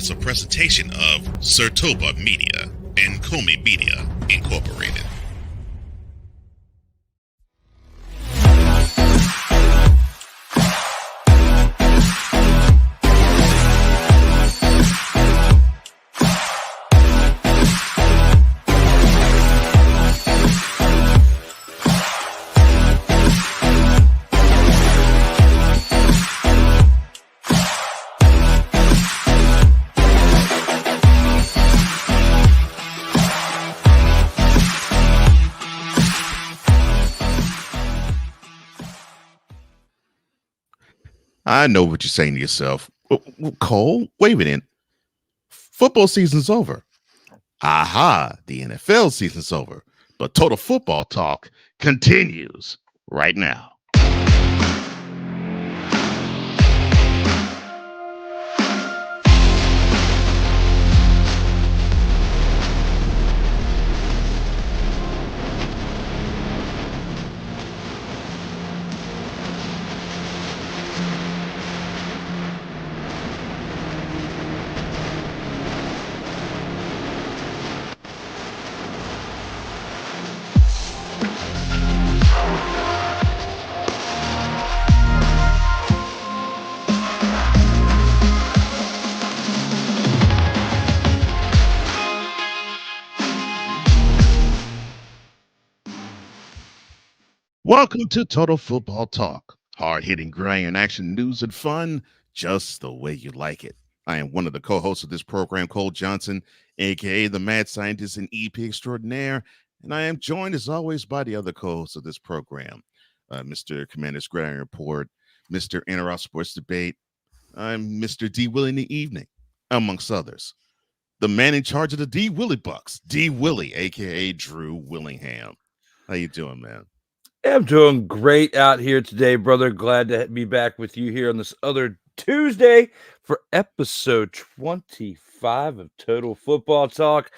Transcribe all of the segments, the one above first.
is a presentation of Sertoba Media and Comey Media, Incorporated. I know what you're saying to yourself. Cole, wait a minute. Football season's over. Aha, the NFL season's over. But Total Football Talk continues right now. Welcome to Total Football Talk. Hard-hitting, grind, action, news, and fun, just the way you like it. I am one of the co-hosts of this program, Cole Johnson, a.k.a. the Mad Scientist and EP Extraordinaire, and I am joined, as always, by the other co-hosts of this program, Mr. Commander's Grind Report, Mr. Inter Sports Debate. I'm Mr. D. Willie in the evening, amongst others. The man in charge of the D. Willie Bucks, D. Willie, a.k.a. Drew Willingham. How you doing, man? I'm doing great out here today, brother. Glad to be back with you here on this other Tuesday for episode 25 of Total Football Talk.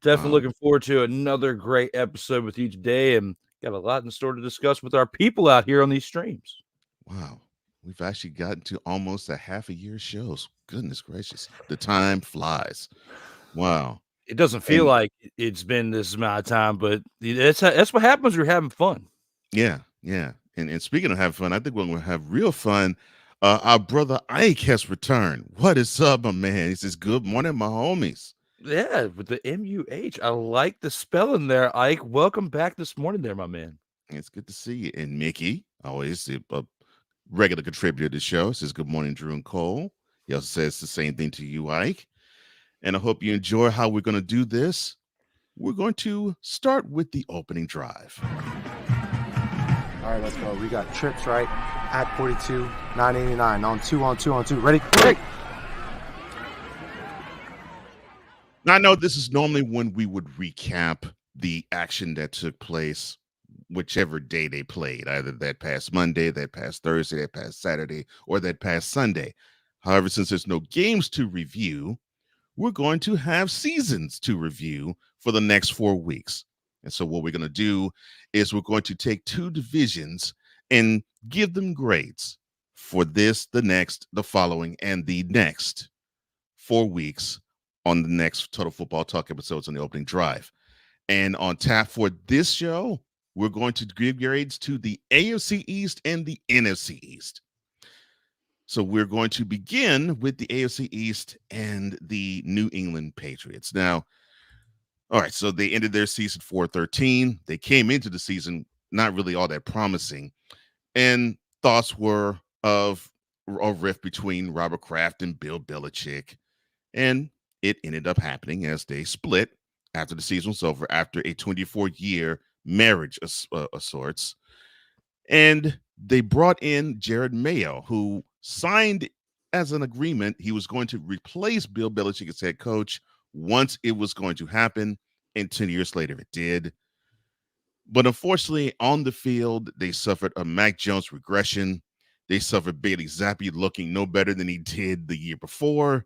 Definitely looking forward to another great episode with you today, and got a lot in store to discuss with our people out here on these streams. Wow. We've actually gotten to almost a half a year shows. Goodness gracious. The time flies. Wow. It doesn't feel like it's been this amount of time, but that's what happens when you're having fun. Yeah. And speaking of having fun, I think we're going to have real fun. Our brother Ike has returned. What is up, my man? He says, good morning, my homies. Yeah, with the M-U-H. I like the spelling there, Ike. Welcome back this morning there, my man. It's good to see you. And Mickey, always a regular contributor to the show, says, good morning, Drew and Cole. He also says the same thing to you, Ike. And I hope you enjoy how we're going to do this. We're going to start with the opening drive. All right, let's go. We got trips, right? At 42, 989. On two. Ready? Ready. Now, I know this is normally when we would recap the action that took place, whichever day they played, either that past Monday, that past Thursday, that past Saturday, or that past Sunday. However, since there's no games to review, we're going to have seasons to review for the next 4 weeks. And so what we're going to do is we're going to take two divisions and give them grades for this, the next, the following, and the next 4 weeks on the next Total Football Talk episodes on the opening drive. And on tap for this show, we're going to give grades to the AFC East and the NFC East. So we're going to begin with the AFC East and the New England Patriots. Now, all right, so they ended their season 4-13. They came into the season not really all that promising, and thoughts were of a rift between Robert Kraft and Bill Belichick, and it ended up happening as they split after the season was over, after a 24-year marriage of sorts, and they brought in Jared Mayo, who signed as an agreement he was going to replace Bill Belichick as head coach once it was going to happen, and 10 years later it did. But unfortunately, on the field, they suffered a Mac Jones regression. They suffered Bailey Zappi looking no better than he did the year before.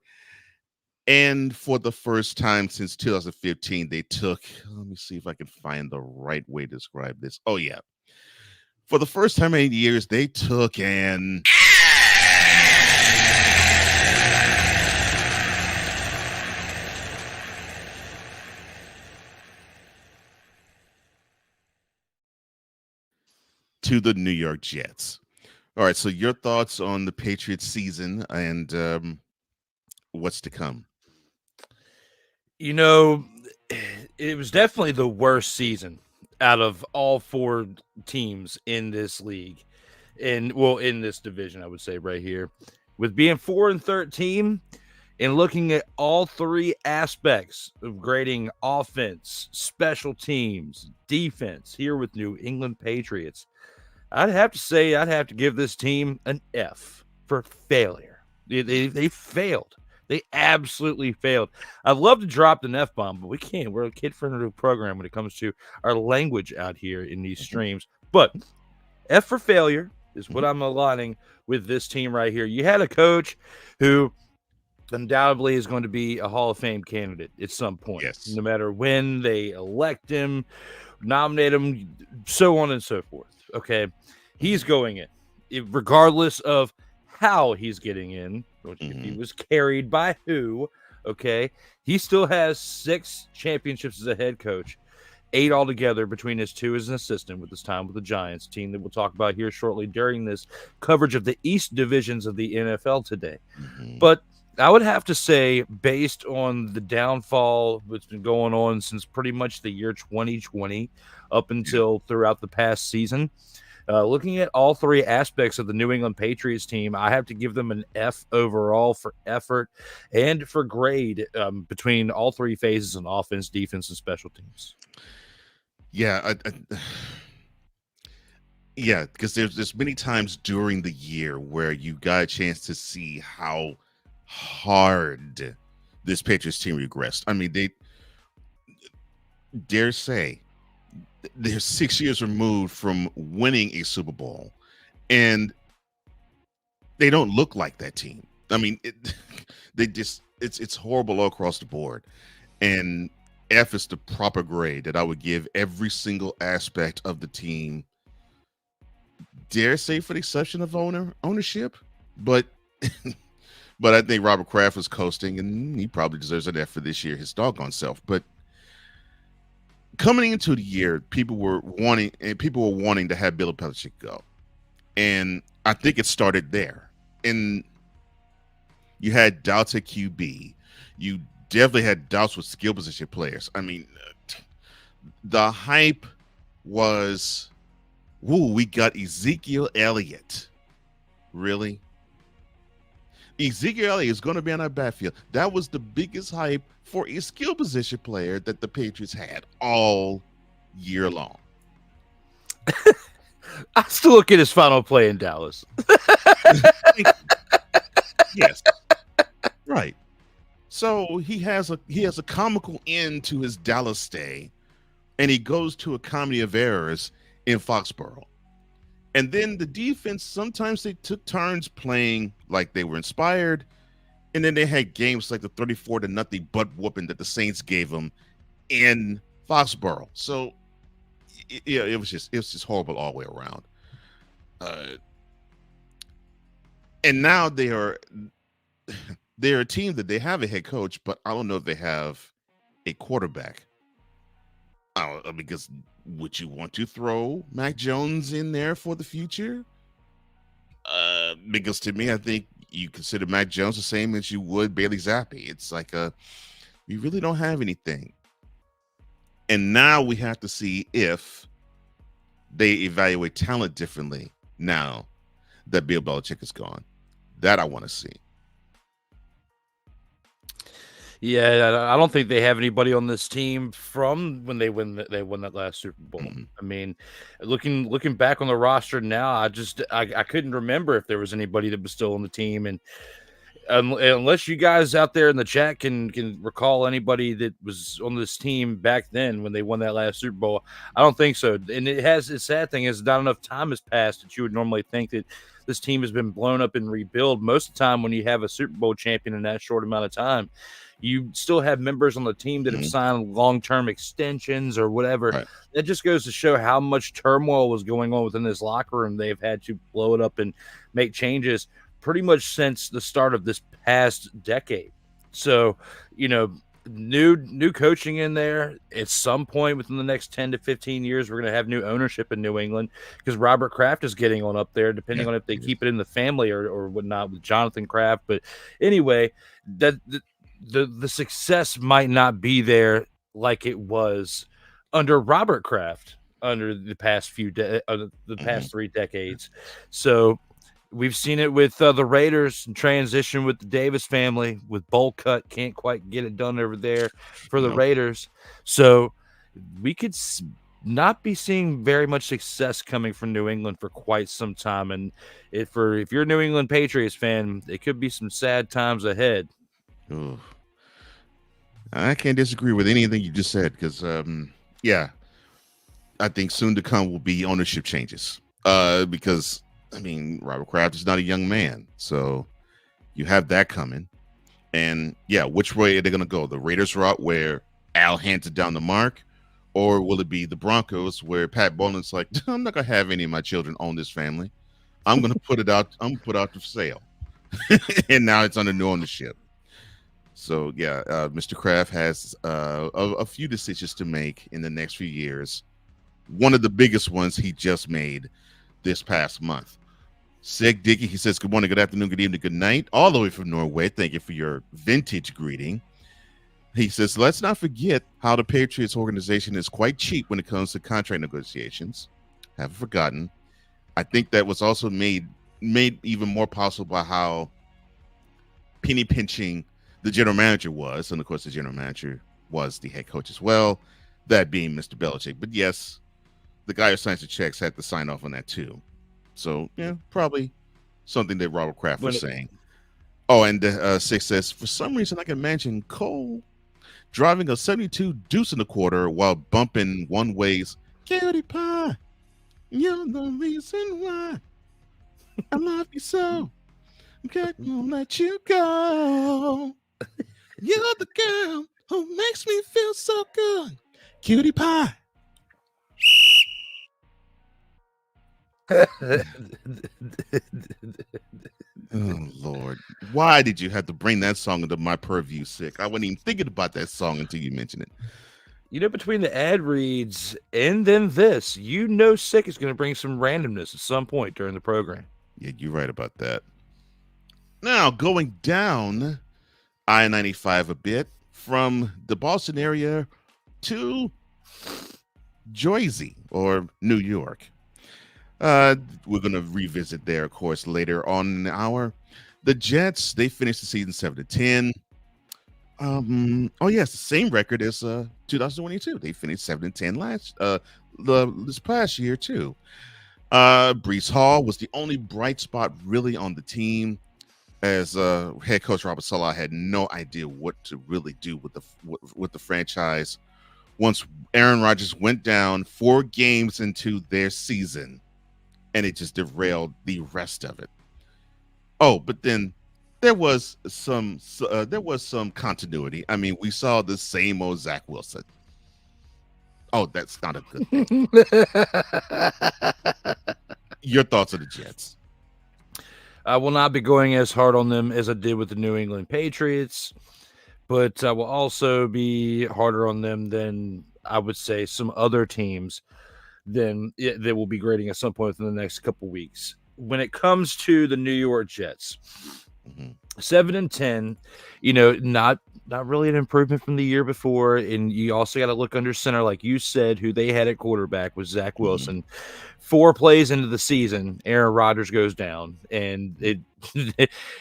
And for the first time since 2015, they took, let me see if I can find the right way to describe this. Oh, yeah. For the first time in 8 years, they took an to the New York Jets. All right, so your thoughts on the Patriots season and what's to come? You know, it was definitely the worst season out of all four teams in this league. In this division, I would say right here. With being 4-13 and looking at all three aspects of grading offense, special teams, defense here with New England Patriots, I'd have to give this team an F for failure. They failed. They absolutely failed. I'd love to drop an F-bomb, but we can't. We're a kid-friendly program when it comes to our language out here in these streams. But F for failure is what I'm aligning with this team right here. You had a coach who undoubtedly is going to be a Hall of Fame candidate at some point. Yes. No matter when they elect him, nominate him, so on and so forth. Okay. He's going in, regardless of how he's getting in, if he was carried by who. Okay. He still has 6 championships as a head coach, 8 altogether between his 2 as an assistant with his time with the Giants, team that we'll talk about here shortly during this coverage of the East divisions of the NFL today. But I would have to say, based on the downfall that's been going on since pretty much the year 2020 up until throughout the past season, looking at all three aspects of the New England Patriots team, I have to give them an F overall for effort and for grade between all three phases in offense, defense, and special teams. Yeah, yeah, because there's many times during the year where you got a chance to see how hard this Patriots team regressed. I mean, they dare say they're 6 years removed from winning a Super Bowl, and they don't look like that team. I mean, it's horrible all across the board. And F is the proper grade that I would give every single aspect of the team. Dare say, for the exception of ownership, but but I think Robert Kraft was coasting, and he probably deserves an F for this year, his doggone self. But coming into the year, people were wanting to have Bill Belichick go, and I think it started there. And you had doubts at QB. You definitely had doubts with skill position players. I mean, the hype was, "Woo, we got Ezekiel Elliott." Really? Ezekiel Elliott is going to be on our backfield. That was the biggest hype for a skill position player that the Patriots had all year long. I still look at his final play in Dallas. Yes. Right. So he has a comical end to his Dallas stay, and he goes to a comedy of errors in Foxborough. And then the defense, sometimes they took turns playing like they were inspired, and then they had games like the 34-0 butt whooping that the Saints gave them in Foxborough. So it was just horrible all the way around. And now they're a team that they have a head coach, but I don't know if they have a quarterback. Because would you want to throw Mac Jones in there for the future? Because to me, I think you consider Mac Jones the same as you would Bailey Zappi. It's like we really don't have anything. And now we have to see if they evaluate talent differently now that Bill Belichick is gone. That I want to see. Yeah, I don't think they have anybody on this team from when they won that last Super Bowl. I mean, looking back on the roster now, I couldn't remember if there was anybody that was still on the team, and unless you guys out there in the chat can recall anybody that was on this team back then when they won that last Super Bowl, I don't think so. And the sad thing is not enough time has passed that you would normally think that this team has been blown up and rebuilt. Most of the time when you have a Super Bowl champion in that short amount of time, you still have members on the team that have signed long-term extensions or whatever. Right. That just goes to show how much turmoil was going on within this locker room. They've had to blow it up and make changes pretty much since the start of this past decade. So, new coaching in there. At some point within the next 10 to 15 years, we're going to have new ownership in New England because Robert Kraft is getting on up there, depending on if they keep it in the family or whatnot with Jonathan Kraft. But anyway, that the success might not be there like it was under Robert Kraft under the past past 3 decades. So we've seen it with the Raiders transition with the Davis family with bowl cut. Can't quite get it done over there for the Raiders. So we could not be seeing very much success coming from New England for quite some time. And if you're a New England Patriots fan, it could be some sad times ahead. Ooh. I can't disagree with anything you just said because, I think soon to come will be ownership changes because, I mean, Robert Kraft is not a young man. So you have that coming. And, which way are they going to go? The Raiders route where Al hands it down the mark? Or will it be the Broncos where Pat Bowlen's like, I'm not going to have any of my children own this family. I'm going to put it out. I'm going to put it out for sale. And now it's under new ownership. So, Mr. Kraft has a few decisions to make in the next few years. One of the biggest ones he just made this past month. Sig Dickey, he says, good morning, good afternoon, good evening, good night. All the way from Norway. Thank you for your vintage greeting. He says, let's not forget how the Patriots organization is quite cheap when it comes to contract negotiations. Haven't forgotten. I think that was also made even more possible by how penny pinching the general manager was. And of course, the general manager was the head coach as well, that being Mr. Belichick. But yes, the guy who signs the checks had to sign off on that too. So, probably something that Robert Kraft was saying. Oh, and Six says, for some reason, I can imagine Cole driving a 72 deuce in the quarter while bumping One Way's Cutie Pie. You're the reason why I love you so. I'm gonna let you go. You're the girl who makes me feel so good. Cutie Pie. Oh Lord, why did you have to bring that song into my purview, Sick? I wasn't even thinking about that song until you mentioned it. Between the ad reads and then this, Sick is going to bring some randomness at some point during the program. Yeah, you're right about that. Now, going down I-95 a bit from the Boston area to Jersey or New York. We're going to revisit there, of course, later on in the hour. The Jets, they finished the season 7-10. It's the same record as 2022. They finished 7-10 this past year too. Breece Hall was the only bright spot really on the team, as head coach Robert Saleh had no idea what to really do with the franchise once Aaron Rodgers went down 4 games into their season. And it just derailed the rest of it. Oh, but then there was some continuity. I mean, we saw the same old Zach Wilson. Oh, that's not a good thing. Your thoughts on the Jets? I will not be going as hard on them as I did with the New England Patriots, but I will also be harder on them than I would say some other teams then they will be grading at some point within the next couple weeks. When it comes to the New York Jets, 7-10, not really an improvement from the year before. And you also got to look under center, like you said, who they had at quarterback was Zach Wilson. 4 plays into the season, Aaron Rodgers goes down, and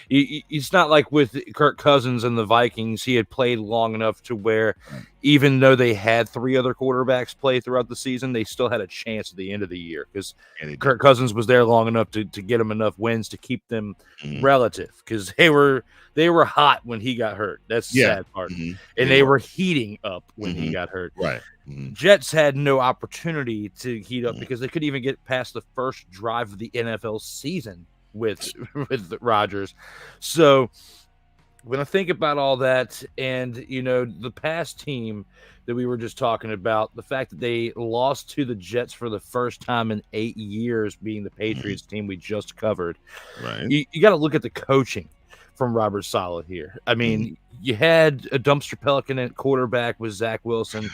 it's not like with Kirk Cousins and the Vikings. He had played long enough to where even though they had 3 other quarterbacks play throughout the season, they still had a chance at the end of the year because Kirk Cousins was there long enough to get them enough wins to keep them relative, because they were hot when he got hurt. That's the sad part. And they were heating up when he got hurt. Right. Jets had no opportunity to heat up because they couldn't even get past the first drive of the NFL season with Rodgers. So when I think about all that and, the past team that we were just talking about, the fact that they lost to the Jets for the first time in 8 years, being the Patriots team we just covered, right? You got to look at the coaching from Robert Saleh here. I mean, you had a dumpster Pelican at quarterback with Zach Wilson,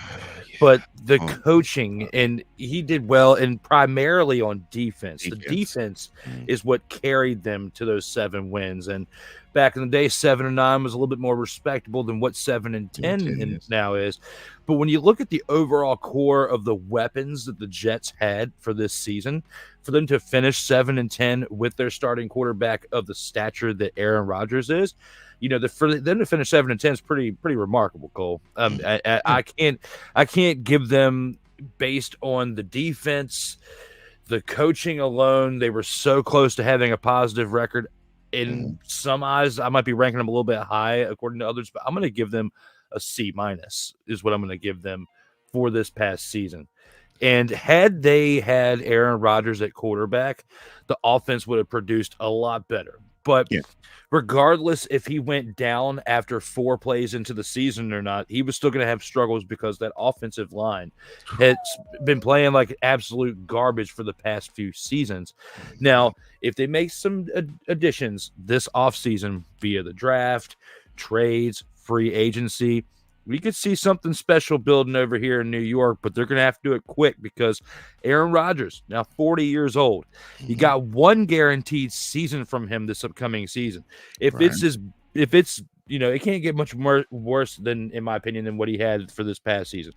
but the coaching, and he did well, and primarily on defense. The defense is what carried them to those 7 wins. And back in the day, 7-9 was a little bit more respectable than what 7-10 now is. But when you look at the overall core of the weapons that the Jets had for this season, for them to finish 7-10 with their starting quarterback of the stature that Aaron Rodgers is, for them to finish 7-10 is pretty remarkable, Cole. I can't give them, based on the defense, the coaching alone. They were so close to having a positive record. In some eyes, I might be ranking them a little bit high according to others, but I'm going to give them a C- is what I'm going to give them for this past season. And had they had Aaron Rodgers at quarterback, the offense would have produced a lot better. But regardless if he went down after 4 plays into the season or not, he was still going to have struggles because that offensive line has been playing like absolute garbage for the past few seasons. Now, if they make some additions this offseason via the draft, trades, free agency, we could see something special building over here in New York, but they're going to have to do it quick because Aaron Rodgers, now 40 years old, you got 1 guaranteed season from him this upcoming season. If it's it can't get much more worse than, in my opinion, than what he had for this past season.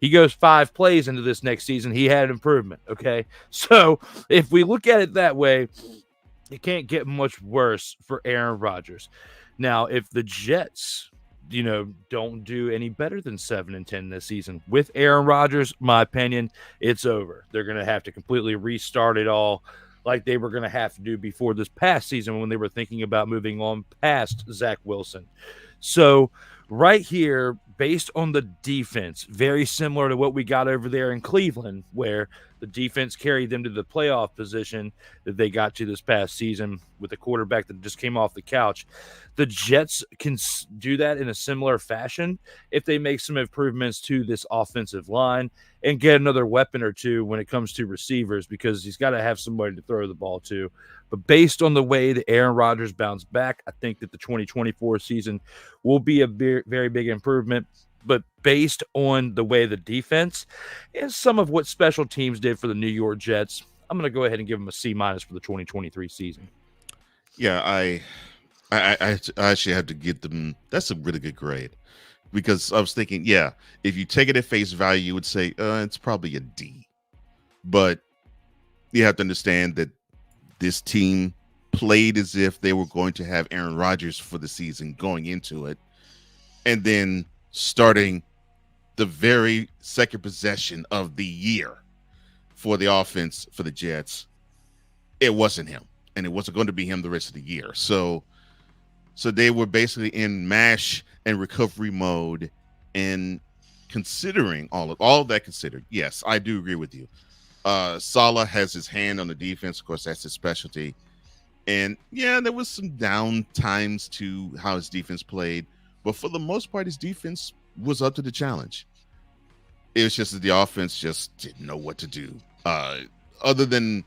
He goes 5 plays into this next season. He had an improvement. Okay. So if we look at it that way, it can't get much worse for Aaron Rodgers. Now, if the Jets, don't do any better than 7-10 this season with Aaron Rodgers, my opinion, it's over. They're going to have to completely restart it all like they were going to have to do before this past season when they were thinking about moving on past Zach Wilson. So right here, based on the defense, very similar to what we got over there in Cleveland, where the defense carried them to the playoff position that they got to this past season with a quarterback that just came off the couch. The Jets can do that in a similar fashion if they make some improvements to this offensive line and get another weapon or two when it comes to receivers, because he's got to have somebody to throw the ball to. But based on the way that Aaron Rodgers bounced back, I think that the 2024 season will be a very big improvement. But based on the way the defense and some of what special teams did for the New York Jets, I'm going to go ahead and give them a C- for the 2023 season. Yeah, I actually have to give them. That's a really good grade, because I was thinking, if you take it at face value, you would say it's probably a D. But you have to understand that this team played as if they were going to have Aaron Rodgers for the season going into it, and then starting the very second possession of the year for the offense for the Jets, it wasn't him, and it wasn't going to be him the rest of the year. So they were basically in mash and recovery mode, and considering all of that considered, yes, I do agree with you. Saleh has his hand on the defense. Of course, that's his specialty. And there was some down times to how his defense played, but for the most part, his defense was up to the challenge. It was just that the offense just didn't know what to do. Other than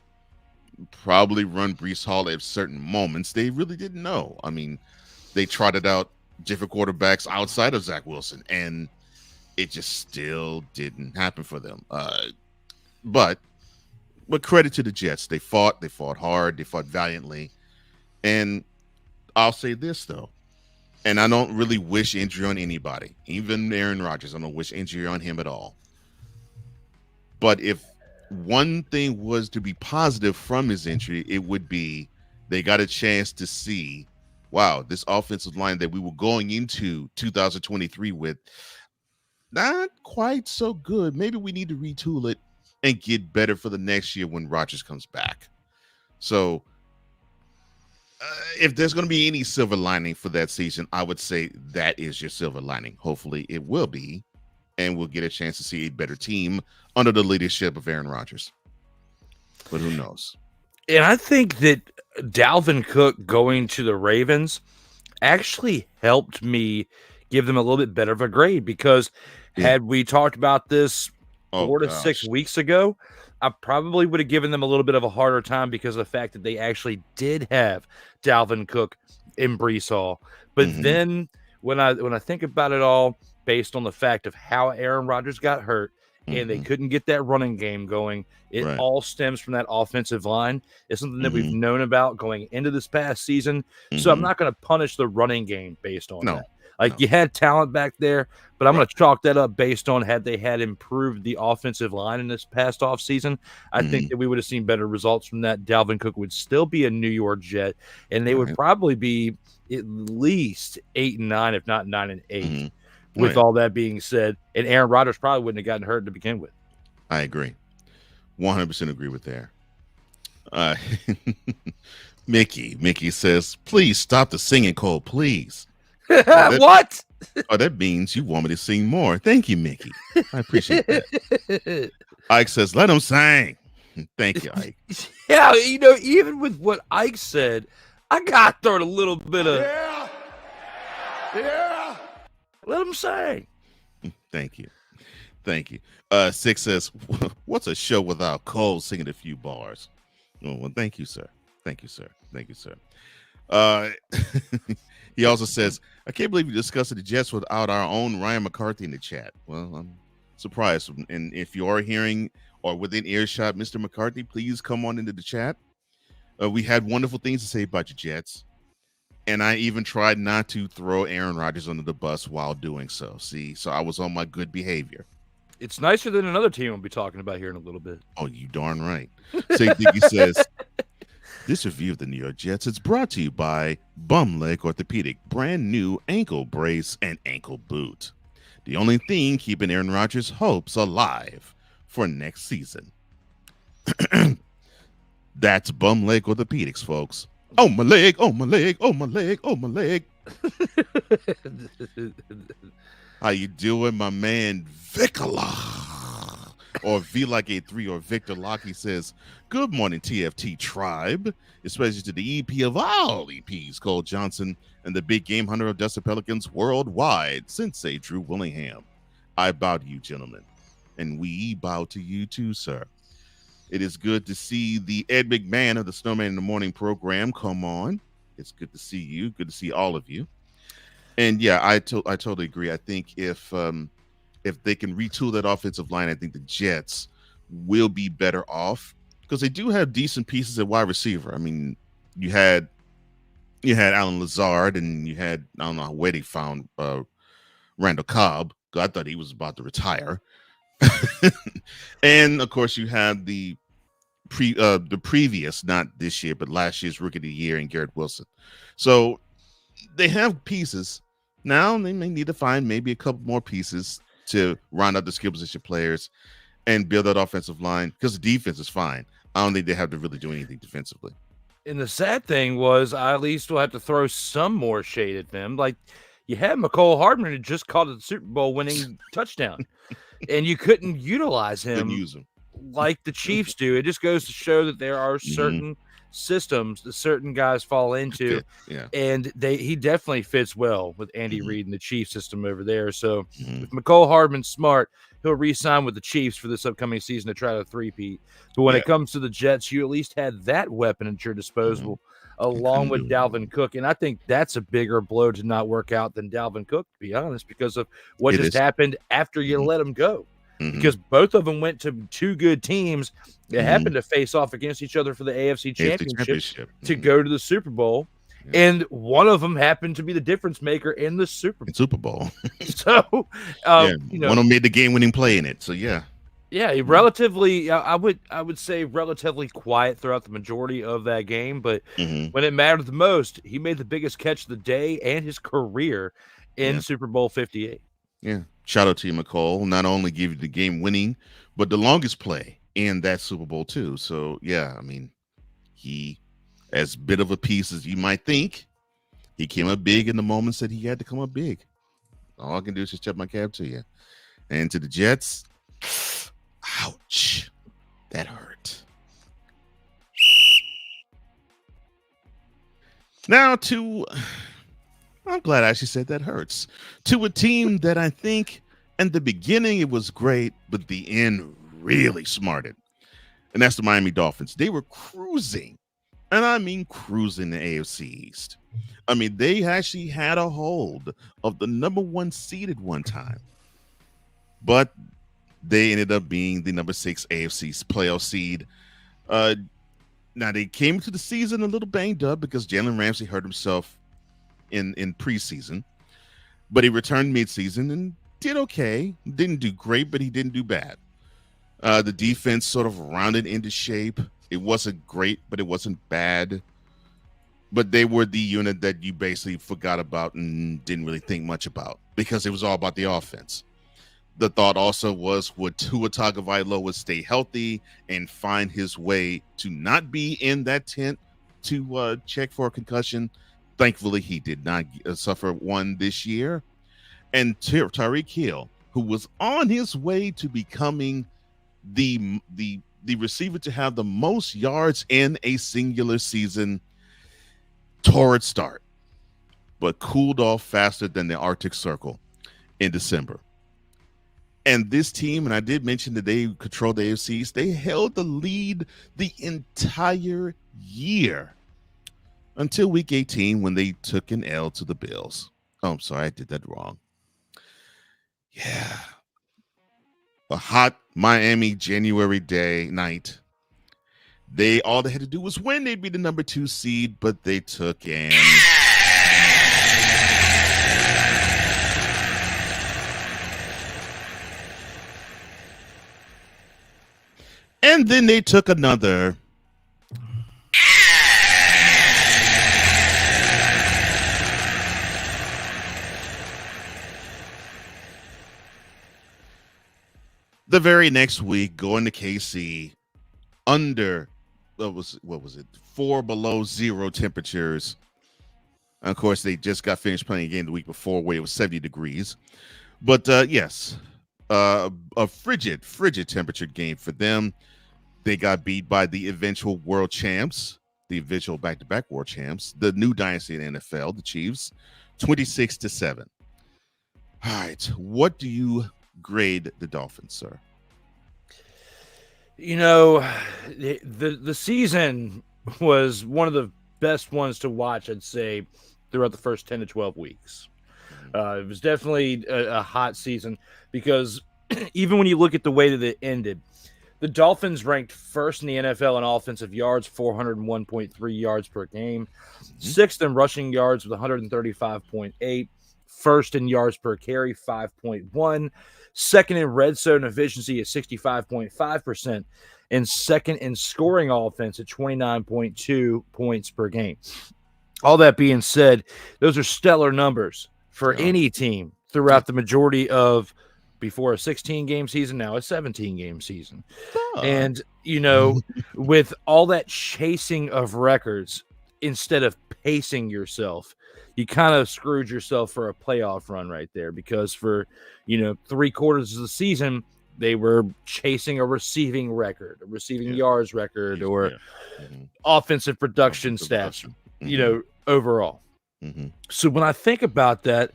probably run Breece Hall at certain moments, they really didn't know. I mean, they trotted out different quarterbacks outside of Zach Wilson, and it just still didn't happen for them. But credit to the Jets. They fought hard, they fought valiantly. And I'll say this, though, and I don't really wish injury on anybody, even Aaron Rodgers. I don't wish injury on him at all. But if one thing was to be positive from his injury, it would be they got a chance to see, wow, this offensive line that we were going into 2023 with, not quite so good. Maybe we need to retool it and get better for the next year when Rodgers comes back. So if there's going to be any silver lining for that season, I would say that is your silver lining. Hopefully it will be, and we'll get a chance to see a better team under the leadership of Aaron Rodgers. But who knows? And I think that Dalvin Cook going to the Ravens actually helped me give them a little bit better of a grade, because had we talked about this 4 to 6 weeks ago, I probably would have given them a little bit of a harder time because of the fact that they actually did have Dalvin Cook and Breece Hall. But then when I think about it all, based on the fact of how Aaron Rodgers got hurt and they couldn't get that running game going, it all stems from that offensive line. It's something that we've known about going into this past season. So I'm not going to punish the running game based on that. Like, you had talent back there, but I'm going to chalk that up based on had they had improved the offensive line in this past offseason. I think that we would have seen better results from that. Dalvin Cook would still be a New York Jet, and they would probably be at least 8-9, if not 9-8. With all that being said, and Aaron Rodgers probably wouldn't have gotten hurt to begin with. I agree. 100% agree with that. Mickey says, please stop the singing, Cole, please. What? That means you want me to sing more. Thank you, Mickey. I appreciate that. Ike says, let him sing. Thank you, Ike. Yeah, even with what Ike said, I got to throw a little bit of... Yeah. Let him sing. Thank you. 6 says, what's a show without Cole singing a few bars? Oh, well, thank you, sir. He also says, I can't believe you discussed the Jets without our own Ryan McCarthy in the chat. Well, I'm surprised. And if you are hearing or within earshot, Mr. McCarthy, please come on into the chat. We had wonderful things to say about your Jets. And I even tried not to throw Aaron Rodgers under the bus while doing so. See, so I was on my good behavior. It's nicer than another team we'll be talking about here in a little bit. Oh, you darn right. Say Diggy says, this review of the New York Jets is brought to you by Bum Leg Orthopedic, brand new ankle brace and ankle boot. The only thing keeping Aaron Rodgers' hopes alive for next season. That's Bum Leg Orthopedics, folks. Oh, my leg, oh, my leg, oh, my leg, oh, my leg. How you doing, my man, Vicola? Or V like a 3 or Victor Lockie says, good morning, TFT tribe, especially to the EP of all EPs, Cole Johnson, and the big game hunter of Dustin Pelicans worldwide, Sensei Drew Willingham. I bow to you, gentlemen, and we bow to you too, sir. It is good to see the Ed McMahon of the Snowman in the Morning program come on. It's good to see you. Good to see all of you. And yeah, I totally agree. I think if they can retool that offensive line, I think the Jets will be better off because they do have decent pieces at wide receiver. I mean, you had Alan Lazard, and you had, I don't know where they found Randall Cobb. I thought he was about to retire. And of course, you had the previous, not this year, but last year's Rookie of the Year in Garrett Wilson. So they have pieces. Now they may need to find maybe a couple more pieces to round out the skill position players and build that offensive line because the defense is fine. I don't think they have to really do anything defensively. And the sad thing was, I at least will have to throw some more shade at them. Like, you had McCole Hardman who just caught a Super Bowl winning touchdown, and you couldn't utilize him, like the Chiefs do. It just goes to show that there are certain systems that certain guys fall into, and he definitely fits well with Andy Reid and the Chiefs system over there. So if McCole Hardman's smart, he'll re-sign with the Chiefs for this upcoming season to try to three-peat. But when it comes to the Jets, you at least had that weapon at your disposal, along with Dalvin Cook. And I think that's a bigger blow to not work out than Dalvin Cook, to be honest, because of what happened after you let him go. Because both of them went to two good teams that happened to face off against each other for the AFC Championship to go to the Super Bowl. And one of them happened to be the difference maker in the Super Bowl. So, one of them made the game-winning play in it. So, relatively, I would say relatively quiet throughout the majority of that game. But when it mattered the most, he made the biggest catch of the day and his career in Super Bowl 58. Yeah. Shout out to you, McCole. Not only give you the game winning, but the longest play in that Super Bowl too. So I mean, he, as bit of a piece as you might think, he came up big in the moments that he had to come up big. All I can do is just tip my cap to you. And to the Jets, ouch, that hurt. Now I'm glad I actually said that hurts. To a team that I think in the beginning it was great, but the end really smarted. And that's the Miami Dolphins. They were cruising And I mean cruising the AFC East. I mean, they actually had a hold of the number 1 seed at one time. But they ended up being the number 6 AFC playoff seed. Now, they came into the season a little banged up because Jalen Ramsey hurt himself in preseason. But he returned midseason and did okay. Didn't do great, but he didn't do bad. The defense sort of rounded into shape. It wasn't great, but it wasn't bad. But they were the unit that you basically forgot about and didn't really think much about because it was all about the offense. The thought also was, would Tua Tagovailoa would stay healthy and find his way to not be in that tent to check for a concussion. Thankfully, he did not suffer one this year. And Tyreek Hill, who was on his way to becoming the receiver to have the most yards in a singular season, torrid start, but cooled off faster than the Arctic Circle in December. And this team, and I did mention that they controlled the AFC East, they held the lead the entire year until week 18 when they took an L to the Bills. Oh, I'm sorry, I did that wrong. Yeah. A hot Miami January night. All they had to do was win. They'd be the number 2 seed, but they took an and then they took another the very next week, going to KC under what was it 4 below 0 temperatures. And of course, they just got finished playing a game the week before where it was 70 degrees. But yes, a frigid temperature game for them. They got beat by the eventual world champs, the eventual back-to-back world champs, the new dynasty in the NFL, the Chiefs, 26-7. All right, what do you grade the Dolphins, sir? You know, the season was one of the best ones to watch, I'd say, throughout the first 10 to 12 weeks. It was definitely a hot season because even when you look at the way that it ended, the Dolphins ranked first in the NFL in offensive yards, 401.3 yards per game, sixth in rushing yards with 135.8, first in yards per carry, 5.1, second in red zone efficiency at 65.5%, and second in scoring offense at 29.2 points per game. All that being said, those are stellar numbers for any team throughout the majority of before a 16-game season, now a 17-game season. And, you know, with all that chasing of records, instead of pacing yourself, you kind of screwed yourself for a playoff run right there because for, 3/4 of the season, they were chasing a receiving record, a receiving yards record, or offensive production stats, overall. So when I think about that,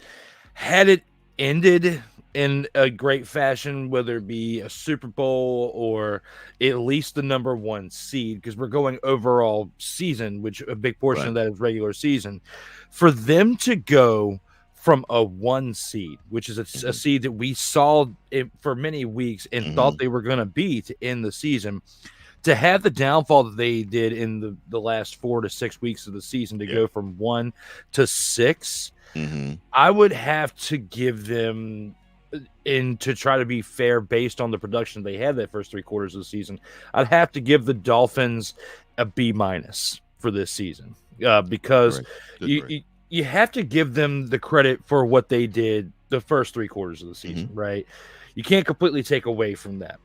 had it ended in a great fashion, whether it be a Super Bowl or at least the number 1 seed, because we're going overall season, which a big portion of that is regular season, for them to go from a 1 seed, which is a seed that we saw for many weeks and thought they were going to be to end the season, to have the downfall that they did in the last 4 to 6 weeks of the season to go from 1 to 6, I would have to give them, and to try to be fair based on the production they had that first 3/4 of the season, I'd have to give the Dolphins a B- for this season because you have to give them the credit for what they did the first 3/4 of the season, right? You can't completely take away from that.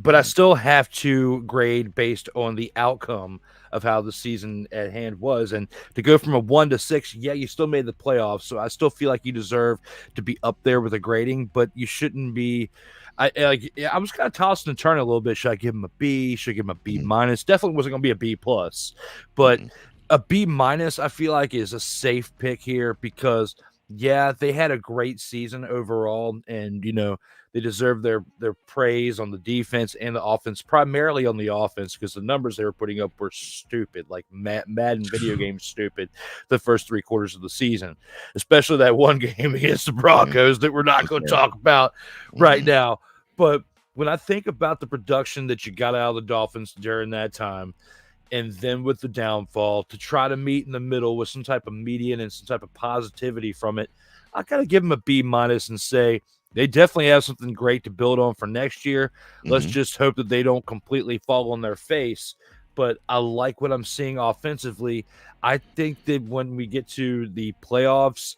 But I still have to grade based on the outcome of how the season at hand was. And to go from a 1 to 6, you still made the playoffs. So I still feel like you deserve to be up there with a grading, but you shouldn't be. I was kind of tossing and turning a little bit. Should I give him a B? Should I give him a B-? Definitely wasn't going to be a B+. But a B- I feel like is a safe pick here because, they had a great season overall. And, They deserve their praise on the defense and the offense, primarily on the offense, because the numbers they were putting up were stupid, like Madden video games stupid, the first 3 quarters of the season, especially that one game against the Broncos that we're not going to talk about right now. But when I think about the production that you got out of the Dolphins during that time, and then with the downfall, to try to meet in the middle with some type of median and some type of positivity from it, I got to give them a B- and say they definitely have something great to build on for next year. Let's just hope that they don't completely fall on their face. But I like what I'm seeing offensively. I think that when we get to the playoffs,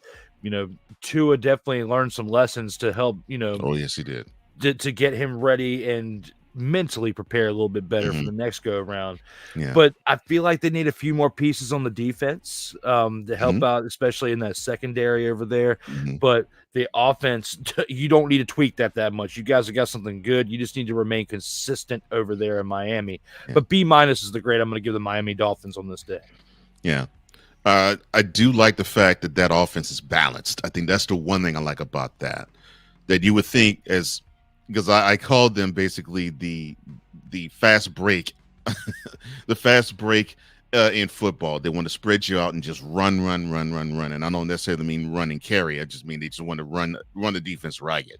Tua definitely learned some lessons to help, Oh, yes, he did. To get him ready and mentally prepare a little bit better for the next go around. Yeah. But I feel like they need a few more pieces on the defense to help out, especially in that secondary over there. But the offense, you don't need to tweak that much. You guys have got something good. You just need to remain consistent over there in Miami. But B- is the grade I'm going to give the Miami Dolphins on this day. Yeah. I do like the fact that offense is balanced. I think that's the one thing I like about that you would think because I called them basically the fast break, the fast break in football. They want to spread you out and just run. And I don't necessarily mean run and carry. I just mean they just want to run the defense ragged.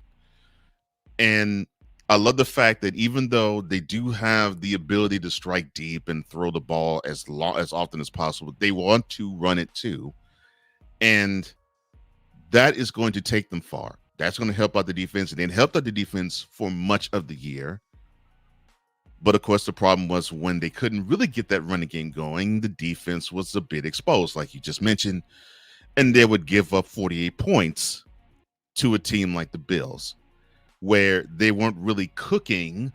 And I love the fact that even though they do have the ability to strike deep and throw the ball as often as possible, they want to run it too. And that is going to take them far. That's going to help out the defense, and it helped out the defense for much of the year. But of course, the problem was when they couldn't really get that running game going, the defense was a bit exposed, like you just mentioned, and they would give up 48 points to a team like the Bills, where they weren't really cooking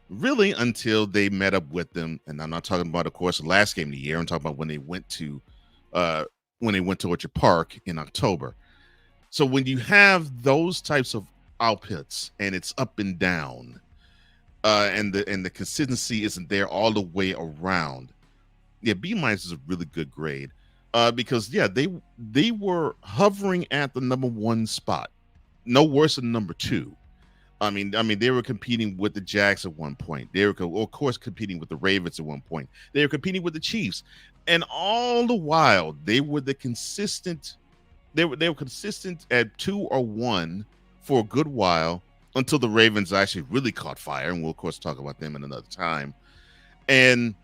really until they met up with them. And I'm not talking about, of course, the last game of the year. I'm talking about when they went to Orchard Park in October. So when you have those types of outputs and it's up and down, and the consistency isn't there all the way around, B- is a really good grade, because they were hovering at the number 1 spot, no worse than number 2. I mean they were competing with the Jags at one point. They were of course competing with the Ravens at one point. They were competing with the Chiefs, and all the while they were consistent. They were consistent at 2 or 1 for a good while until the Ravens actually really caught fire, and we'll of course talk about them in another time. And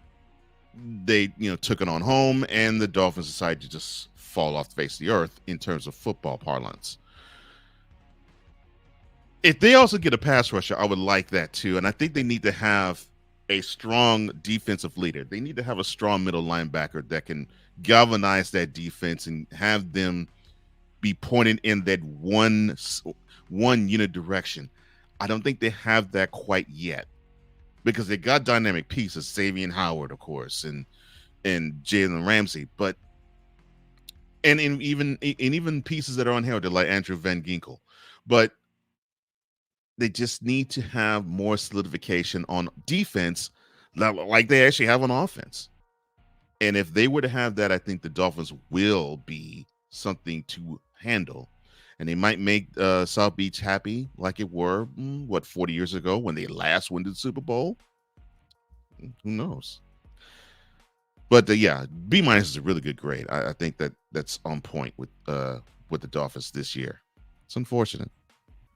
they took it on home, and the Dolphins decided to just fall off the face of the earth in terms of football parlance. If they also get a pass rusher, I would like that too, and I think they need to have a strong defensive leader. They need to have a strong middle linebacker that can galvanize that defense and have them be pointed in that one unit direction. I don't think they have that quite yet, because they got dynamic pieces, Xavier Howard, of course, and Jalen Ramsey, but and even pieces that are unheralded like Andrew Van Ginkel, but they just need to have more solidification on defense, like they actually have on offense. And if they were to have that, I think the Dolphins will be something to handle, and they might make South Beach happy like it were 40 years ago when they last went to the Super Bowl. Who knows? But B- is a really good grade. I think that's on point with the Dolphins this year. It's unfortunate.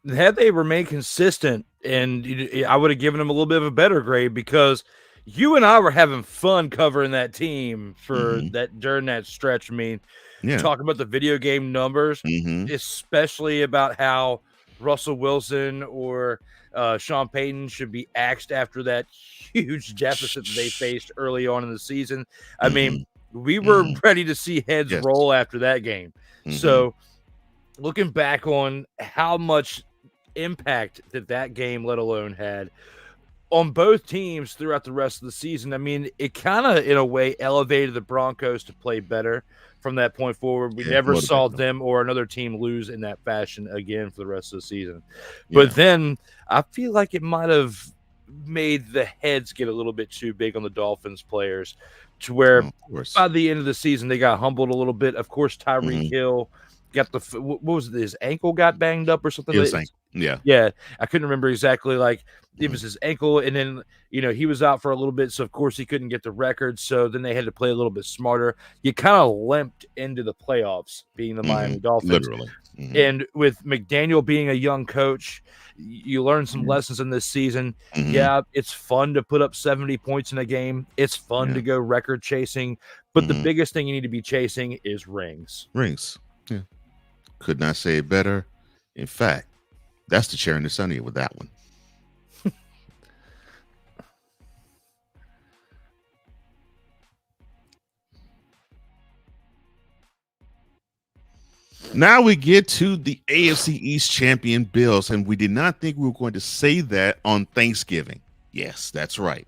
Had they remained consistent, and I would have given them a little bit of a better grade, because you and I were having fun covering that team for that during that stretch. I mean, talking about the video game numbers, especially about how Russell Wilson or Sean Payton should be axed after that huge deficit that they faced early on in the season. I mean, we were ready to see heads roll after that game. So looking back on how much impact that game, let alone had on both teams throughout the rest of the season, I mean, it kind of, in a way, elevated the Broncos to play better from that point forward. We never saw them or another team lose in that fashion again for the rest of the season. But then I feel like it might have made the heads get a little bit too big on the Dolphins players, to where by the end of the season they got humbled a little bit. Of course, Tyreek Hill got what was it? His ankle got banged up or something. Yeah. Yeah, I couldn't remember exactly, like, it was his ankle, and then, he was out for a little bit, so of course he couldn't get the record, so then they had to play a little bit smarter. You kinda limped into the playoffs being the Miami Dolphins. Literally. And with McDaniel being a young coach, you learn some lessons in this season. Yeah, it's fun to put up 70 points in a game. It's fun to go record chasing, but the biggest thing you need to be chasing is rings. Rings. Yeah. Could not say it better. In fact, that's the chair in the sunny with that one. Now we get to the AFC East champion Bills, and we did not think we were going to say that on Thanksgiving. Yes, that's right.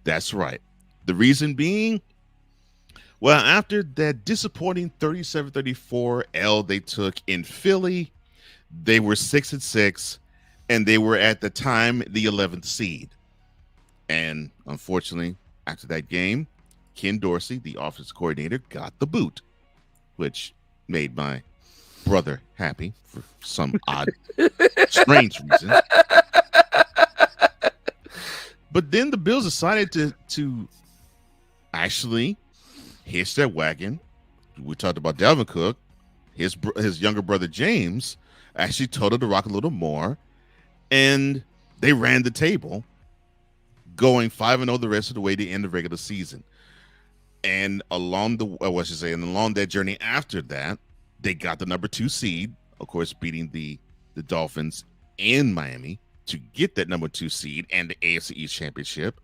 That's right. The reason being, well, after that disappointing 37-34 L they took in Philly, they were 6-6, and they were at the time the 11th seed. And unfortunately, after that game, Ken Dorsey, the offensive coordinator, got the boot, which made my brother happy for some odd, strange reason. But then the Bills decided to actually hitch that wagon. We talked about Dalvin Cook. His younger brother James actually toted the rock a little more, and they ran the table, going 5-0 the rest of the way to end the regular season. And along that journey after that, they got the number 2 seed, of course, beating the Dolphins in Miami to get that number 2 seed and the AFC East championship.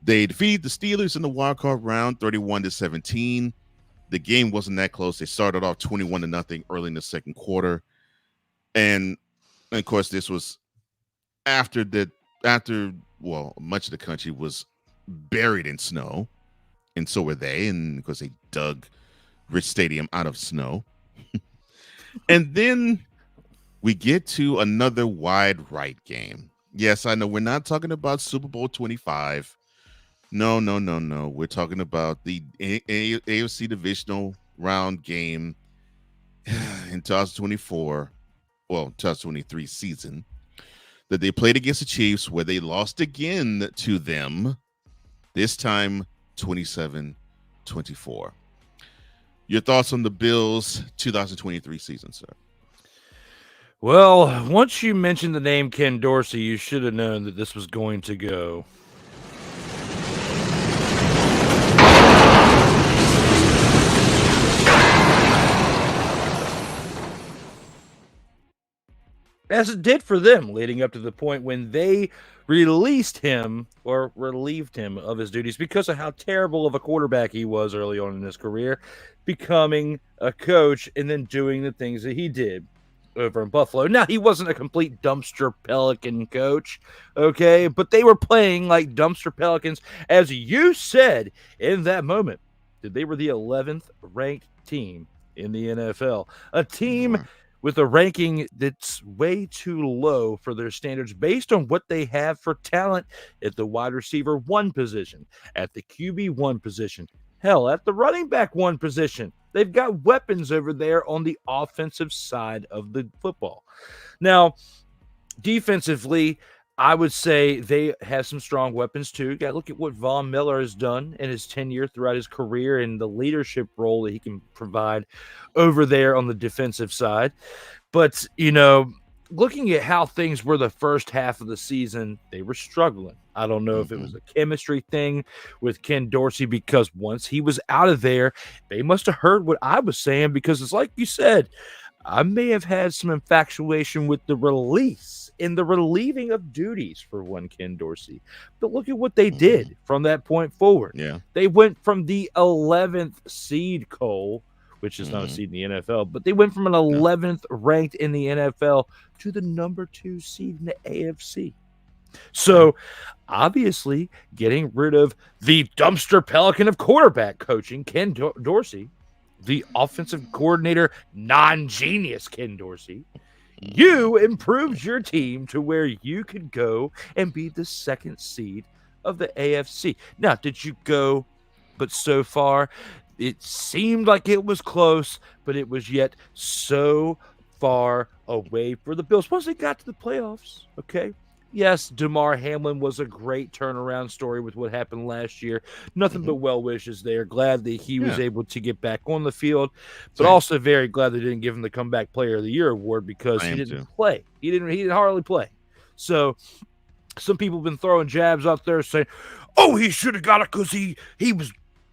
They defeated the Steelers in the wildcard round, 31-17. The game wasn't that close. They started off 21-0 early in the second quarter, and of course, this was after much of the country was buried in snow, and so were they, and of course they dug Rich Stadium out of snow. And then we get to another wide right game. Yes, I know we're not talking about Super Bowl 25. No. We're talking about the AFC divisional round game in 2023 season that they played against the Chiefs, where they lost again to them, this time 27-24. Your thoughts on the Bills 2023 season, sir? Well, once you mentioned the name Ken Dorsey, you should have known that this was going to go. As it did for them, leading up to the point when they released him or relieved him of his duties because of how terrible of a quarterback he was early on in his career, becoming a coach and then doing the things that he did over in Buffalo. Now, he wasn't a complete dumpster Pelican coach, okay, but they were playing like dumpster Pelicans, as you said in that moment, that they were the 11th ranked team in the NFL, a team with a ranking that's way too low for their standards based on what they have for talent at the wide receiver 1 position, at the QB 1 position, hell, at the running back 1 position. They've got weapons over there on the offensive side of the football. Now, defensively, I would say they have some strong weapons too. You got to look at what Von Miller has done in his tenure throughout his career and the leadership role that he can provide over there on the defensive side. But, looking at how things were the first half of the season, they were struggling. I don't know if it was a chemistry thing with Ken Dorsey, because once he was out of there, they must have heard what I was saying, because it's like you said, I may have had some infatuation with the release and the relieving of duties for one Ken Dorsey. But look at what they did from that point forward. Yeah. They went from the 11th seed, Cole, which is not a seed in the NFL, but they went from an 11th ranked in the NFL to the number 2 seed in the AFC. So obviously getting rid of the dumpster Pelican of quarterback coaching, Ken Dorsey, the offensive coordinator, non-genius Ken Dorsey, you improved your team to where you could go and be the 2nd seed of the AFC. Now, did you go, but so far, it seemed like it was close, but it was yet so far away for the Bills. Once they got to the playoffs, okay? Yes, DeMar Hamlin was a great turnaround story with what happened last year. Nothing but well wishes there. Glad that he was able to get back on the field, but also very glad they didn't give him the Comeback Player of the Year award because he didn't play. He didn't hardly play. So some people have been throwing jabs out there saying, "Oh, he should have got it because he was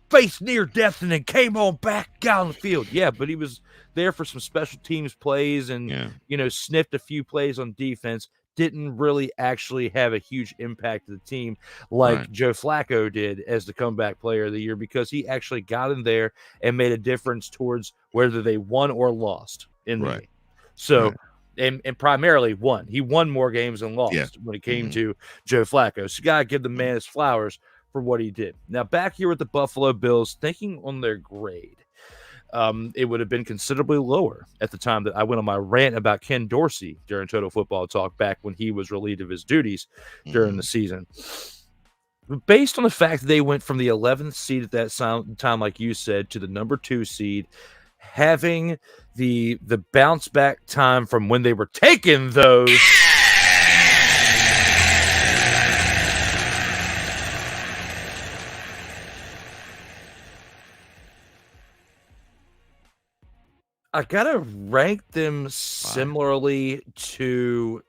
faced near death and then came on back down the field." Yeah, but he was there for some special teams plays and sniffed a few plays on defense. Didn't really actually have a huge impact to the team like Joe Flacco did as the Comeback Player of the Year, because he actually got in there and made a difference towards whether they won or lost in the game. So, and primarily won. He won more games than lost when it came to Joe Flacco. So you got to give the man his flowers for what he did. Now, back here with the Buffalo Bills, thinking on their grade, it would have been considerably lower at the time that I went on my rant about Ken Dorsey during Total Football Talk back when he was relieved of his duties during the season. But based on the fact that they went from the 11th seed at that time, like you said, to the number 2 seed, having the bounce back time from when they were taking those. I gotta rank them similarly to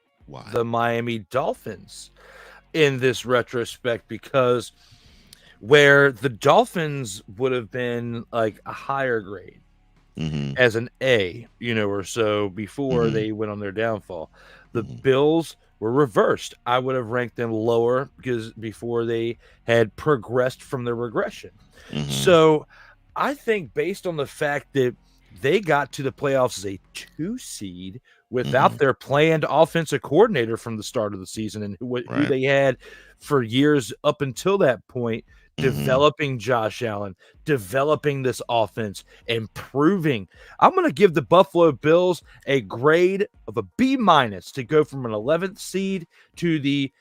the Miami Dolphins in this retrospect, because where the Dolphins would have been like a higher grade as an A, or so before they went on their downfall, the Bills were reversed. I would have ranked them lower because before they had progressed from their regression. So I think based on the fact that they got to the playoffs as a 2 seed without their planned offensive coordinator from the start of the season, and who they had for years up until that point, developing Josh Allen, developing this offense, improving. I'm going to give the Buffalo Bills a grade of a B- to go from an 11th seed to the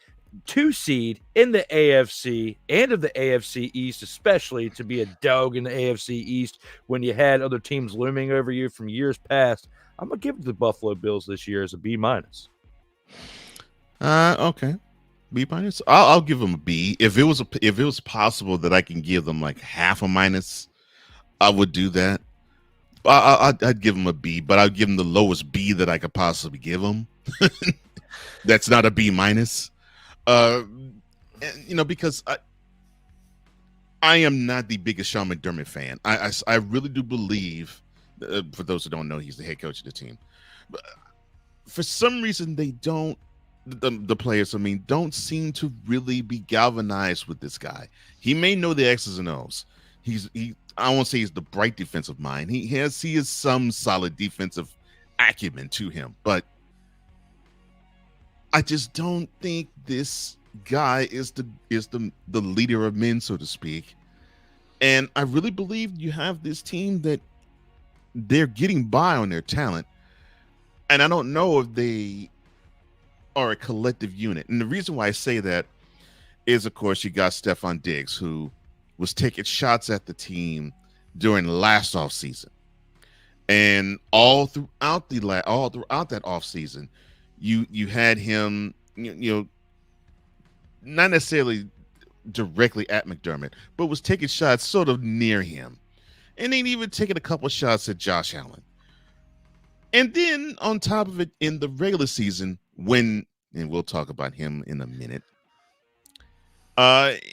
2 seed in the AFC and of the AFC East, especially to be a dog in the AFC East when you had other teams looming over you from years past. I'm gonna give it to the Buffalo Bills this year as a B-. Okay, B-. I'll give them a B. If it was possible that I can give them like half a minus, I would do that. I'd give them a B, but I'd give them the lowest B that I could possibly give them. That's not a B-. Because I am not the biggest Sean McDermott fan. I really do believe, for those who don't know, he's the head coach of the team. But for some reason, they don't, the players, don't seem to really be galvanized with this guy. He may know the X's and O's. I won't say he's the bright defensive mind. He has some solid defensive acumen to him, but I just don't think this guy is the leader of men, so to speak. And I really believe you have this team that they're getting by on their talent. And I don't know if they are a collective unit. And the reason why I say that is, of course, you got Stephon Diggs, who was taking shots at the team during last offseason. And all throughout that offseason, you had him, not necessarily directly at McDermott, but was taking shots sort of near him. And then even taking a couple of shots at Josh Allen. And then on top of it, in the regular season, and we'll talk about him in a minute,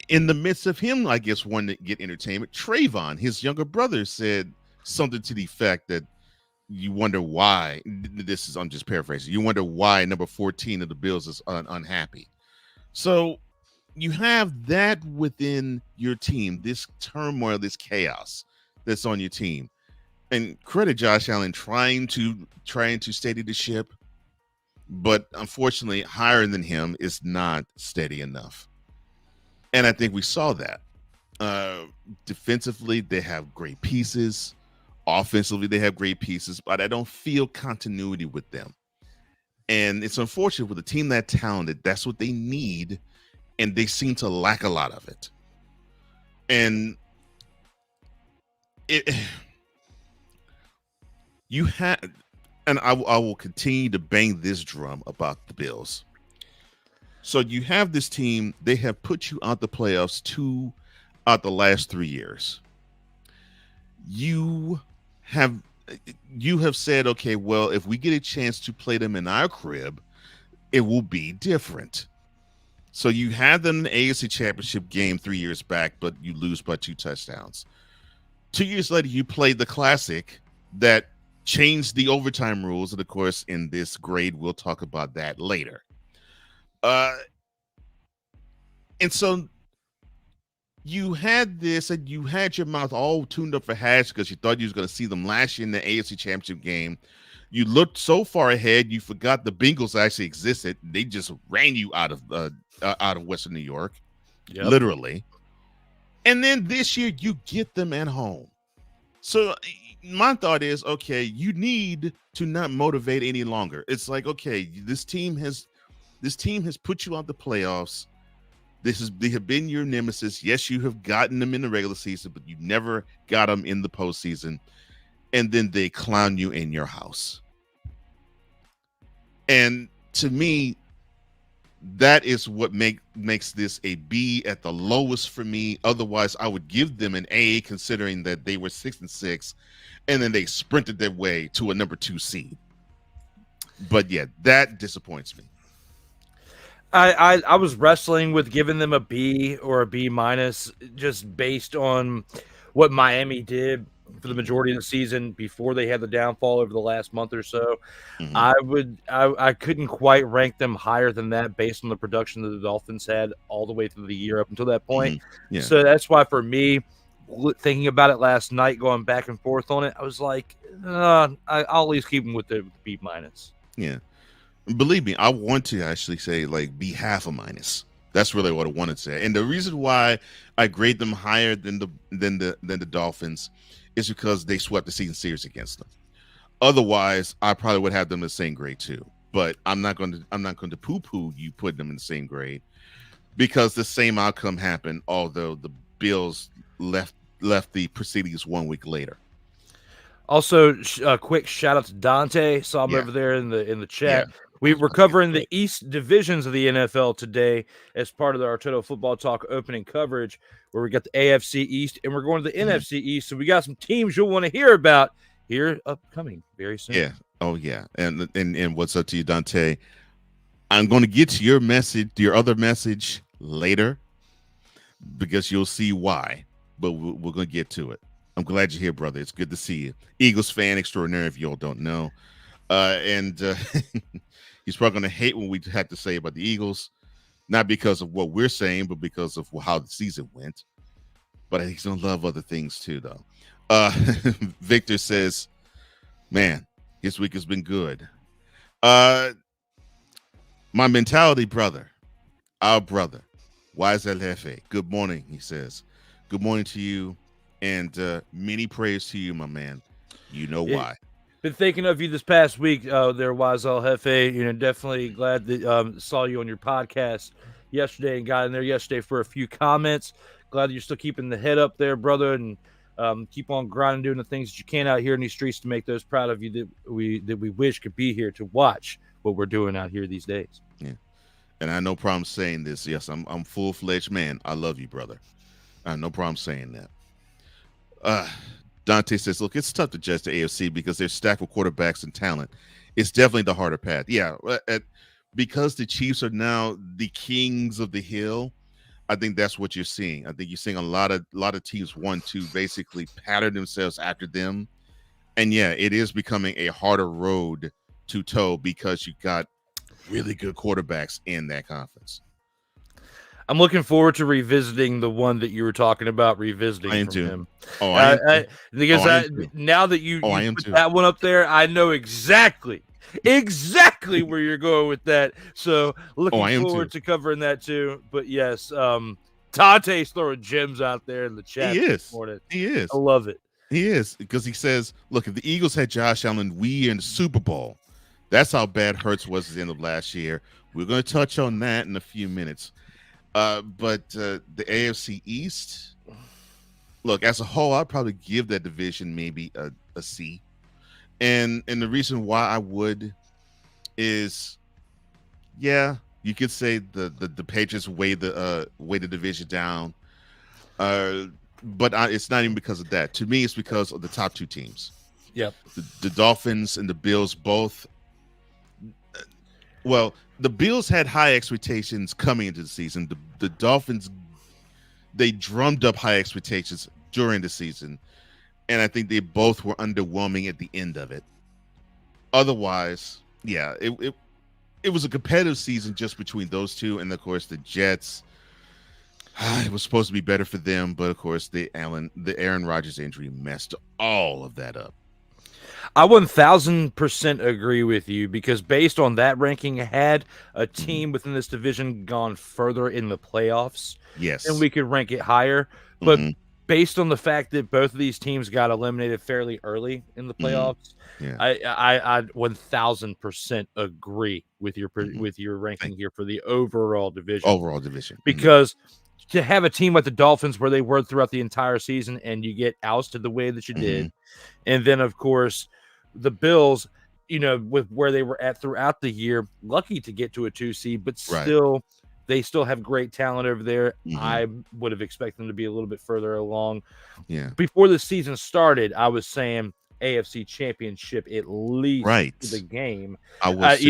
in the midst of him, I guess, wanting to get entertainment, Trayvon, his younger brother, said something to the effect that you wonder why, I'm just paraphrasing, you wonder why number 14 of the Bills is unhappy. So you have that within your team, this turmoil, this chaos that's on your team. And credit Josh Allen trying to steady the ship, but unfortunately, higher than him is not steady enough. And I think we saw that. Defensively, they have great pieces. Offensively, they have great pieces, but I don't feel continuity with them. And it's unfortunate with a team that talented, that's what they need, and they seem to lack a lot of it. And and I will continue to bang this drum about the Bills. So you have this team, they have put you out the playoffs 2 out the last 3 years. You have said, okay, well, if we get a chance to play them in our crib, it will be different. So you had them in the AFC Championship game 3 years back, but you lose by 2 touchdowns. 2 years later, you played the Classic that changed the overtime rules. And of course, in this grade, we'll talk about that later. And so you had this, and you had your mouth all tuned up for hash because you thought you was going to see them last year in the AFC Championship game. You looked so far ahead, you forgot the Bengals actually existed. They just ran you out of Western New York, literally. And then this year, you get them at home. So my thought is, okay, you need to not motivate any longer. It's like, okay, this team has put you out the playoffs. They have been your nemesis. Yes, you have gotten them in the regular season, but you never got them in the postseason. And then they clown you in your house. And to me, that is what makes this a B at the lowest for me. Otherwise, I would give them an A, considering that they were 6-6, and then they sprinted their way to a number 2 seed. But yeah, that disappoints me. I was wrestling with giving them a B or a B minus just based on what Miami did for the majority of the season before they had the downfall over the last month or so. I couldn't quite rank them higher than that based on the production that the Dolphins had all the way through the year up until that point. So that's why for me, thinking about it last night, going back and forth on it, I was like, I'll at least keep them with the B minus. Yeah. Believe me, I want to actually say like be half a minus. That's really what I wanted to say. And the reason why I grade them higher than the Dolphins is because they swept the season series against them. Otherwise, I probably would have them in the same grade too. But I'm not going to poo-poo you putting them in the same grade, because the same outcome happened, although the Bills left the proceedings 1 week later. Also, a quick shout out to Dante. Saw him over there in the chat. Yeah. We were covering the East divisions of the NFL today as part of our Total Football Talk opening coverage, where we got the AFC East and we're going to the NFC East. So we got some teams you'll want to hear about here upcoming very soon. Yeah. Oh yeah. And what's up to you, Dante? I'm going to get to your message, your other message later, because you'll see why. But we're going to get to it. I'm glad you're here, brother. It's good to see you. Eagles fan extraordinaire, if you all don't know. He's probably going to hate what we had to say about the Eagles, not because of what we're saying, but because of how the season went. But he's going to love other things too, though. Victor says, man, his week has been good. My mentality brother, our brother, Wise El Jefe, good morning, he says. Good morning to you, and many praise to you, my man. You know why. Been thinking of you this past week, there, Wise El Jefe. Definitely glad that saw you on your podcast yesterday and got in there yesterday for a few comments. Glad that you're still keeping the head up there, brother, and keep on grinding, doing the things that you can out here in these streets to make those proud of you that we wish could be here to watch what we're doing out here these days. Yeah, and I have no problem saying this. Yes, I'm full-fledged man. I love you, brother. I have no problem saying that. Dante says, look, it's tough to judge the AFC because they're stacked with quarterbacks and talent. It's definitely the harder path. Yeah, because the Chiefs are now the kings of the hill, I think that's what you're seeing. I think you're seeing a lot of teams want to basically pattern themselves after them. And yeah, it is becoming a harder road to toe because you got really good quarterbacks in that conference. I'm looking forward to revisiting the one that you were talking about revisiting from him. Oh, I now that you put that one up there, I know exactly where you're going with that. So looking forward to covering that too. But yes, Tante's throwing gems out there in the chat this morning. He is. I love it. He is, because he says, look, if the Eagles had Josh Allen, we in the Super Bowl. That's how bad Hurts was at the end of last year. We're going to touch on that in a few minutes. But the AFC East, look, as a whole, I'd probably give that division maybe a C. And the reason why I would is, yeah, you could say the Patriots weigh the division down, but it's not even because of that. To me, it's because of the top two teams. Yep. The Dolphins and the Bills both. Well, the Bills had high expectations coming into the season. The Dolphins, they drummed up high expectations during the season, and I think they both were underwhelming at the end of it. Otherwise, yeah, it was a competitive season just between those two, and of course the Jets. It was supposed to be better for them, but of course the Aaron Rodgers injury messed all of that up. I 1000% agree with you, because based on that ranking, had a team within this division gone further in the playoffs, yes, and we could rank it higher. But based on the fact that both of these teams got eliminated fairly early in the playoffs, I 1000% agree with your ranking here for the overall division. Because to have a team like the Dolphins where they were throughout the entire season and you get ousted the way that you did, and then of course the Bills, with where they were at throughout the year, lucky to get to a 2 seed, but still they still have great talent over there. I would have expected them to be a little bit further along. Yeah. Before the season started, I was saying AFC Championship at least the game. I was,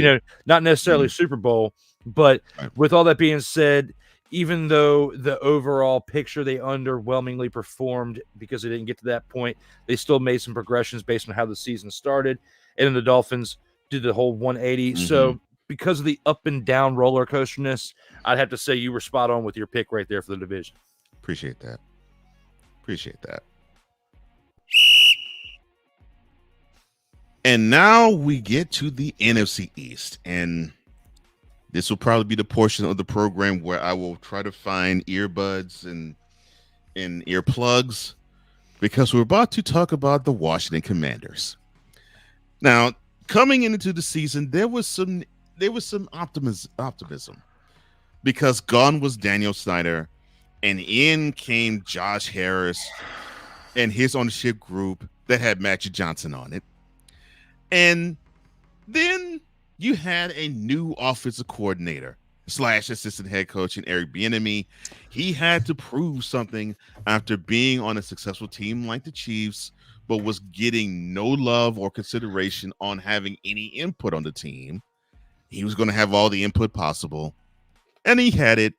not necessarily Super Bowl, but with all that being said, even though the overall picture they underwhelmingly performed because they didn't get to that point, they still made some progressions based on how the season started. And then the Dolphins did the whole 180. So because of the up and down roller coasterness, I'd have to say you were spot on with your pick right there for the division. Appreciate that. And now we get to the NFC East, and this will probably be the portion of the program where I will try to find earbuds and earplugs, because we're about to talk about the Washington Commanders. Now, coming into the season, there was some optimism, because gone was Daniel Snyder, and in came Josh Harris and his ownership group that had Magic Johnson on it. And then you had a new offensive coordinator / assistant head coach in Eric Bienemy. He had to prove something after being on a successful team like the Chiefs, but was getting no love or consideration on having any input on the team. He was going to have all the input possible, and he had it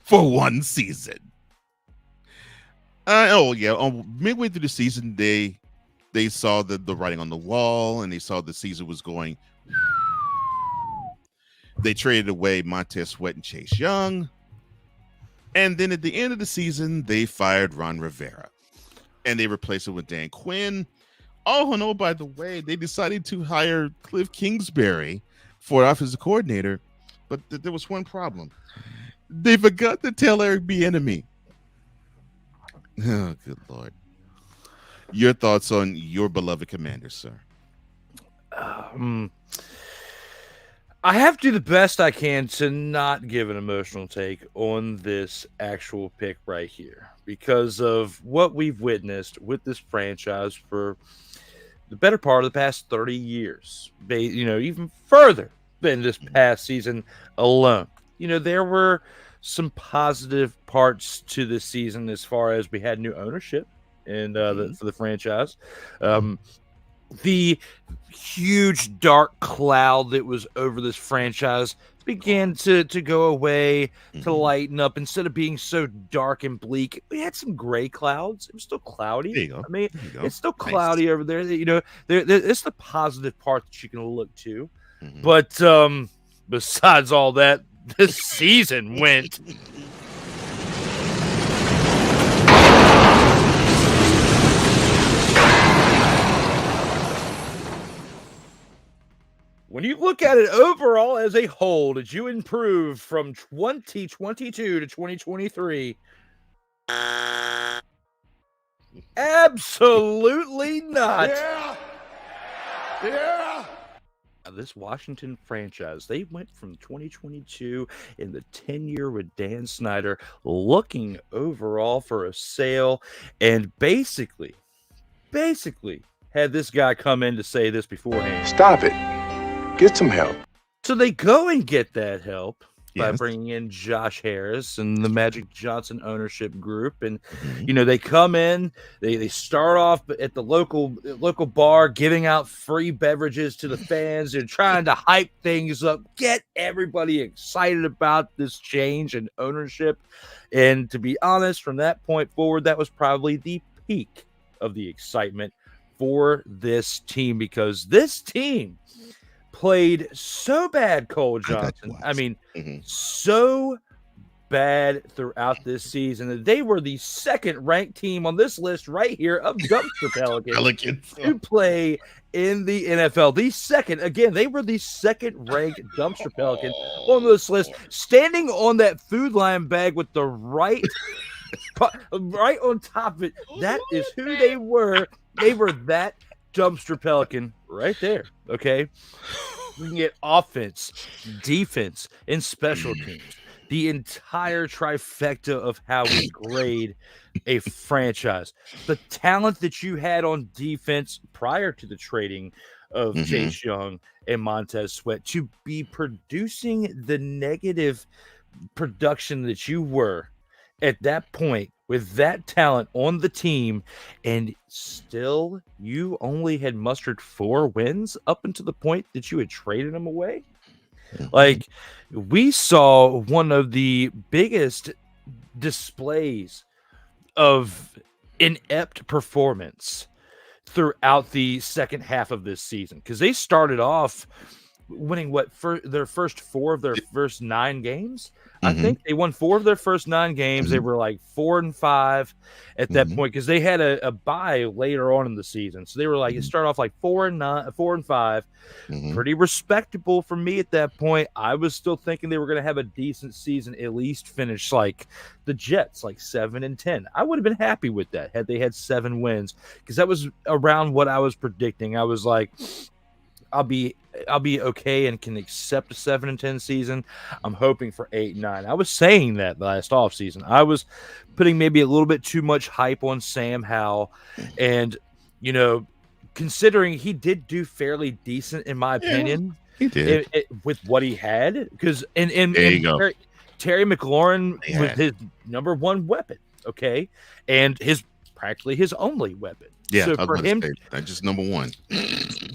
for one season. Midway through the season, they saw the writing on the wall, and they saw the season was going. They traded away Montez Sweat and Chase Young. And then at the end of the season, they fired Ron Rivera. And they replaced it with Dan Quinn. Oh, no, by the way, they decided to hire Cliff Kingsbury for offensive coordinator. But there was one problem. They forgot to tell Eric Bienemy. Oh, good Lord. Your thoughts on your beloved Commanders, sir? I have to do the best I can to not give an emotional take on this actual pick right here, because of what we've witnessed with this franchise for the better part of the past 30 years, even further than this past season alone. There were some positive parts to this season as far as we had new ownership and for the franchise. The huge dark cloud that was over this franchise began to go away, to lighten up. Instead of being so dark and bleak, we had some gray clouds. It was still cloudy. There you go. I mean, it's still cloudy over there. It's the positive part that you can look to. But besides all that, this season went. When you look at it overall as a whole, did you improve from 2022 to 2023? Absolutely not. Yeah. This Washington franchise, they went from 2022 in the 10-year with Dan Snyder, looking overall for a sale, and basically had this guy come in to say this beforehand. Stop it. Get some help. So they go and get that help by Yes. bringing in Josh Harris and the Magic Johnson ownership group. And, they come in, they start off at the local bar, giving out free beverages to the fans and trying to hype things up, get everybody excited about this change in ownership. And to be honest, from that point forward, that was probably the peak of the excitement for this team, because this team played so bad, Cole Johnson. I mean, so bad throughout this season that they were the second ranked team on this list right here of Dumpster Pelicans to play in the NFL. The second, again, they were the second ranked Dumpster Pelican on this list, standing on that Food Lion bag with the right on top of it. That is who they were. They were that Dumpster Pelican right there. Okay. We can get offense, defense, and special teams. The entire trifecta of how we grade a franchise. The talent that you had on defense prior to the trading of Chase Young and Montez Sweat to be producing the negative production that you were at that point with that talent on the team, and still you only had mustered 4 wins up until the point that you had traded them away. Like, we saw one of the biggest displays of inept performance throughout the second half of this season, because they started off winning their first 4 of their first 9 games. I think they won 4 of their first 9 games. They were like 4-5 at that point, because they had a bye later on in the season. So they were like, it started off like 4-5, pretty respectable for me at that point. I was still thinking they were going to have a decent season, at least finish like the Jets, like 7-10. I would have been happy with that had they had 7 wins, because that was around what I was predicting. I was like, I'll be okay and can accept a 7-10 season. I'm hoping for 8-9. I was saying that last offseason. I was putting maybe a little bit too much hype on Sam Howell, and considering he did do fairly decent in my opinion. He did with what he had, because there you go. Terry McLaurin was his number 1 weapon, okay, and practically his only weapon. Yeah, so for him, that's just number 1.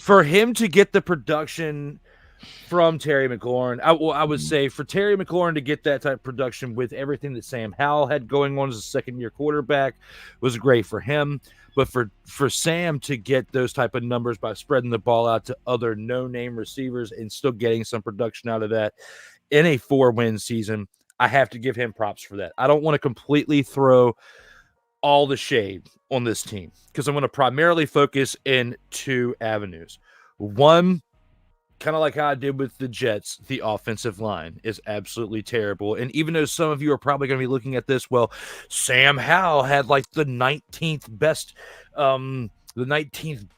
For him to get the production from Terry McLaurin, I would say for Terry McLaurin to get that type of production with everything that Sam Howell had going on as a second-year quarterback was great for him. But for Sam to get those type of numbers by spreading the ball out to other no-name receivers and still getting some production out of that in a 4-win season, I have to give him props for that. I don't want to completely throw all the shade on this team, because I'm going to primarily focus in 2 avenues. One, kind of like how I did with the Jets, the offensive line is absolutely terrible. And even though some of you are probably going to be looking at this, well, Sam Howell had like the 19th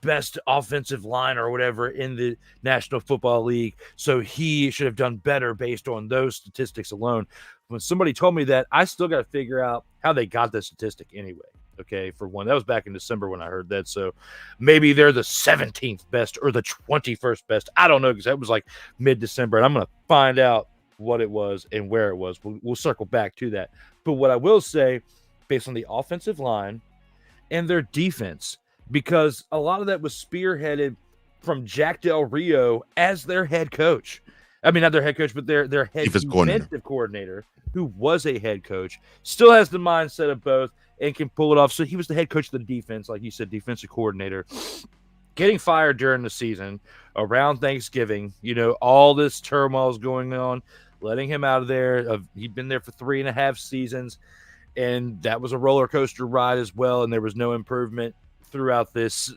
best offensive line or whatever in the National Football League, so he should have done better based on those statistics alone. When somebody told me that, I still got to figure out how they got the statistic anyway. Okay, for one, that was back in December when I heard that. So maybe they're the 17th best or the 21st best. I don't know, because that was like mid-December, and I'm going to find out what it was and where it was. We'll circle back to that. But what I will say, based on the offensive line and their defense, because a lot of that was spearheaded from Jack Del Rio as their head coach. I mean, not their head coach, but their head defensive coordinator, who was a head coach, still has the mindset of both and can pull it off. So he was the head coach of the defense, like you said, defensive coordinator, getting fired during the season around Thanksgiving. All this turmoil is going on, letting him out of there. He'd been there for 3.5 seasons, and that was a roller coaster ride as well. And there was no improvement throughout this,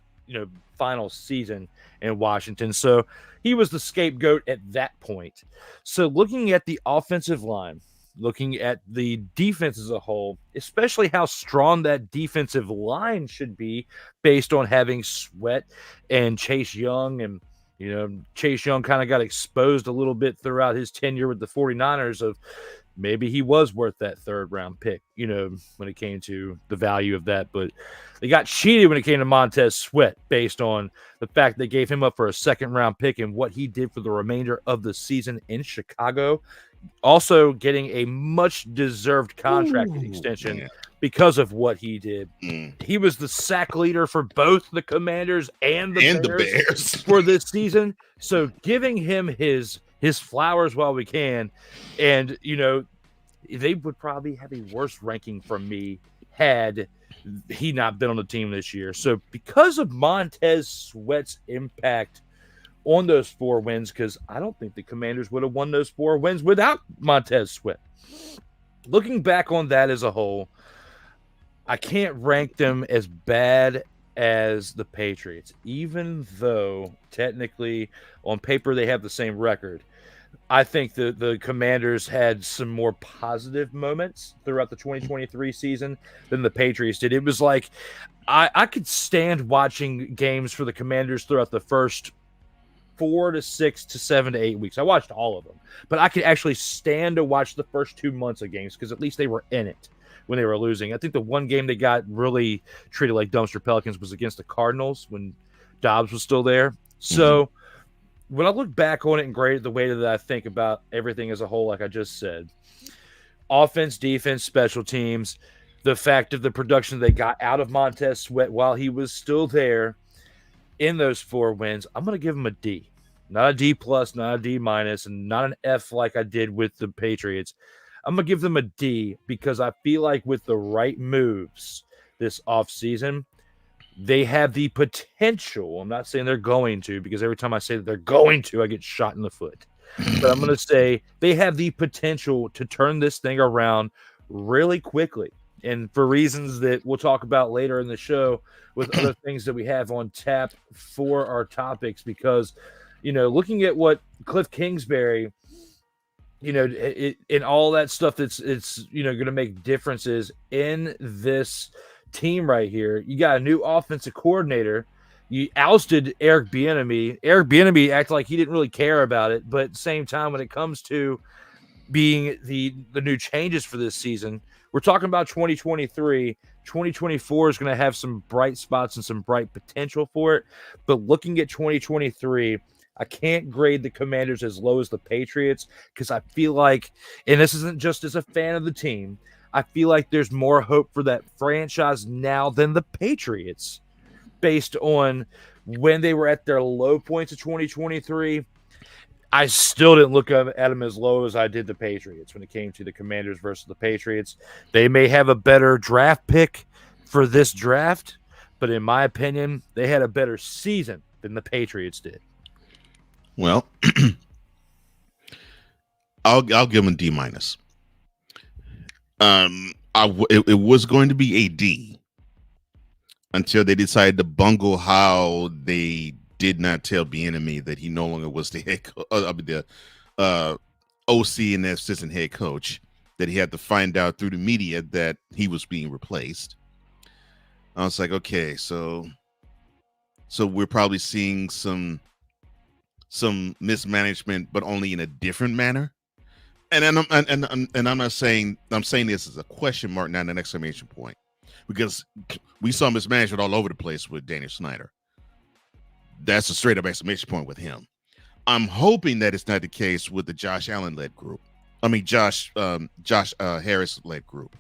final season in Washington. So he was the scapegoat at that point. So looking at the offensive line, looking at the defense as a whole, especially how strong that defensive line should be based on having Sweat and Chase Young. And, Chase Young kind of got exposed a little bit throughout his tenure with the 49ers of maybe he was worth that 3rd round pick, when it came to the value of that. But they got cheated when it came to Montez Sweat based on the fact they gave him up for a 2nd round pick and what he did for the remainder of the season in Chicago. Also getting a much deserved contract extension because of what he did. He was the sack leader for both the Commanders and the Bears for this season. So giving him his flowers while we can. And, they would probably have a worse ranking from me had he not been on the team this year. So because of Montez Sweat's impact on those 4 wins, because I don't think the Commanders would have won those 4 wins without Montez Sweat. Looking back on that as a whole, I can't rank them as bad as the Patriots, even though technically on paper they have the same record. I think the Commanders had some more positive moments throughout the 2023 season than the Patriots did. It was like I could stand watching games for the Commanders throughout the first 4 to 6 to 7 to 8 weeks. I watched all of them, but I could actually stand to watch the first 2 months of games because at least they were in it when they were losing. I think the one game they got really treated like dumpster Pelicans was against the Cardinals when Dobbs was still there. So when I look back on it and grade it the way that I think about everything as a whole, like I just said, offense, defense, special teams, the fact of the production they got out of Montez Sweat while he was still there in those 4 wins, I'm going to give him a D. Not a D+, not a D-, and not an F like I did with the Patriots. I'm going to give them a D because I feel like with the right moves this offseason, they have the potential. I'm not saying they're going to, because every time I say that they're going to, I get shot in the foot. But I'm going to say they have the potential to turn this thing around really quickly. And for reasons that we'll talk about later in the show with other things that we have on tap for our topics, because, looking at what Cliff Kingsbury, in all that stuff it's going to make differences in this team right here. You got a new offensive coordinator. You ousted Eric Bienemy. Eric Bienemy acted like he didn't really care about it, but at the same time, when it comes to being the new changes for this season, we're talking about 2023. 2024 is going to have some bright spots and some bright potential for it. But looking at 2023, I can't grade the Commanders as low as the Patriots because I feel like, and this isn't just as a fan of the team, I feel like there's more hope for that franchise now than the Patriots based on when they were at their low points of 2023. I still didn't look at them as low as I did the Patriots when it came to the Commanders versus the Patriots. They may have a better draft pick for this draft, but in my opinion, they had a better season than the Patriots did. Well, I'll give them a D-. It was going to be a D until they decided to bungle how they did not tell Bienemy that he no longer was the head OC and the assistant head coach, that he had to find out through the media that he was being replaced. I was like, okay, so we're probably seeing some mismanagement, but only in a different manner. And I'm not saying, I'm saying this as a question mark, not an exclamation point, because we saw mismanagement all over the place with Daniel Snyder. That's a straight up exclamation point with him. I'm hoping that it's not the case with the Josh Allen-led group. I mean, Josh Harris-led group.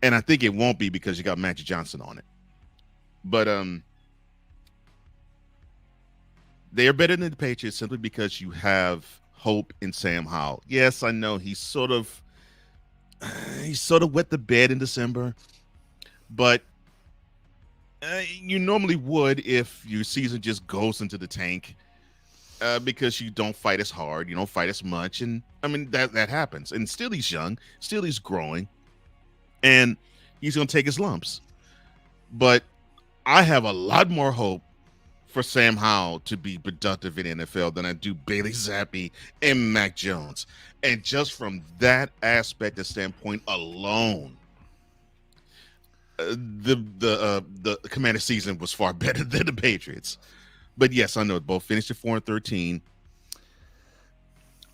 And I think it won't be because you got Magic Johnson on it. But they are better than the Patriots simply because you have hope in Sam Howell. Yes, I know he sort of wet the bed in December, but you normally would if your season just goes into the tank because you don't fight as hard, you don't fight as much, and I mean that happens. And still he's young, still he's growing, and he's going to take his lumps. But I have a lot more hope for Sam Howell to be productive in NFL than I do Bailey Zappi and Mac Jones. And just from that aspect and standpoint alone, the Commander season was far better than the Patriots. But yes, I know both finished at 4-13.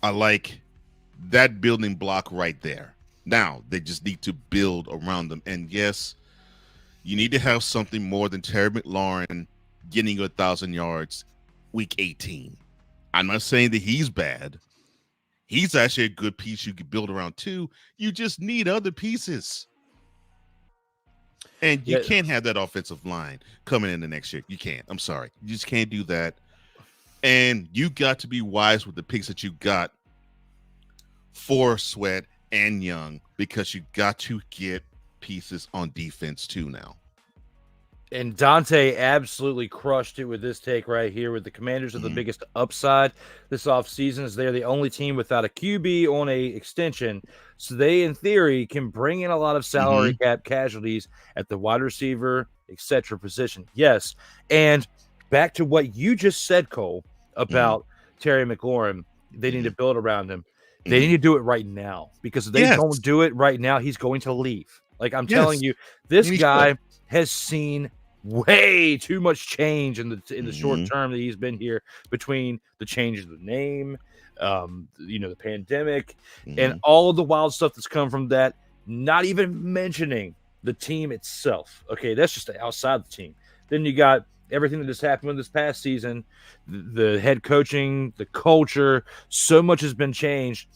I like that building block right there. Now they just need to build around them. And yes, you need to have something more than Terry McLaurin getting you 1,000 yards week 18. I'm not saying that he's bad. He's actually a good piece you could build around too. You just need other pieces. And you can't have that offensive line coming in the next year. You can't. I'm sorry. You just can't do that. And you got to be wise with the picks that you got for Sweat and Young, because you got to get pieces on defense too now. And Dante absolutely crushed it with this take right here, with the Commanders are the biggest upside this offseason, as they're the only team without a QB on a extension. So they, in theory, can bring in a lot of salary cap casualties at the wide receiver, etc. position. Yes. And back to what you just said, Cole, about Terry McLaurin, they need to build around him. They need to do it right now, because if they don't do it right now, he's going to leave. Like, I'm telling you, this guy has seen way too much change in the short term that he's been here, between the change of the name, the pandemic, and all of the wild stuff that's come from that, not even mentioning the team itself. Okay, that's just outside the team. Then you got everything that has happened this past season, the head coaching, the culture, so much has been changed.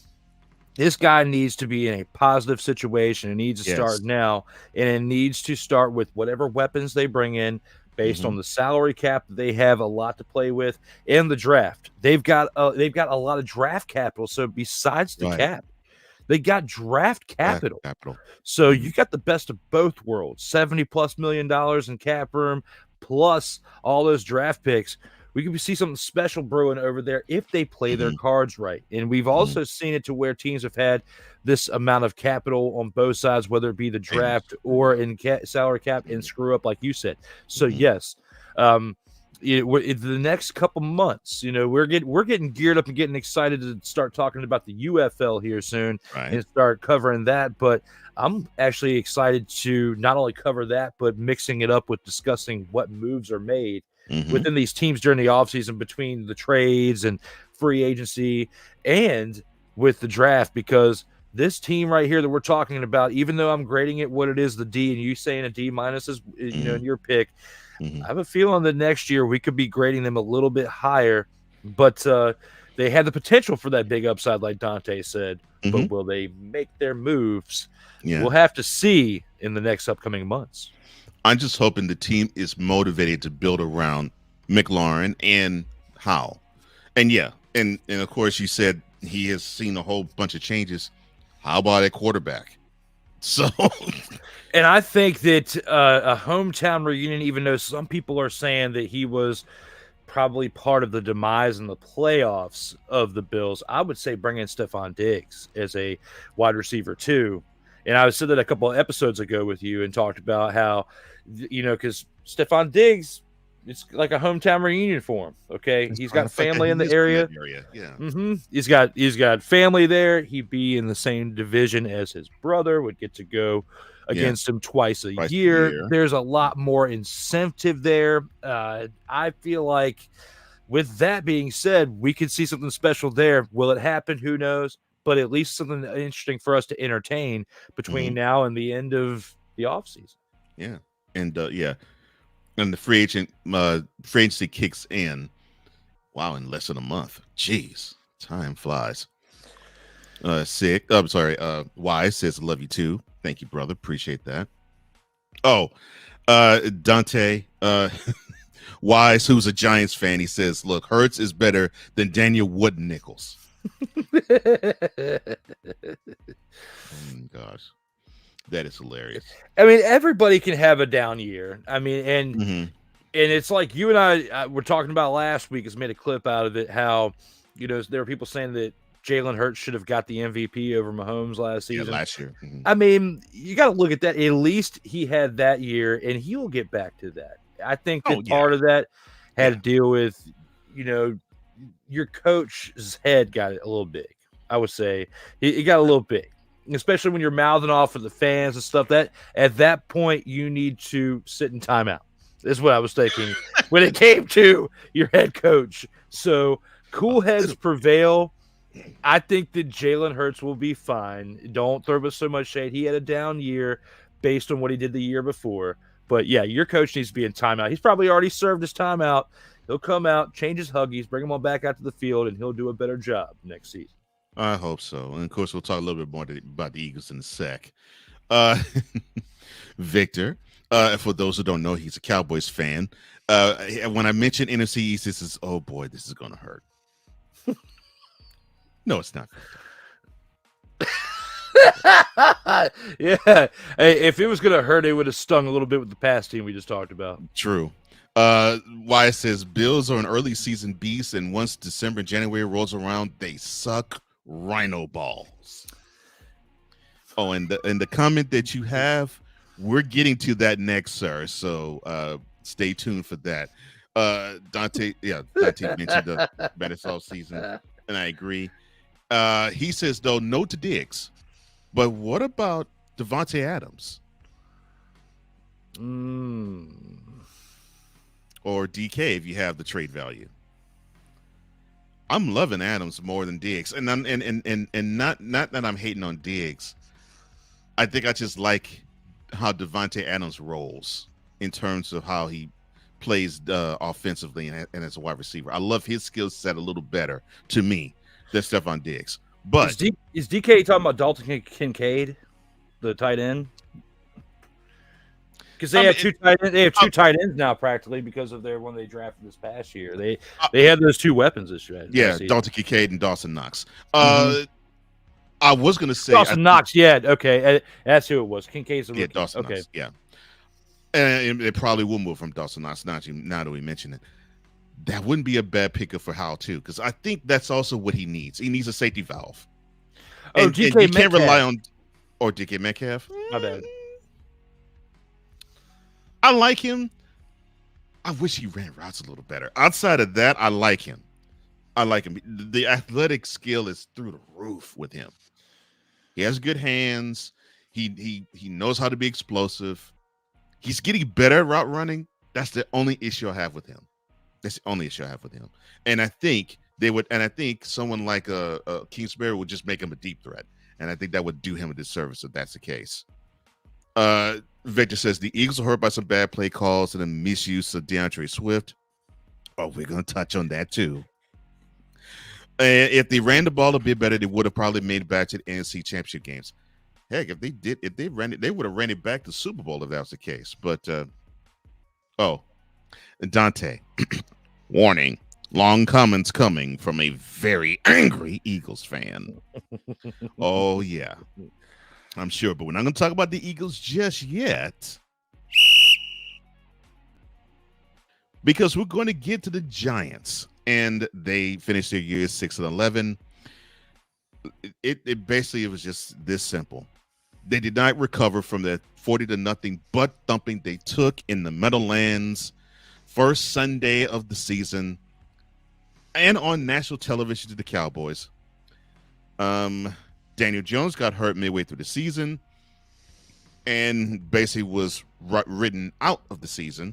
This guy needs to be in a positive situation. It needs to start now, and it needs to start with whatever weapons they bring in based on the salary cap. They have a lot to play with in the draft. They've got a lot of draft capital. So besides the cap, they got draft capital. So you got the best of both worlds, $70+ million in cap room, plus all those draft picks. We could see something special brewing over there if they play their cards right. And we've also seen it to where teams have had this amount of capital on both sides, whether it be the draft or in salary cap, and screw up, like you said. So yes, in the next couple months, we're getting geared up and getting excited to start talking about the UFL here soon and start covering that. But I'm actually excited to not only cover that, but mixing it up with discussing what moves are made within these teams during the offseason, between the trades and free agency and with the draft, because this team right here that we're talking about, even though I'm grading it what it is, the D, and you saying a D minus is, in your pick, I have a feeling that next year we could be grading them a little bit higher, but they have the potential for that big upside, like Dante said, but will they make their moves? We'll have to see in the next upcoming months. I'm just hoping the team is motivated to build around McLaurin and Howe. And and of course you said he has seen a whole bunch of changes. How about a quarterback? So, and I think that a hometown reunion, even though some people are saying that he was probably part of the demise in the playoffs of the Bills, I would say bring in Stephon Diggs as a wide receiver too. And I said that a couple of episodes ago with you and talked about how, because Stephon Diggs, it's like a hometown reunion for him. Okay, he's got family in the area. He's got family there. He'd be in the same division as his brother. Would get to go against him twice a year. There's a lot more incentive there. I feel like, with that being said, we could see something special there. Will it happen? Who knows? But at least something interesting for us to entertain between now and the end of the offseason. Yeah. And and the free agency kicks in. Wow, in less than a month. Jeez, time flies. Wise says love you too. Thank you, brother. Appreciate that. Oh, Dante, Wise, who's a Giants fan, he says, look, Hurts is better than Daniel Wood-Nichols. Gosh, that is hilarious. I mean, everybody can have a down year. I mean, and it's like you and I were talking about last week. Has made a clip out of it. How there were people saying that Jalen Hurts should have got the MVP over Mahomes last season. Last year. I mean, you got to look at that. At least he had that year, and he will get back to that. I think that part of that had to deal with your coach's head got it a little big. I would say it got a little big, especially when you're mouthing off at the fans and stuff. That at that point you need to sit in timeout. Is what I was thinking when it came to your head coach. So cool heads prevail, I think that Jalen Hurts will be fine. Don't throw us so much shade. He had a down year based on what he did the year before. But, yeah, your coach needs to be in timeout. He's probably already served his timeout. He'll come out, change his Huggies, bring him on back out to the field, and he'll do a better job next season. I hope so. And, of course, we'll talk a little bit more about the Eagles in a sec. Victor, for those who don't know, he's a Cowboys fan. When I mentioned NFC East, this is, oh, boy, this is going to hurt. No, it's not. Yeah. Hey, if it was going to hurt, it would have stung a little bit with the past team we just talked about. True. Why it says Bills are an early season beast, and once December, January rolls around, they suck rhino balls. Oh, and the comment that you have, we're getting to that next, sir. So stay tuned for that. Dante mentioned the better soft season, and I agree. He says, though, no to Diggs. But what about Devontae Adams? Or DK if you have the trade value. I'm loving Adams more than Diggs. And not that I'm hating on Diggs. I think I just like how Devontae Adams rolls in terms of how he plays offensively and as a wide receiver. I love his skill set a little better to me than Stephon Diggs. But is DK talking about Dalton Kincaid, the tight end? Because they have two tight ends. They have two tight ends now, practically, because of their one they drafted this past year. They had those two weapons this year. Yeah, Dalton Kincaid and Dawson Knox. I was going to say Dawson Knox. Yeah, okay, that's who it was. Kincaid's the rookie. Yeah, Dawson Knox. Yeah, and it probably will move from Dawson Knox. Now that we mention it, that wouldn't be a bad pickup for Howell too, because I think that's also what he needs. He needs a safety valve. And you can't rely on DK Metcalf. My bad. I like him. I wish he ran routes a little better. Outside of that, I like him. The athletic skill is through the roof with him. He has good hands. He knows how to be explosive. He's getting better at route running. That's the only issue I have with him. And I think someone like Kingsbury would just make him a deep threat. And I think that would do him a disservice if that's the case. Victor says the Eagles are hurt by some bad play calls and the misuse of DeAndre Swift. Oh, we're going to touch on that too. If they ran the ball a bit better, they would have probably made it back to the NFC Championship games. Heck, if they ran it, they would have ran it back to Super Bowl if that was the case. But Dante, warning, long comments coming from a very angry Eagles fan. Oh yeah, I'm sure, but we're not going to talk about the Eagles just yet, because we're going to get to the Giants. And they finished their year 6-11. It basically was just this simple. They did not recover from the 40-0 butt thumping they took in the Meadowlands first Sunday of the season and on national television to the Cowboys. Daniel Jones got hurt midway through the season and basically was written out of the season.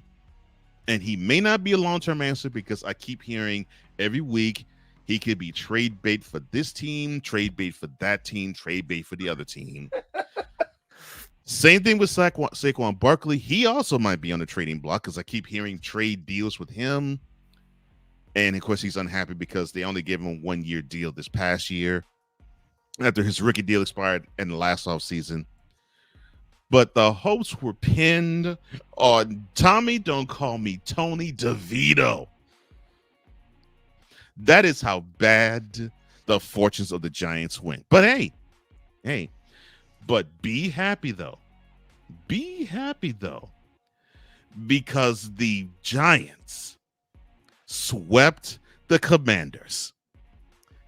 And he may not be a long-term answer because I keep hearing every week he could be trade bait for this team, trade bait for that team, trade bait for the other team. Same thing with Saquon Barkley. He also might be on the trading block because I keep hearing trade deals with him. And, of course, he's unhappy because they only gave him a one-year deal this past year after his rookie deal expired in the last offseason. But the hopes were pinned on Tommy, don't call me Tony DeVito. That is how bad the fortunes of the Giants went. But hey, but be happy though. Because the Giants swept the Commanders.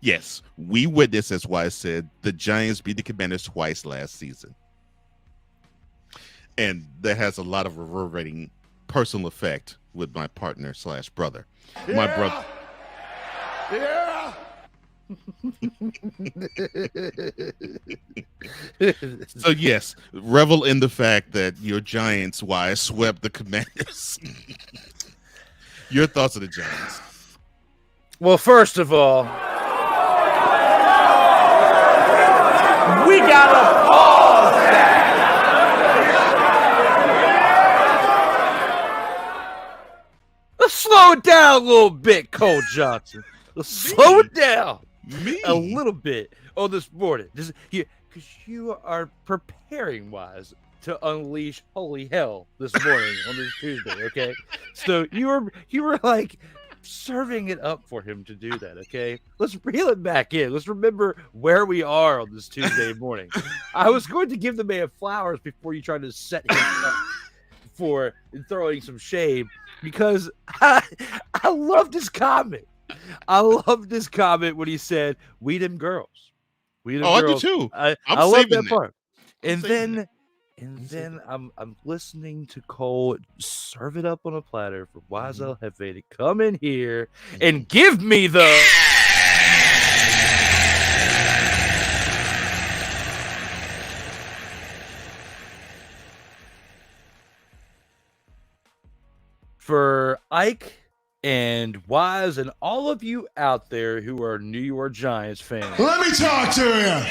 Yes, we witnessed, as why I said, the Giants beat the Commanders twice last season. And that has a lot of reverberating personal effect with my partner / brother. Yeah! My brother. Yeah. So yes, revel in the fact that your Giants swept the Commanders. Your thoughts on the Giants? Well, first of all, We gotta pause that. Let's slow it down a little bit, Cole Johnson. Let's slow it down a little bit on this morning. Because you are preparing wise to unleash holy hell this morning on this Tuesday, okay? So you were like serving it up for him to do that, okay? Let's reel it back in. Let's remember where we are on this Tuesday morning. I was going to give the man flowers before you tried to set him up for throwing some shade, because I loved his comment. I loved his comment when he said, "We them girls." We them girls. I do too. I love that part. And then I'm listening to Cole serve it up on a platter for Wise El Jefe to come in here and give me the for Ike and Wise and all of you out there who are New York Giants fans. Let me talk to you.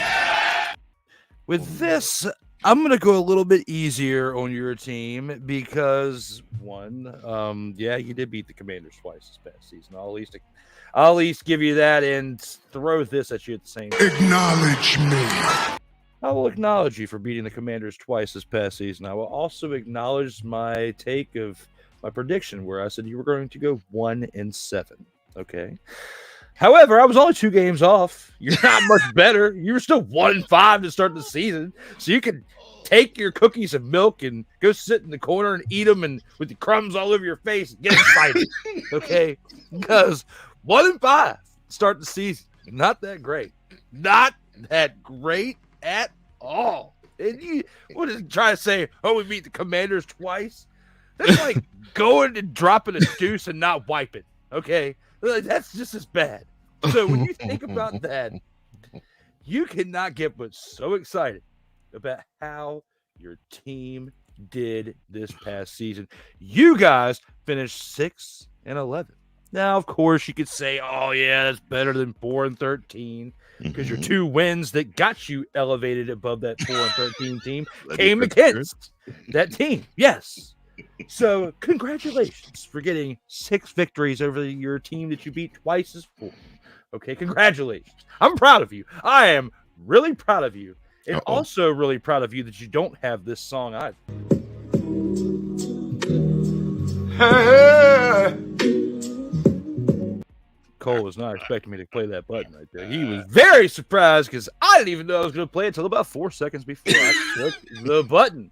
With this, I'm going to go a little bit easier on your team because, one, you did beat the Commanders twice this past season. I'll at least give you that and throw this at you at the same time. Acknowledge me. I will acknowledge you for beating the Commanders twice this past season. I will also acknowledge my take of my prediction where I said you were going to go 1-7. Okay. However, I was only 2 games off. You're not much better. You were still 1-5 to start the season. So you can take your cookies and milk and go sit in the corner and eat them and with the crumbs all over your face and get excited. Okay. Because 1-5 start the season. Not that great. Not that great at all. And you what is trying to say? Oh, we beat the Commanders twice. That's like going and dropping a deuce and not wiping. Okay. That's just as bad. So when you think about that, you cannot get but so excited about how your team did this past season. You guys finished 6-11. Now, of course, you could say, "Oh yeah, that's better than 4-13," because your 2 wins that got you elevated above that 4-13 team came against that team. Yes. So, congratulations for getting 6 victories over your team that you beat twice as 4. Okay, congratulations. I'm proud of you. I am really proud of you. And also really proud of you that you don't have this song either. Cole was not expecting me to play that button right there. He was very surprised because I didn't even know I was going to play it until about 4 seconds before I clicked the button.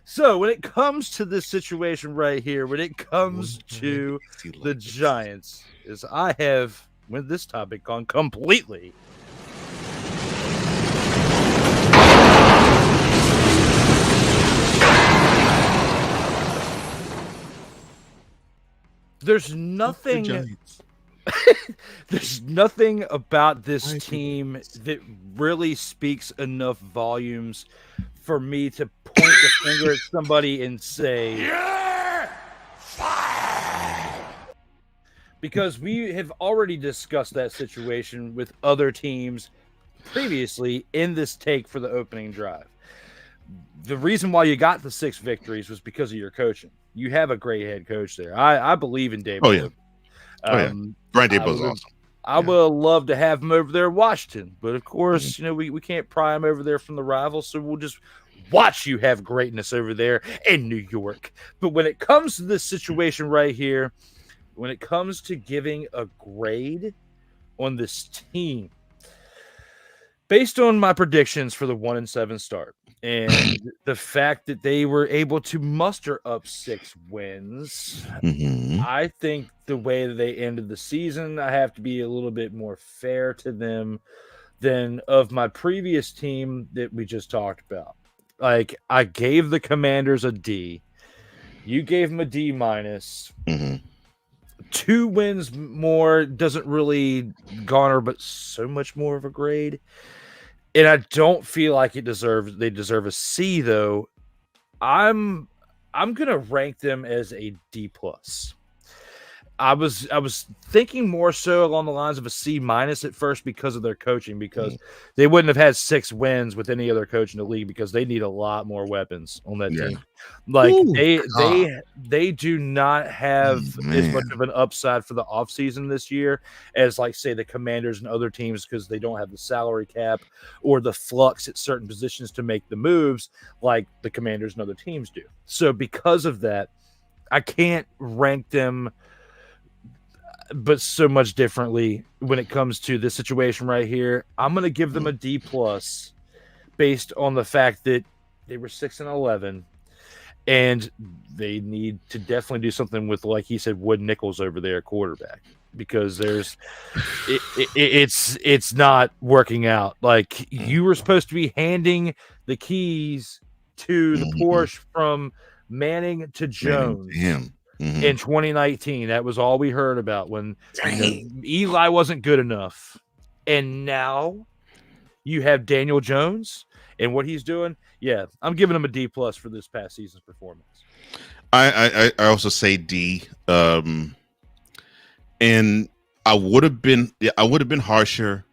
So when it comes to this situation right here, when it comes to the Giants, is I have, with this topic, gone completely. There's nothing. There's nothing about this team that really speaks enough volumes for me to point the finger at somebody and say, "You're fired." Because we have already discussed that situation with other teams previously in this take for the opening drive. The reason why you got the 6 victories was because of your coaching. You have a great head coach there. I believe in David. Oh, yeah. Brian Daboll's awesome. I would love to have him over there in Washington, but of course, we can't pry him over there from the rivals, so we'll just watch you have greatness over there in New York. But when it comes to this situation right here, when it comes to giving a grade on this team, based on my predictions for the 1-7 start and the fact that they were able to muster up 6 wins, I think the way that they ended the season, I have to be a little bit more fair to them than of my previous team that we just talked about. Like, I gave the Commanders a D. You gave them a D minus. 2 wins more doesn't really garner but so much more of a grade. And I don't feel like they deserve a C, though. I'm gonna rank them as a D plus. I was thinking more so along the lines of a C- at first because of their coaching, because they wouldn't have had 6 wins with any other coach in the league because they need a lot more weapons on that team. Like they do not have as much of an upside for the offseason this year as, like, say, the Commanders and other teams, because they don't have the salary cap or the flux at certain positions to make the moves like the Commanders and other teams do. So because of that, I can't rank them but so much differently when it comes to this situation right here. I'm going to give them a D+ based on the fact that they were 6-11, and they need to definitely do something with, like he said, Wood Nichols over there, quarterback, because it's not working out. Like, you were supposed to be handing the keys to the Porsche from Manning to Jones. In 2019, that was all we heard about when Eli wasn't good enough. And now you have Daniel Jones and what he's doing. Yeah, I'm giving him a D+ for this past season's performance. I also say D. And I would have been harsher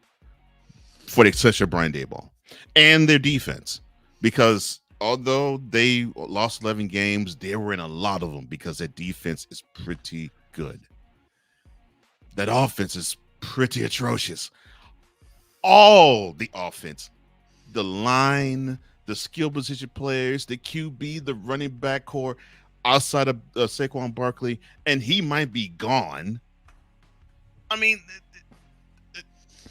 for the exception of Brian Daboll and their defense, because although they lost 11 games, they were in a lot of them because their defense is pretty good. That offense is pretty atrocious. All the offense, the line, the skill position players, the QB, the running back core, outside of Saquon Barkley, and he might be gone. I mean,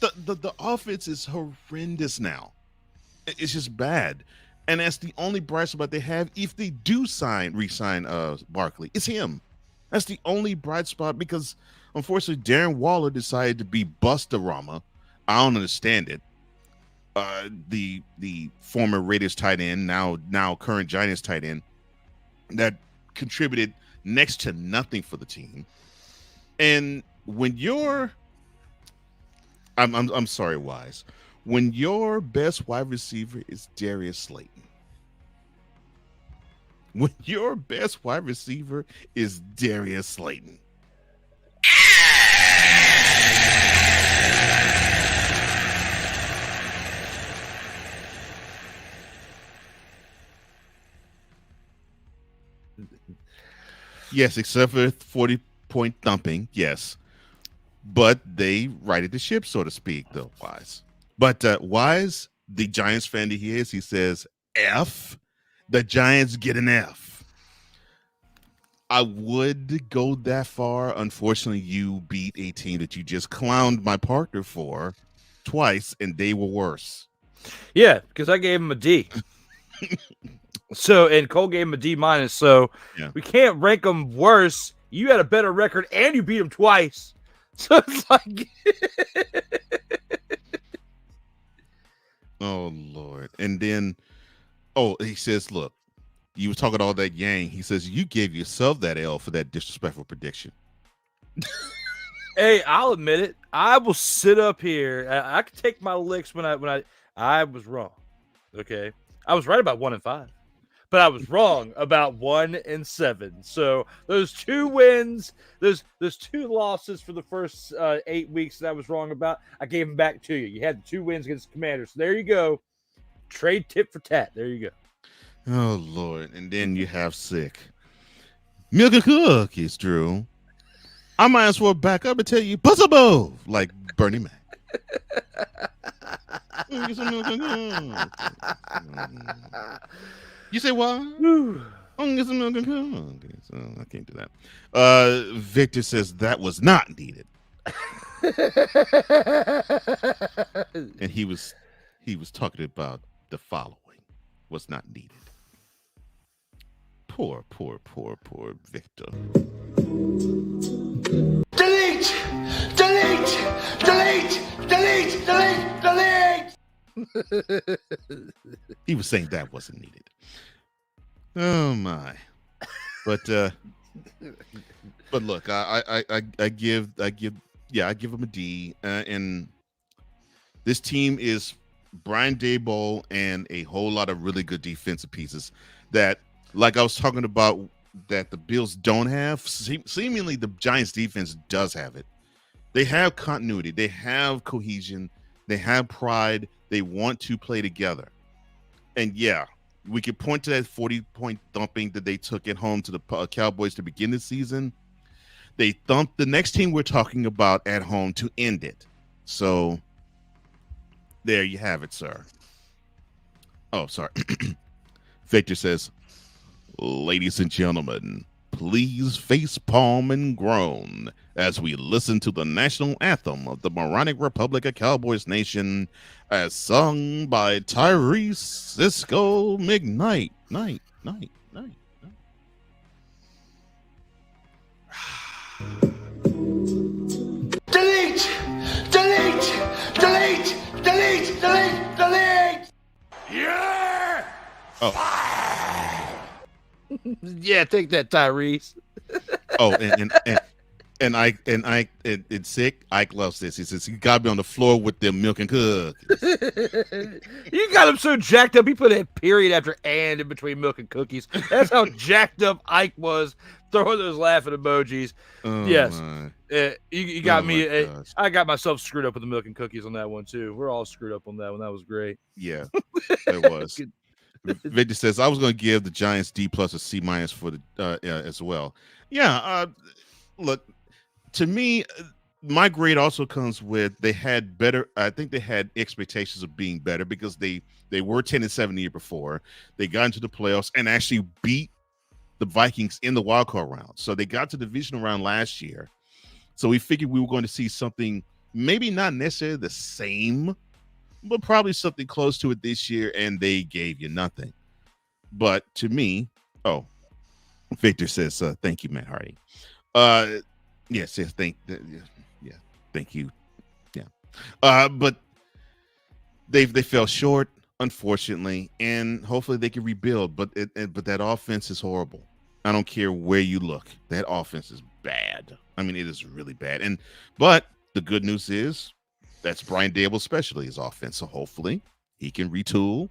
the offense is horrendous now. It's just bad. And that's the only bright spot they have. If they do re-sign Barkley, it's him. That's the only bright spot, because unfortunately Darren Waller decided to be Bustarama. I don't understand it. The former Raiders tight end, now current Giants tight end, that contributed next to nothing for the team. And when you're, I'm sorry, Wise, when your best wide receiver is Darius Slayton. When your best wide receiver is Darius Slayton. Yes, except for 40-point thumping, yes. But they righted the ship, so to speak, though, Wise. But Wise, the Giants fan that he is, he says, F, the Giants get an F. I would go that far. Unfortunately, you beat a team that you just clowned my partner for twice, and they were worse. Yeah, because I gave him a D. So, and Cole gave him a D-. So we can't rank them worse. You had a better record, and you beat him twice. So it's like... Oh, Lord. And then, he says, look, you were talking all that yang. He says, you gave yourself that L for that disrespectful prediction. Hey, I'll admit it. I will sit up here. I can take my licks when I was wrong. Okay. I was right about 1-5, but I was wrong about 1-7. So those 2 wins, those 2 losses for the first 8 weeks that I was wrong about, I gave them back to you. You had the 2 wins against the Commanders. So there you go. Trade tit for tat. There you go. Oh, Lord. And then you have sick. Milk and cookies, Drew. I might as well back up and tell you, buzz above, like Bernie Mac. You say what? I'm gonna get some milk and cookies. So I can't do that. Victor says that was not needed. And he was talking about the following was not needed. Poor Victor. Delete! Delete! Delete! Delete! Delete! Delete! He was saying that wasn't needed. Oh my. But look, I give him a D. And this team is Brian Daboll and a whole lot of really good defensive pieces that, like I was talking about that the Bills don't have. Seemingly, the Giants defense does have it. They have continuity. They have cohesion. They have pride. They want to play together. And yeah, we could point to that 40-point thumping that they took at home to the Cowboys to begin the season. They thumped the next team we're talking about at home to end it. So there you have it, sir. Oh, sorry. Victor says, ladies and gentlemen, please face palm and groan as we listen to the national anthem of the moronic Republic of Cowboys Nation as sung by Tyrese Cisco McKnight. Night. Delete! Delete! Delete! Delete! Delete! Delete! Yeah! Oh. Yeah, take that, Tyrese. Oh, and Ike it's sick. Ike loves this. He says he got me on the floor with them milk and cookies. You got him so jacked up. He put a period after and in between milk and cookies. That's how jacked up Ike was. Throwing those laughing emojis. Oh, yes, my. you got me. Gosh. I got myself screwed up with the milk and cookies on that one too. We're all screwed up on that one. That was great. Yeah, it was. Victor says I was going to give the Giants D+ or C- for the as well. Yeah, look, to me, my grade also comes with they had better. I think they had expectations of being better because they were 10-7 the year before. They got into the playoffs and actually beat the Vikings in the wild card round. So they got to the divisional round last year. So we figured we were going to see something, maybe not necessarily the same, but probably something close to it this year, and they gave you nothing. But to me, Victor says, thank you, Matt Hardy. Yes, thank you. Yeah. But they fell short, unfortunately, and hopefully they can rebuild. But that offense is horrible. I don't care where you look. That offense is bad. I mean, it is really bad. But the good news is that's Brian Dable's specialty, his offense. So hopefully he can retool,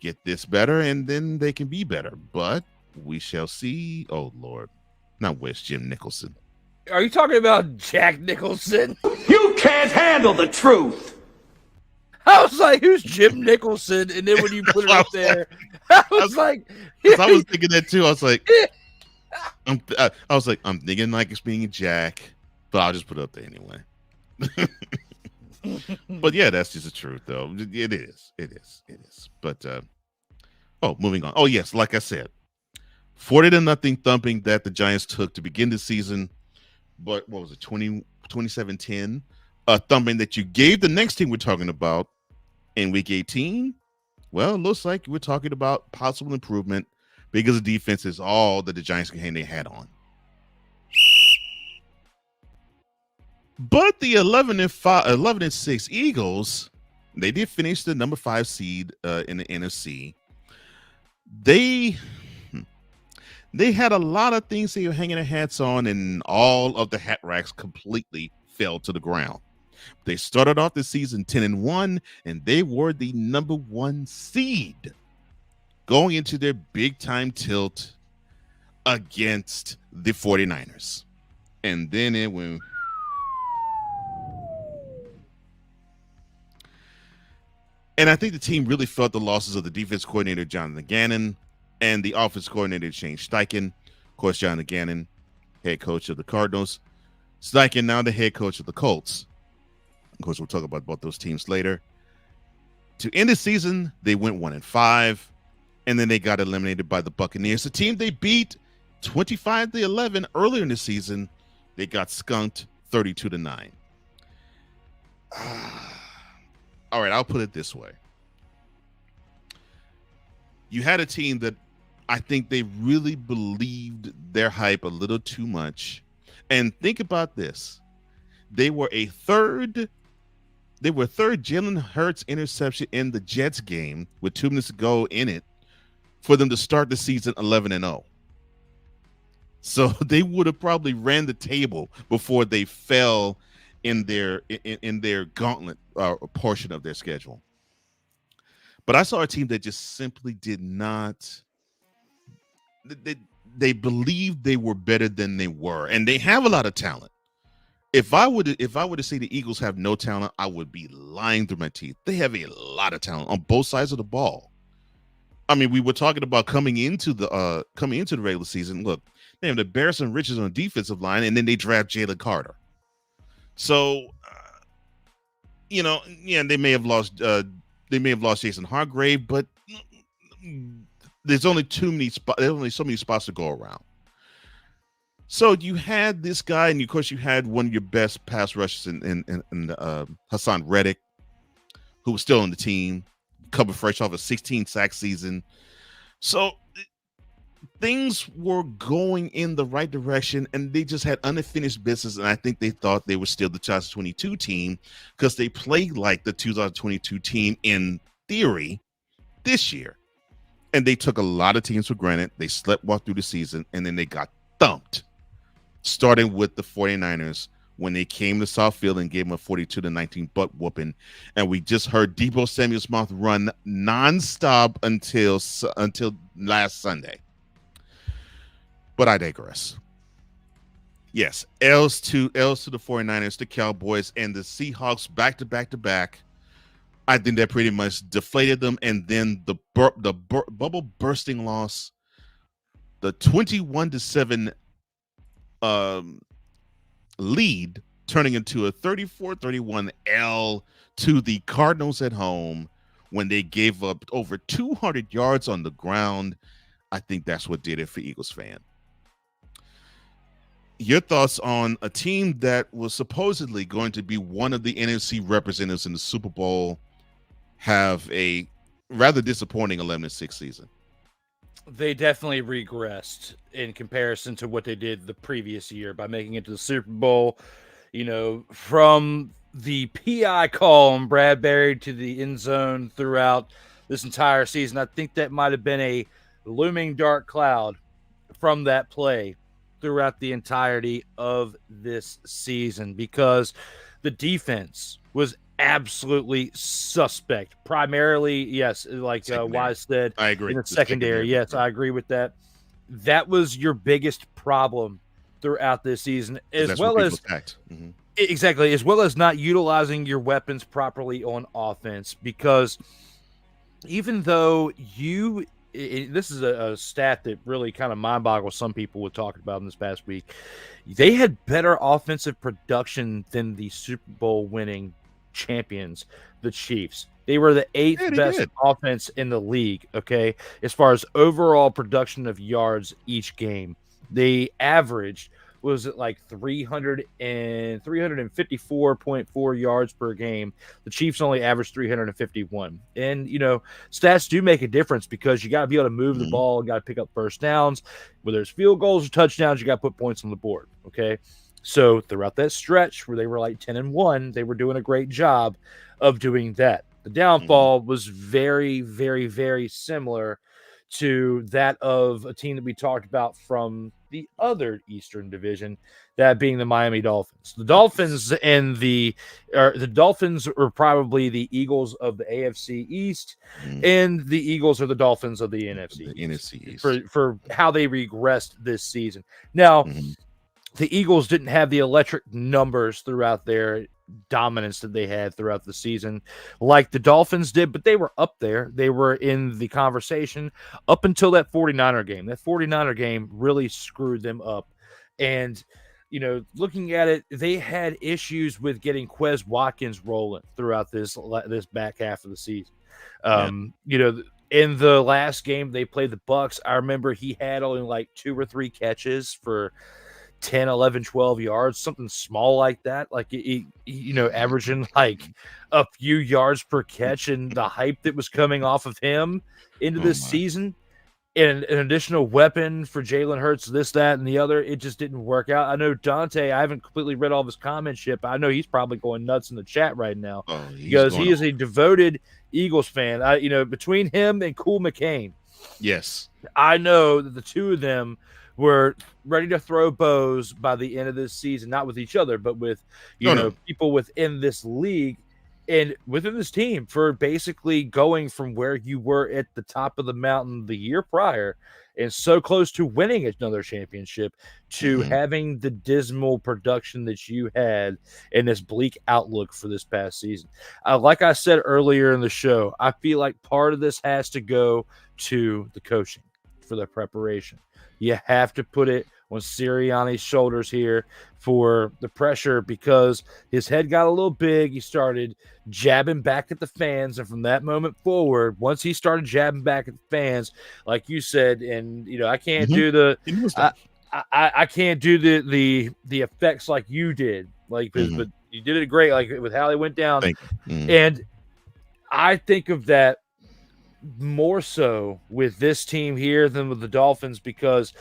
get this better, and then they can be better. But we shall see. Oh, Lord. Now, where's Jim Nicholson? Are you talking about Jack Nicholson? You can't handle the truth! I was like, who's Jim Nicholson? And then when you put it up there, I was like, I was thinking that too. I was like, I'm thinking like it's being Jack, but I'll just put it up there anyway. But yeah, that's just the truth, though. It is. But moving on. Oh yes, like I said, 40-0 thumping that the Giants took to begin the season. But what was it, 27-10? Thumping that you gave the next team we're talking about in week 18. Well, it looks like we're talking about possible improvement because the defense is all that the Giants can hang their hat on. But the 11-6 Eagles, they did finish the number 5 seed in the NFC. They had a lot of things they were hanging their hats on, and all of the hat racks completely fell to the ground. They started off the season 10-1, and they were the number 1 seed going into their big time tilt against the 49ers. And then it went. And I think the team really felt the losses of the defense coordinator, Jonathan Gannon, and the offense coordinator, Shane Steichen. Of course, Jonathan Gannon, head coach of the Cardinals. Steichen, now the head coach of the Colts. Of course, we'll talk about both those teams later. To end the season, they went 1-5, and then they got eliminated by the Buccaneers, the team they beat 25-11 earlier in the season. They got skunked 32-9. All right, I'll put it this way. You had a team that I think they really believed their hype a little too much. And think about this. They were third Jalen Hurts interception in the Jets game with 2 minutes to go in it for them to start the season 11-0. So they would have probably ran the table before they fell in their gauntlet portion of their schedule. But I saw a team that just simply did not. they believed they were better than they were, and they have a lot of talent. If I were to say the Eagles have no talent, I would be lying through my teeth. They have a lot of talent on both sides of the ball. I mean, we were talking about coming into the regular season. Look, they have the Bears and Riches on the defensive line, and then they draft Jalen Carter. So, they may have lost Jason Hargrave, but there's only too many spots. There's only so many spots to go around. So you had this guy, and of course you had one of your best pass rushers in Hassan Reddick, who was still on the team, coming fresh off a 16-sack season. So things were going in the right direction, and they just had unfinished business. And I think they thought they were still the 2022 team because they played like the 2022 team in theory this year. And they took a lot of teams for granted. They sleptwalked through the season, and then they got thumped. Starting with the 49ers when they came to Southfield and gave them a 42-19 butt whooping. And we just heard Deebo Samuel's mouth run nonstop until last Sunday. But I digress. Yes, L's to the 49ers, the Cowboys, and the Seahawks back to back. I think that pretty much deflated them. And then the bubble bursting loss, the 21-7 lead turning into a 34-31 L to the Cardinals at home when they gave up over 200 yards on the ground. I think that's what did it for Eagles fan. Your thoughts on a team that was supposedly going to be one of the NFC representatives in the Super Bowl have a rather disappointing 11-6 season? They definitely regressed in comparison to what they did the previous year by making it to the Super Bowl. From the PI call on Bradbury to the end zone throughout this entire season, I think that might have been a looming dark cloud from that play throughout the entirety of this season because the defense was absolutely suspect. Primarily, yes, like Wise said, I agree. In the secondary, yes, I agree with that. That was your biggest problem throughout this season, as well as exactly, as well as not utilizing your weapons properly on offense. Because even though this is a stat that really kind of mind boggles some people were talking about in this past week. They had better offensive production than the Super Bowl winning champions, the Chiefs. They were the 8th best offense in the league, okay, as far as overall production of yards each game. They averaged, was it like 354.4 yards per game. The Chiefs only averaged 351. And, stats do make a difference because you got to be able to move the ball, got to pick up first downs. Whether it's field goals or touchdowns, you got to put points on the board, okay? So throughout that stretch where they were like 10-1, they were doing a great job of doing that. The downfall was very, very, very similar to that of a team that we talked about from the other Eastern Division, that being the Miami Dolphins. The Dolphins are probably the Eagles of the AFC East, and the Eagles are the Dolphins of the NFC East. For how they regressed this season. Now, the Eagles didn't have the electric numbers throughout their dominance that they had throughout the season like the Dolphins did, but they were up there. They were in the conversation up until that 49er game. That 49er game really screwed them up. And, looking at it, they had issues with getting Quez Watkins rolling throughout this back half of the season. In the last game they played the Bucs, I remember he had only like 2 or 3 catches for 10, 11, 12 yards, something small like that, like averaging like a few yards per catch, and the hype that was coming off of him into this season, and an additional weapon for Jalen Hurts, this, that, and the other, it just didn't work out. I know Dante, I haven't completely read all of his comments yet, but I know he's probably going nuts in the chat right now because he is a devoted Eagles fan. Between him and Cool McCain, yes, I know that the two of them were ready to throw bows by the end of this season, not with each other, but with people within this league and within this team for basically going from where you were at the top of the mountain the year prior and so close to winning another championship to having the dismal production that you had and this bleak outlook for this past season. Like I said earlier in the show, I feel like part of this has to go to the coaching for the preparation. You have to put it on Sirianni's shoulders here for the pressure, because his head got a little big. He started jabbing back at the fans, and from that moment forward, once he started jabbing back at the fans, like you said, and I can't do the I can't do the effects like you did, like but you did it great, like with how they went down. And I think of that more so with this team here than with the Dolphins, because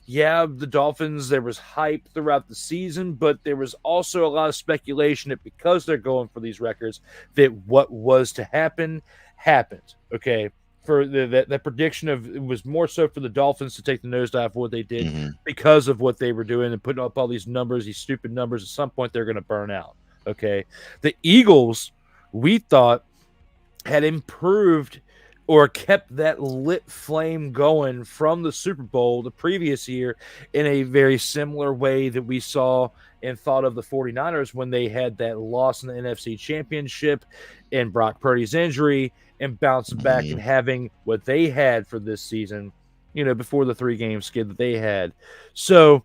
the Dolphins, there was hype throughout the season, but there was also a lot of speculation that because they're going for these records, that what was to happen happened. Okay, for the prediction of it was more so for the Dolphins to take the nosedive for what they did because of what they were doing and putting up all these numbers, these stupid numbers. At some point, they're going to burn out. Okay, the Eagles, we thought, had improved or kept that lit flame going from the Super Bowl the previous year in a very similar way that we saw and thought of the 49ers when they had that loss in the NFC Championship and Brock Purdy's injury, and bouncing back and having what they had for this season, before the 3-game skid that they had. So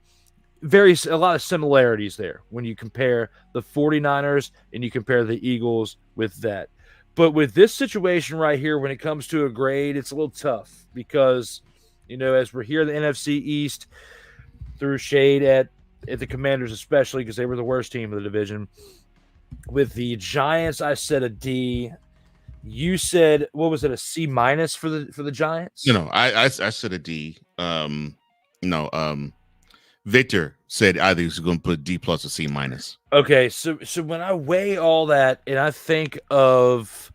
a lot of similarities there when you compare the 49ers and you compare the Eagles with that. But with this situation right here, when it comes to a grade, it's a little tough because, as we're here in the NFC East, through shade at the Commanders, especially because they were the worst team of the division. With the Giants, I said a D. You said, what was it, a C- for the Giants? I said a D. Victor said either he's going to put D+ or C-. Okay, so when I weigh all that and I think of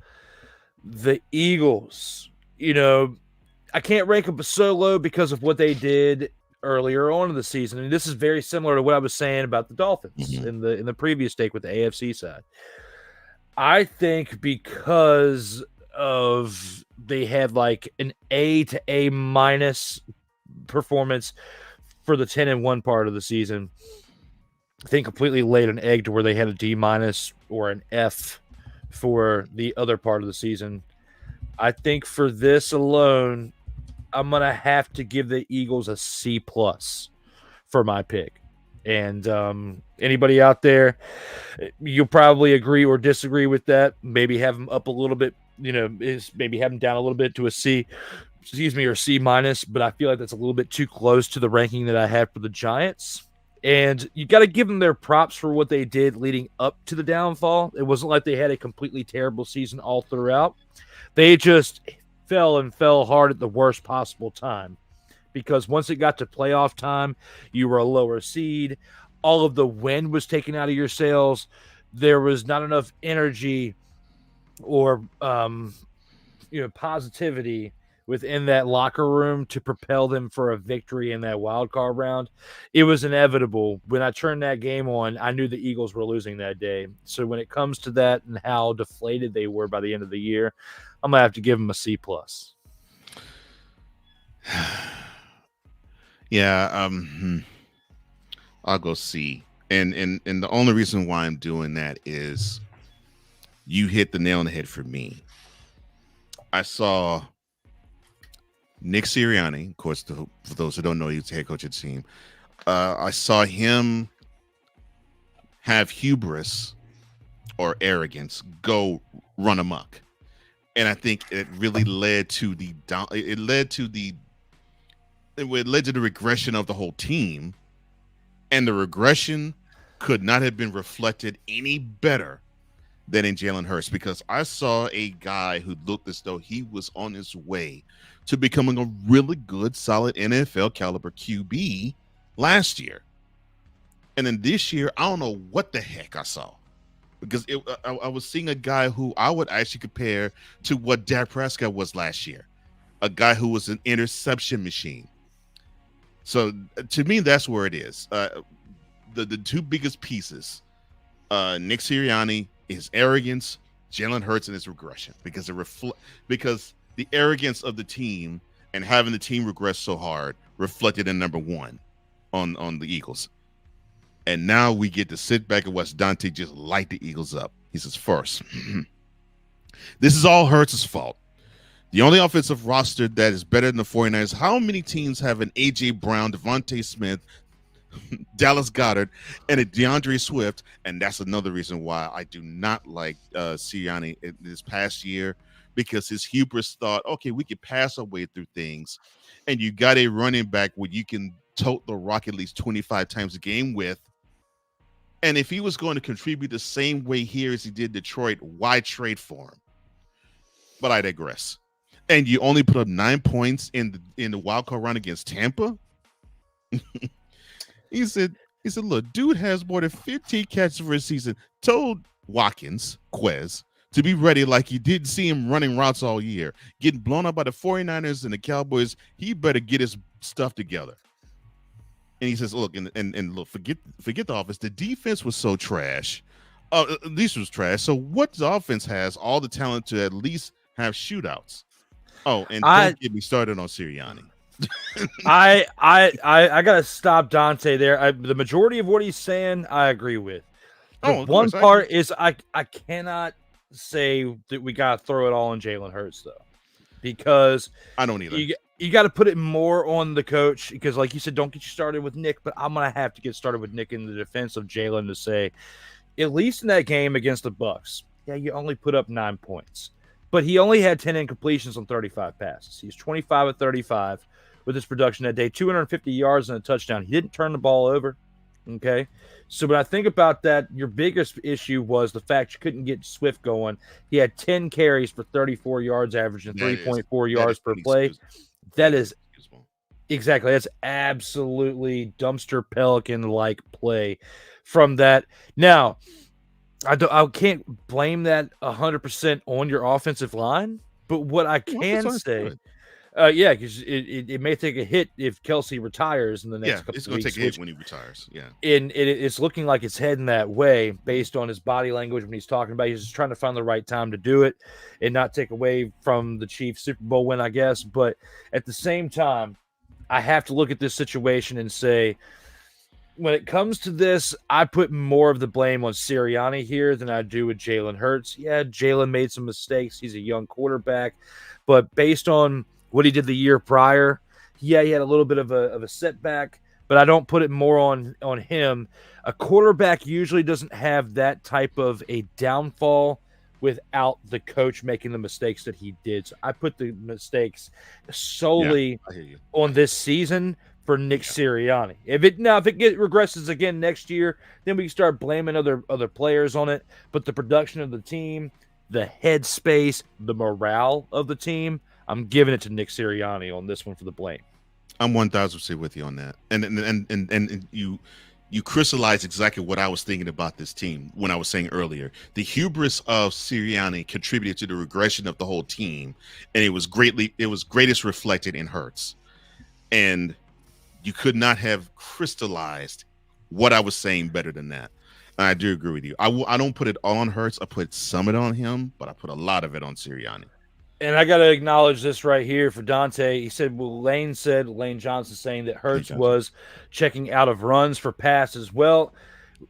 the Eagles, I can't rank them so low because of what they did earlier on in the season, and this is very similar to what I was saying about the Dolphins in the previous take with the AFC side. I think because of they had like an A to A- performance for the 10-1 part of the season, I think completely laid an egg to where they had a D- or an F for the other part of the season. I think for this alone, I'm going to have to give the Eagles a C+ for my pick. And anybody out there, you'll probably agree or disagree with that. Maybe have them up a little bit, maybe have them down a little bit to a C, or C-. But I feel like that's a little bit too close to the ranking that I had for the Giants. And you got to give them their props for what they did leading up to the downfall. It wasn't like they had a completely terrible season all throughout. They just fell hard at the worst possible time, because once it got to playoff time, you were a lower seed. All of the wind was taken out of your sails. There was not enough energy or positivity within that locker room to propel them for a victory in that wild card round. It was inevitable. When I turned that game on, I knew the Eagles were losing that day. So when it comes to that and how deflated they were by the end of the year, I'm going to have to give them a C+. Yeah, I'll go C. And the only reason why I'm doing that is you hit the nail on the head for me. I saw Nick Sirianni, of course, for those who don't know, he's the head coach of the team. I saw him have hubris or arrogance go run amok, and I think it really led to the regression of the whole team, and the regression could not have been reflected any better than in Jalen Hurts, because I saw a guy who looked as though he was on his way to becoming a really good, solid NFL caliber QB last year. And then this year, I don't know what the heck I saw, because I was seeing a guy who I would actually compare to what Dak Prescott was last year, a guy who was an interception machine. So to me, that's where it is. The two biggest pieces, Nick Sirianni, his arrogance, Jalen Hurts, and his regression, because because the arrogance of the team and having the team regress so hard reflected in number 1 on the Eagles. And now we get to sit back and watch Dante just light the Eagles up. He says, first, this is all Hurts' fault. The only offensive roster that is better than the 49ers. How many teams have an A.J. Brown, Devontae Smith, Dallas Goedert, and a DeAndre Swift? And that's another reason why I do not like Sirianni this past year, because his hubris thought, okay, we could pass our way through things. And you got a running back where you can tote the rock at least 25 times a game with. And if he was going to contribute the same way here as he did Detroit, why trade for him? But I digress. And you only put up 9 points in the wild card run against Tampa. He said, look, dude has more than 15 catches for a season. Told Watkins, Quez, to be ready like you didn't see him running routes all year. Getting blown up by the 49ers and the Cowboys, he better get his stuff together. And he says, look, and look, forget the offense. The defense was so trash. At least it was trash. So what the offense has all the talent to at least have shootouts. Oh, and don't get me started on Sirianni. I gotta stop Dante there. The majority of what he's saying, I agree with. The one part is I cannot say that we gotta throw it all on Jalen Hurts though, because I don't either. You got to put it more on the coach, because, like you said, don't get you started with Nick. But I'm gonna have to get started with Nick in the defense of Jalen to say, at least in that game against the Bucs, yeah, you only put up 9 points. But he only had 10 incompletions on 35 passes. He's 25 of 35 with his production that day, 250 yards and a touchdown. He didn't turn the ball over, okay? So when I think about that, your biggest issue was the fact you couldn't get Swift going. He had 10 carries for 34 yards, averaging 3.4 yards per play. That is exactly. That's absolutely dumpster Pelican-like play from that. Now, I can't blame that 100% on your offensive line, but what I can say, because it may take a hit if Kelsey retires in the next couple of weeks. It's going to take a hit when he retires. Yeah, and it's looking like it's heading that way based on his body language when he's talking about. He's just trying to find the right time to do it and not take away from the Chiefs Super Bowl win, I guess. But at the same time, I have to look at this situation and say, when it comes to this, I put more of the blame on Sirianni here than I do with Jalen Hurts. Yeah, Jalen made some mistakes. He's a young quarterback. But based on what he did the year prior, yeah, he had a little bit of a setback, but I don't put it more on him. A quarterback usually doesn't have that type of a downfall without the coach making the mistakes that he did. So I put the mistakes solely on this season for Nick Sirianni. If it regresses again next year, then we can start blaming other players on it. But the production of the team, the headspace, the morale of the team, I'm giving it to Nick Sirianni on this one for the blame. I'm 1,000% with you on that. And you crystallized exactly what I was thinking about this team when I was saying earlier. The hubris of Sirianni contributed to the regression of the whole team, and it was greatest reflected in Hurts. And you could not have crystallized what I was saying better than that. I do agree with you. I don't put it all on Hurts. I put some of it on him, but I put a lot of it on Sirianni. And I got to acknowledge this right here for Dante. He said, Lane Johnson saying that Hurts was checking out of runs for passes. Well,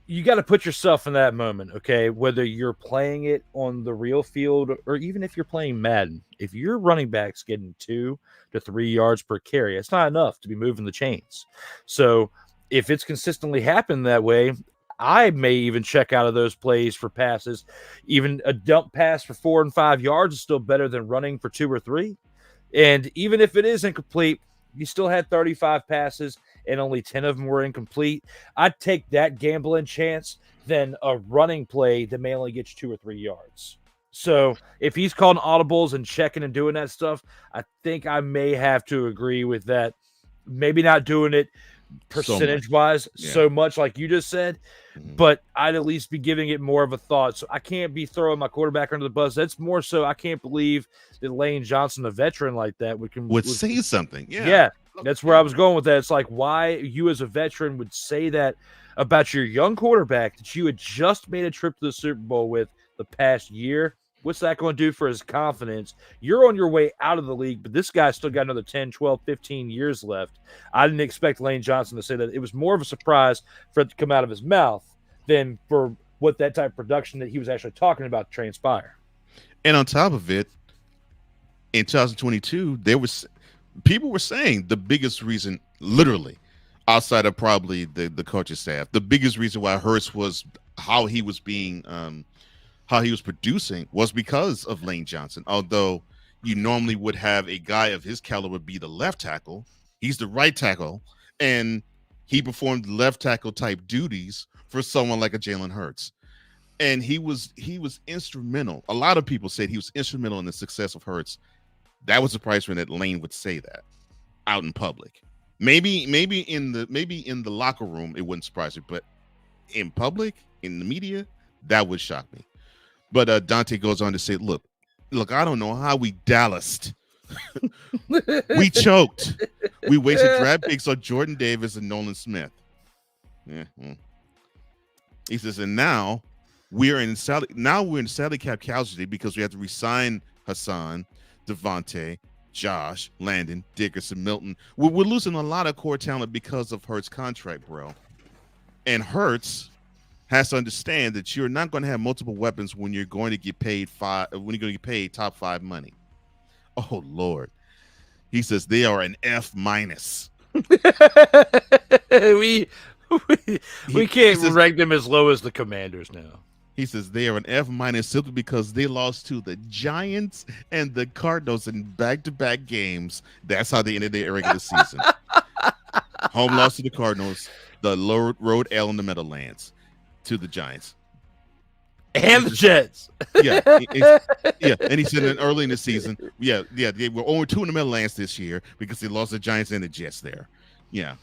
you got to put yourself in that moment, okay? Whether you're playing it on the real field or even if you're playing Madden, if your running back's getting 2 to 3 yards per carry, it's not enough to be moving the chains. So if it's consistently happened that way, I may even check out of those plays for passes. Even a dump pass for 4 and 5 yards is still better than running for 2 or 3. And even if it is incomplete, you still had 35 passes and only 10 of them were incomplete. I'd take that gambling chance than a running play that may only get you 2 or 3 yards. So if he's calling audibles and checking and doing that stuff, I think I may have to agree with that. Maybe not doing it percentage-wise so much like you just said, but I'd at least be giving it more of a thought. So I can't be throwing my quarterback under the bus. That's more so I can't believe that Lane Johnson, a veteran like that, would say something. Yeah, that's where I was going with that. It's like why you as a veteran would say that about your young quarterback that you had just made a trip to the Super Bowl with the past year. What's that going to do for his confidence? You're on your way out of the league, but this guy's still got another 10, 12, 15 years left. I didn't expect Lane Johnson to say that. It was more of a surprise for it to come out of his mouth than for what that type of production that he was actually talking about to transpire. And on top of it, in 2022, people were saying the biggest reason, literally, outside of probably the coaching staff, the biggest reason why Hurts was how he was producing was because of Lane Johnson. Although you normally would have a guy of his caliber be the left tackle, he's the right tackle, and he performed left tackle type duties for someone like a Jalen Hurts. And he was instrumental. A lot of people said he was instrumental in the success of Hurts. That was surprising that Lane would say that out in public. Maybe in the locker room it wouldn't surprise me, but in public, in the media, that would shock me. But Dante goes on to say, look, I don't know how we Dallased. We choked. We wasted draft picks on Jordan Davis and Nolan Smith. Yeah. He says, and now we're in salary cap casualty because we have to resign Hassan, Devontae, Josh, Landon, Dickerson, Milton. We're losing a lot of core talent because of Hurts' contract, bro. And Hurts has to understand that you're not going to have multiple weapons when you're going to get paid top 5 money. Oh Lord. He says they are an F-. we can't rank them as low as the Commanders now. He says they are an F- simply because they lost to the Giants and the Cardinals in back-to-back games. That's how they ended their regular season. Home loss to the Cardinals, the road L in the Meadowlands to the Giants. And the Jets. Yeah. And he said that early in the season, they were only 2 in the Meadowlands this year because they lost the Giants and the Jets there. Yeah.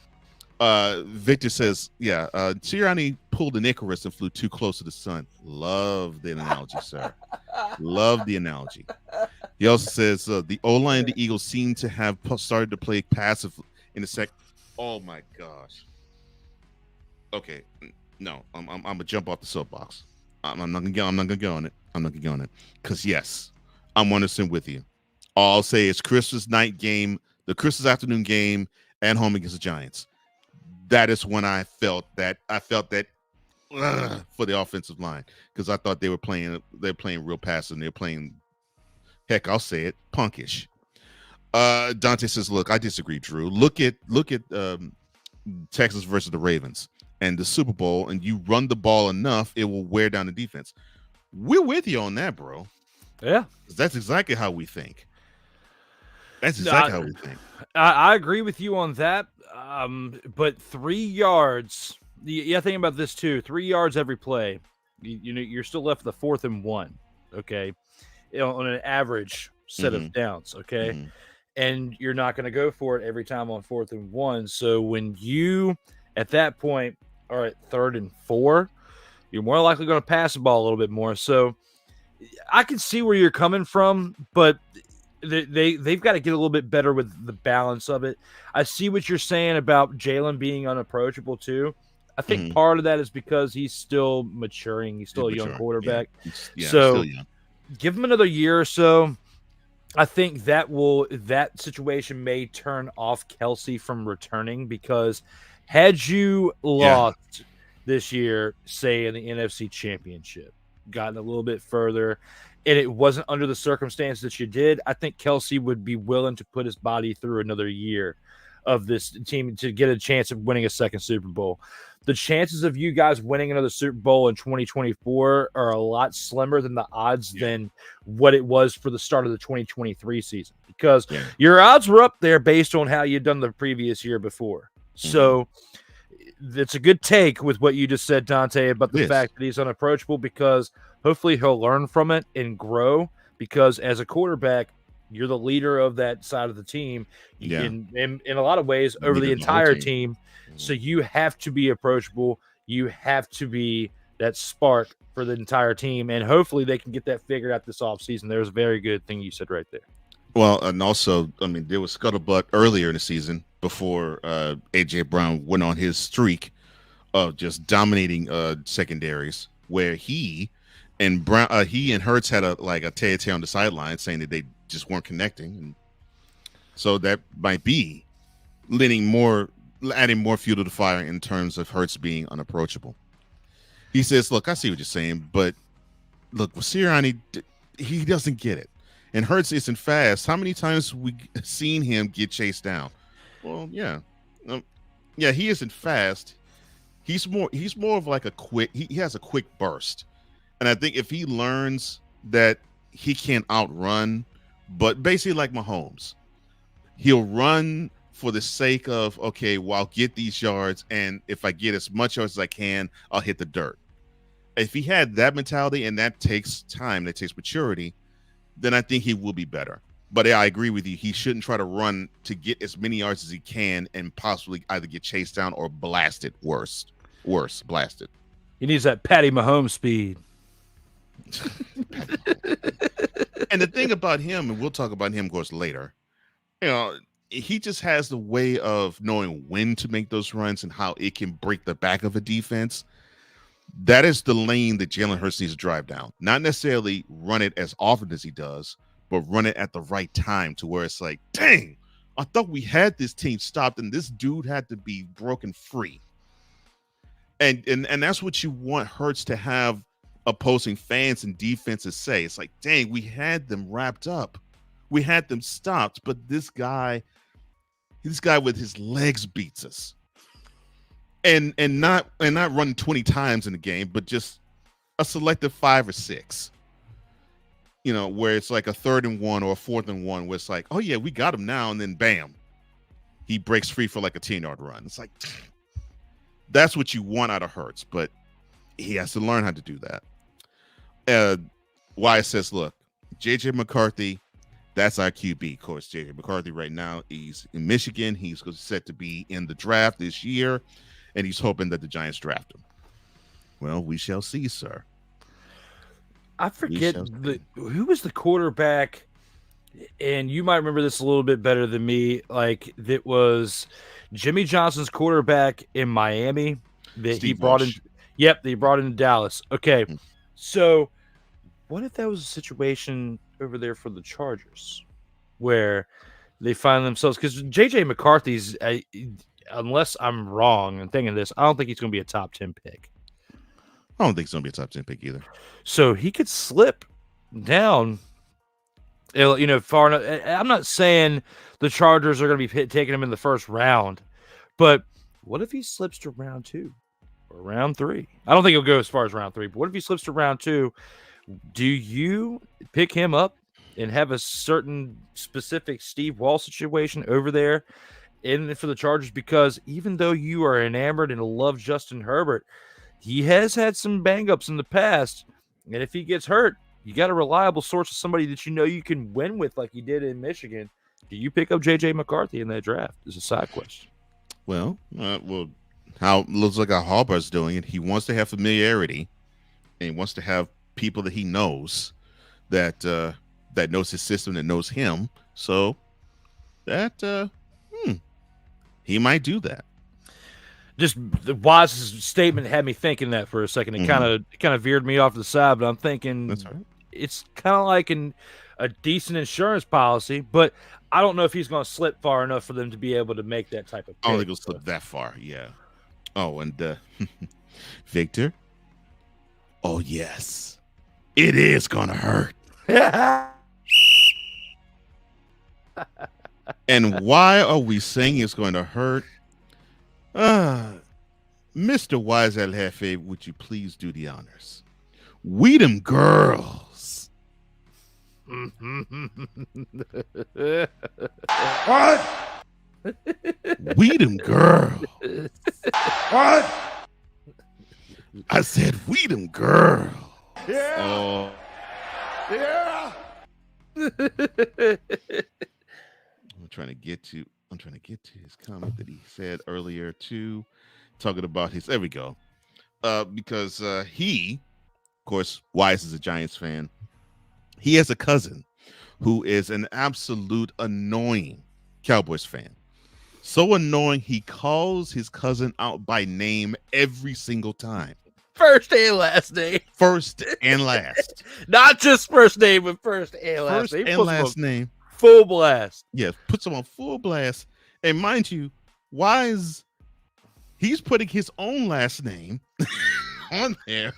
Victor says, Sirianni pulled an Icarus and flew too close to the sun. Love the analogy, sir. Love the analogy. He also says the O-line of the Eagles seem to have started to play passive in the second. Oh my gosh. Okay, no, I'm gonna jump off the soapbox. I'm not gonna go on it. Because yes, I'm 100% with you. All I'll say is Christmas night game, the Christmas afternoon game at home against the Giants. That is when I felt that for the offensive line, because I thought they're playing real passive and they're playing, heck, I'll say it, punkish. Dante says, look, I disagree, Drew. Look at Texas versus the Ravens and the Super Bowl, and you run the ball enough, it will wear down the defense. We're with you on that, bro. Yeah. That's exactly how we think. How we think. I agree with you on that. But 3 yards, you think about this too. 3 yards every play. You're still left with a 4th and 1. Okay. On an average set of downs. Okay. Mm-hmm. And you're not going to go for it every time on 4th and 1. So when you, at that point, are at 3rd and 4, you're more likely going to pass the ball a little bit more. So I can see where you're coming from, but they've got to get a little bit better with the balance of it. I see what you're saying about Jalen being unapproachable too. I think part of that is because he's still maturing. He's still a young quarterback. Yeah, so give him another year or so. I think that situation may turn off Kelsey from returning, because had you lost this year, say in the NFC Championship, gotten a little bit further, and it wasn't under the circumstances that you did, I think Kelsey would be willing to put his body through another year of this team to get a chance of winning a second Super Bowl. The chances of you guys winning another Super Bowl in 2024 are a lot slimmer than the odds than what it was for the start of the 2023 season, because your odds were up there based on how you'd done the previous year before. So it's a good take with what you just said, Dante, about the fact that he's unapproachable, because hopefully he'll learn from it and grow, because as a quarterback, you're the leader of that side of the team in a lot of ways over the entire team. So you have to be approachable. You have to be that spark for the entire team. And hopefully they can get that figured out this offseason. There's a very good thing you said right there. Well, and also, I mean, there was scuttlebutt earlier in the season before AJ Brown went on his streak of just dominating secondaries, where he And Brown, he and Hurts had a tear on the sideline saying that they just weren't connecting, and so that might be adding more fuel to the fire in terms of Hurts being unapproachable. He says, "Look, I see what you're saying, but look, Sirianni, he doesn't get it, and Hurts isn't fast. How many times we seen him get chased down? Well, yeah, he isn't fast. He's more of like a quick. He has a quick burst." And I think if he learns that he can't outrun, but basically like Mahomes, he'll run for the sake of, okay, well, I'll get these yards, and if I get as much yards as I can, I'll hit the dirt. If he had that mentality, and that takes time, that takes maturity, then I think he will be better. But yeah, I agree with you. He shouldn't try to run to get as many yards as he can and possibly either get chased down or blasted. Worse, blasted. He needs that Patty Mahomes speed. And the thing about him, and we'll talk about him, of course, later, he just has the way of knowing when to make those runs and how it can break the back of a defense. That is the lane that Jalen Hurts needs to drive down. Not necessarily run it as often as he does, but run it at the right time to where it's like, dang, I thought we had this team stopped and this dude had to be broken free. And that's what you want Hurts to have opposing fans and defenses say. It's like, dang, we had them wrapped up. We had them stopped, but this guy with his legs beats us. And not running 20 times in the game, but just a selective 5 or 6. Where it's like a 3rd and 1 or a 4th and 1, where it's like, oh yeah, we got him now, and then bam, he breaks free for like a 10-yard run. It's like, that's what you want out of Hurts, but he has to learn how to do that. Wyatt says, look, JJ McCarthy, that's our QB. Of course, JJ McCarthy right now, he's in Michigan. He's set to be in the draft this year, and he's hoping that the Giants draft him. Well, we shall see, sir. I forget who was the quarterback, and you might remember this a little bit better than me. Like, that was Jimmy Johnson's quarterback in Miami that Steve he brought Walsh. that he brought into Dallas. Okay, so what if that was a situation over there for the Chargers where they find themselves, because JJ McCarthy's, unless I'm wrong in thinking this, I don't think he's going to be a top 10 pick. I don't think it's going to be a top 10 pick either. So he could slip down, far enough. I'm not saying the Chargers are going to be taking him in the first round, but what if he slips to round 2 or round 3? I don't think he'll go as far as round 3, but what if he slips to round 2? Do you pick him up and have a certain specific Steve Walsh situation over there for the Chargers? Because even though you are enamored and love Justin Herbert, he has had some bang-ups in the past, and if he gets hurt, you got a reliable source of somebody that you can win with like you did in Michigan. Do you pick up J.J. McCarthy in that draft? Is a side question. Well, how looks like how Harbaugh's doing it. He wants to have familiarity, and he wants to have people that he knows that knows his system, that knows him. So that he might do that. Just the Wise's statement had me thinking that for a second. It kind of veered me off to the side, but I'm thinking That's right. It's kind of like a decent insurance policy, but I don't know if he's going to slip far enough for them to be able to make that type of pick. I don't think he'll slip that far. Yeah. Oh, and Victor. Oh yes, it is gonna hurt. And why are we saying it's going to hurt? Mr. Wise Al Jefe, would you please do the honors? We them girls. What? We them girls. What? I said we them girls. Yeah. Oh, Yeah. I'm trying to get to his comment that he said earlier too, talking about his. There we go. Because he, of course, Wise is a Giants fan. He has a cousin who is an absolute annoying Cowboys fan. So annoying, he calls his cousin out by name every single time. First and last name. First and last. Not just first name, but first and last First name. and last name. Full blast. Yeah, puts him on full blast. And mind you, why is he's putting his own last name on there?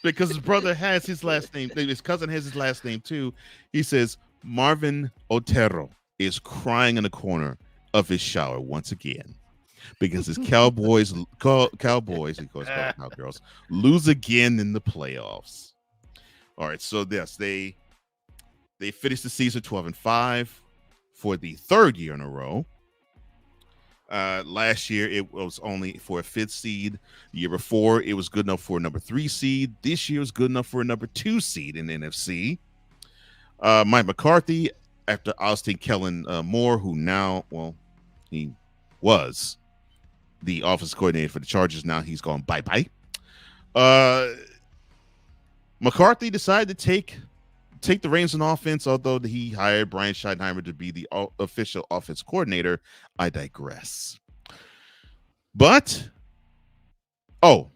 Because his brother has his last name. His cousin has his last name too. He says Marvin Otero is crying in the corner of his shower once again because his Cowboys, he calls Cowgirls, lose again in the playoffs. All right, so yes, they finished the season 12-5 for the third year in a row. Last year it was only for a 5th seed. The year before it was good enough for a number 3 seed. This year was good enough for a number 2 seed in the NFC. Mike McCarthy, after ousting Kellen Moore, who now, he was the offensive coordinator for the Chargers. Now he's gone bye-bye. McCarthy decided to take the reins on offense, although he hired Brian Schottenheimer to be the official offense coordinator. I digress. But, let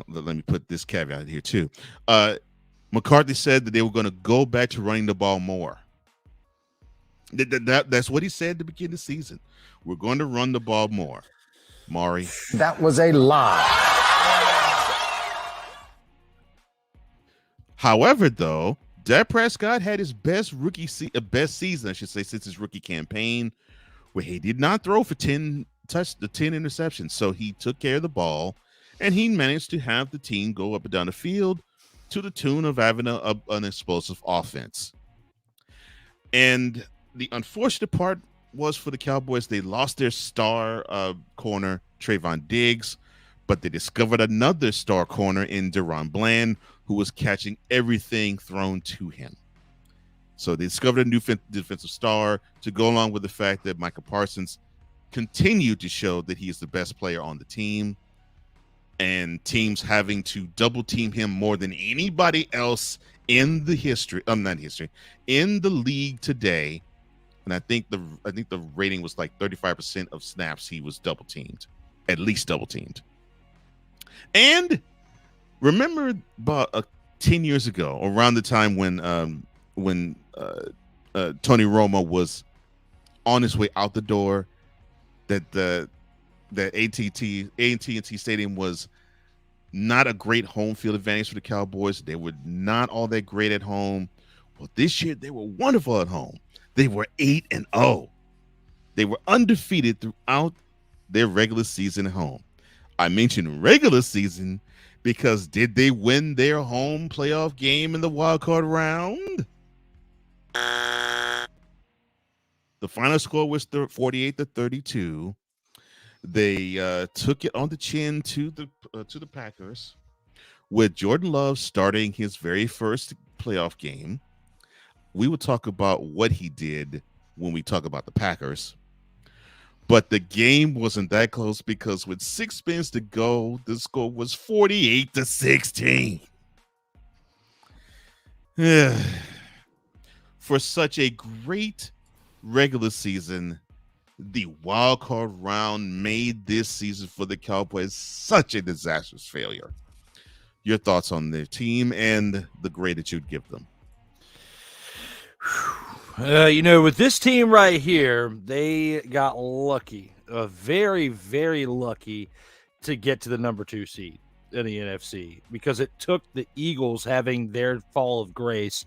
me put this caveat here too. McCarthy said that they were going to go back to running the ball more. That's what he said at the beginning of the season. We're going to run the ball more. Maury. That was a lie. However, though, Dak Prescott had his best season, I should say, since his rookie campaign, where he did not throw for 10 interceptions. So he took care of the ball, and he managed to have the team go up and down the field to the tune of having an explosive offense. And the unfortunate part was for the Cowboys, they lost their star corner, Trayvon Diggs, but they discovered another star corner in Deron Bland, who was catching everything thrown to him. So they discovered a new defensive star to go along with the fact that Micah Parsons continued to show that he is the best player on the team, and teams having to double team him more than anybody else in the in the league today. And I think the rating was like 35% of snaps he was double teamed, at least double teamed. And remember about 10 years ago, around the time when Tony Romo was on his way out the door, that AT&T Stadium was not a great home field advantage for the Cowboys. They were not all that great at home. Well, this year they were wonderful at home. They were 8-0. They were undefeated throughout their regular season at home. I mentioned regular season because did they win their home playoff game in the wild card round? The final score was 48-32. They took it on the chin to the Packers, with Jordan Love starting his very first playoff game. We will talk about what he did when we talk about the Packers. But the game wasn't that close because with 6 minutes to go, the score was 48-16. For such a great regular season, the wild card round made this season for the Cowboys such a disastrous failure. Your thoughts on their team and the grade that you'd give them? With this team right here, they got lucky, very, very lucky to get to the number 2 seed in the NFC, because it took the Eagles having their fall of grace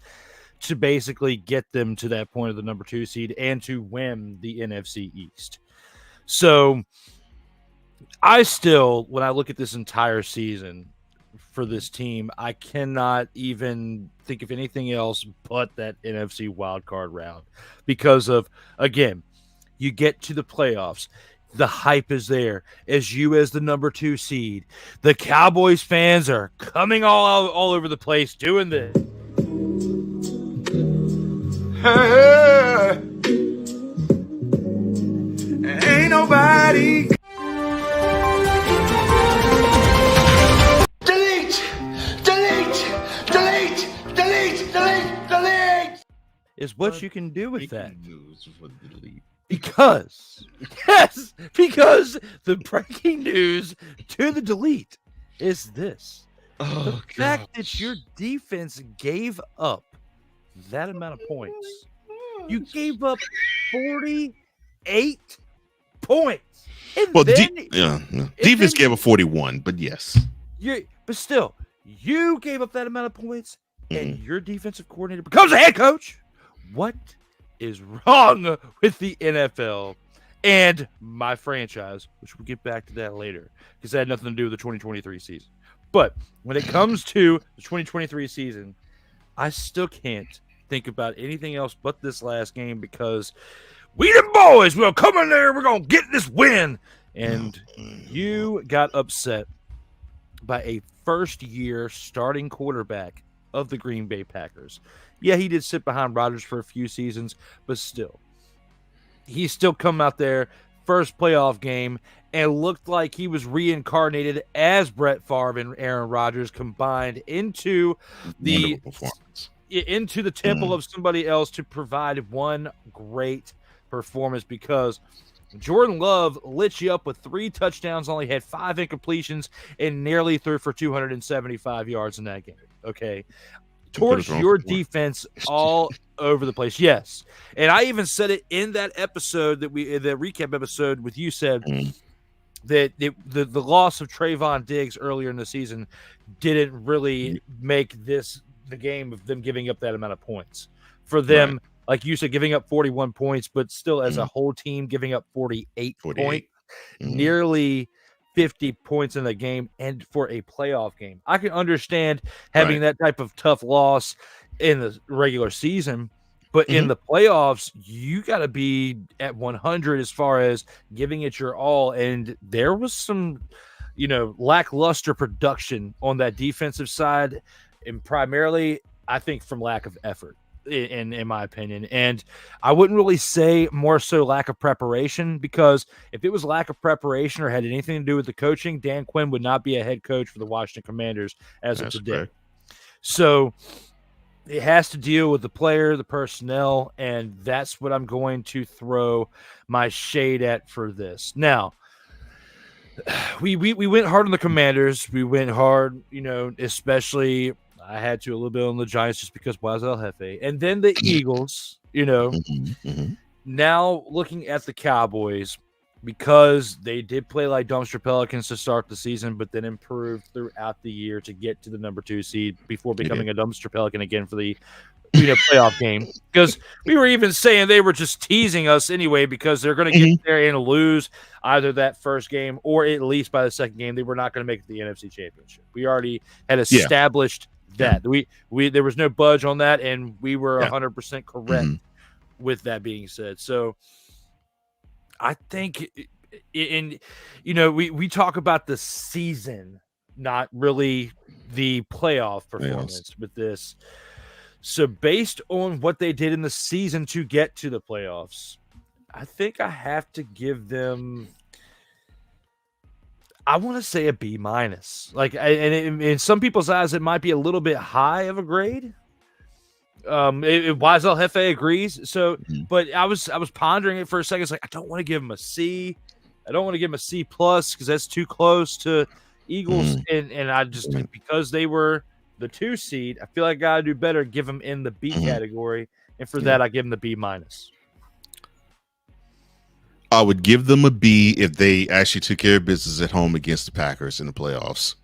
to basically get them to that point of the number 2 seed and to win the NFC East. So I still, when I look at this entire season for this team, I cannot even think of anything else but that NFC wildcard round, because of, again, you get to the playoffs. The hype is there as you as the number 2 seed. The Cowboys fans are coming all over the place doing this. Ain't nobody. Delete. Is what you can do with that. News for the delete. Because the breaking news to the delete is this. The fact that your defense gave up that amount of points. You gave up 48 points. And Well, then, defense gave up 41, but yes. But still, you gave up that amount of points, and your defensive coordinator becomes a head coach. What is wrong with the NFL and my franchise? Which we'll get back to that later, because that had nothing to do with the 2023 season. But when it comes to the 2023 season, I still can't think about anything else but this last game, because we the boys will come in there, we're going to get this win. And you got upset by a first-year starting quarterback of the Green Bay Packers. Yeah, he did sit behind Rodgers for a few seasons, but still. He's still come out there, first playoff game, and looked like he was reincarnated as Brett Favre and Aaron Rodgers combined into the temple of somebody else to provide one great performance, because Jordan Love lit you up with 3 touchdowns, only had 5 incompletions, and nearly threw for 275 yards in that game. Okay. Torched your defense all over the place. Yes. And I even said it in that episode the recap episode with you, said that the loss of Trayvon Diggs earlier in the season didn't really make this the game of them giving up that amount of points. For them, right, like you said, giving up 41 points, but still as a whole team giving up 48 points, nearly 50 points in the game, and for a playoff game. I can understand having that type of tough loss in the regular season, but in the playoffs, you got to be at 100 as far as giving it your all. And there was some, lackluster production on that defensive side, and primarily, I think, from lack of effort, in my opinion. And I wouldn't really say more so lack of preparation, because if it was lack of preparation or had anything to do with the coaching, Dan Quinn would not be a head coach for the Washington Commanders as of today. Correct. So it has to deal with the player, the personnel, and that's what I'm going to throw my shade at for this. Now, we went hard on the Commanders. We went hard, especially I had to a little bit on the Giants just because Wazell Hefe. And then the Eagles, Now looking at the Cowboys, because they did play like dumpster Pelicans to start the season, but then improved throughout the year to get to the number 2 seed before becoming a dumpster Pelican again for the playoff game. Because we were even saying they were just teasing us anyway, because they're going to get there and lose either that first game or at least by the second game. They were not going to make it to the NFC Championship. We already had established that. There was no budge on that, and we were 100% correct with that being said. So I think we talk about the season, not really the playoff performance with this. So based on what they did in the season to get to the playoffs, I think I have to give them, I want to say, a B-. Like, and in some people's eyes, it might be a little bit high of a grade. Wazell Hefe agrees. So, but I was pondering it for a second. It's like, I don't want to give him a C. I don't want to give him a C+ because that's too close to Eagles. And I just, because they were the 2 seed, I feel like I got to do better, give them in the B category. And for that, I give them the B-. I would give them a B if they actually took care of business at home against the Packers in the playoffs.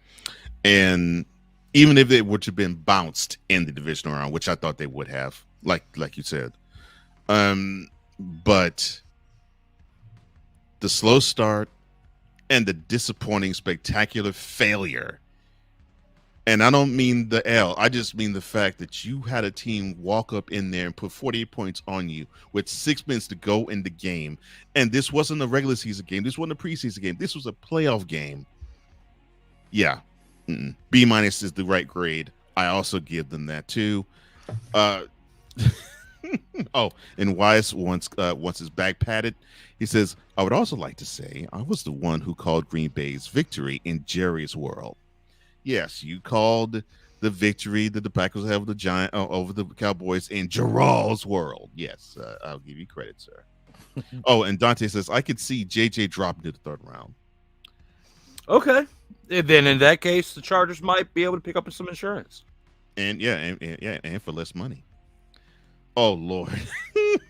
And even if they would have been bounced in the divisional round, which I thought they would have, like you said. But the slow start and the disappointing, spectacular failure. And I don't mean the L. I just mean the fact that you had a team walk up in there and put 48 points on you with 6 minutes to go in the game. And this wasn't a regular season game. This wasn't a preseason game. This was a playoff game. Yeah. B- is the right grade. I also give them that too. And Wise wants his back patted. He says, I would also like to say I was the one who called Green Bay's victory in Jerry's world. Yes, you called the victory that the Packers have over the Cowboys in Gerald's world. Yes, I'll give you credit, sir. And Dante says, I could see JJ dropping to the 3rd round. Okay. And then in that case, the Chargers might be able to pick up some insurance. And and for less money. Oh Lord,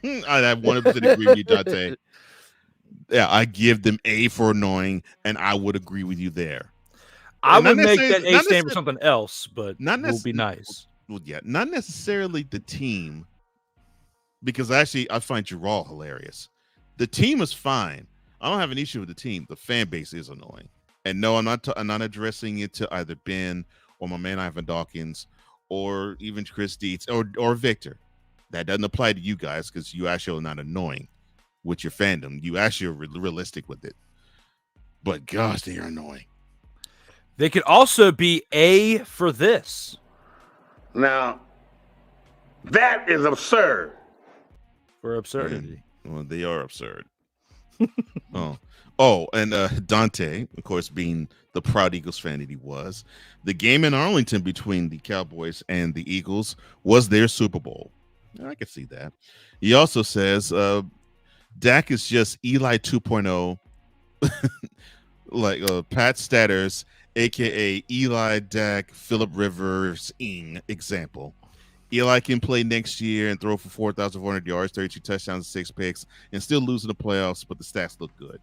I 100% agree with you, Dante. Yeah, I give them A for annoying, and I would agree with you there. I Not would make that necessarily- A not stand for necessarily- something else, but not will be necess- nice. Well, yeah, not necessarily the team, because actually I find Gerald hilarious. The team is fine. I don't have an issue with the team. The fan base is annoying, and no, I'm not addressing it to either Ben or my man Ivan Dawkins or even Chris Dietz or Victor. That doesn't apply to you guys because you actually are not annoying with your fandom. You actually are realistic with it. But gosh, they are annoying. They could also be A for this. Now, that is absurd. For absurdity. Well, they are absurd. And Dante, of course, being the proud Eagles fan that he was, the game in Arlington between the Cowboys and the Eagles was their Super Bowl. I can see that. He also says Dak is just Eli 2.0, like Pat Statters, aka Eli Dak Phillip Rivers example. Eli can play next year and throw for 4,400 yards, 32 touchdowns, 6 picks, and still lose in the playoffs, but the stats look good.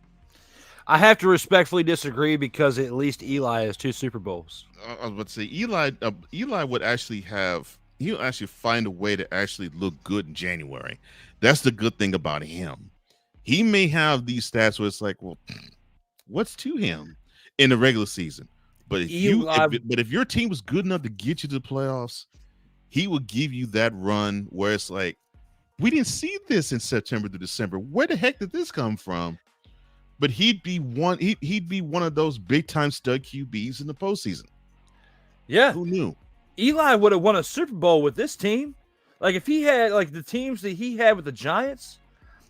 I have to respectfully disagree because at least Eli has 2 Super Bowls. I was about to say Eli would actually he'll actually find a way to actually look good in January. That's the good thing about him. He may have these stats where it's like, well, what's to him in the regular season? But if your team was good enough to get you to the playoffs, he will give you that run where it's like, we didn't see this in September to December. Where the heck did this come from? But he'd be one of those big time stud QBs in the postseason. Yeah. Who knew? Eli would have won a Super Bowl with this team. Like if he had like the teams that he had with the Giants,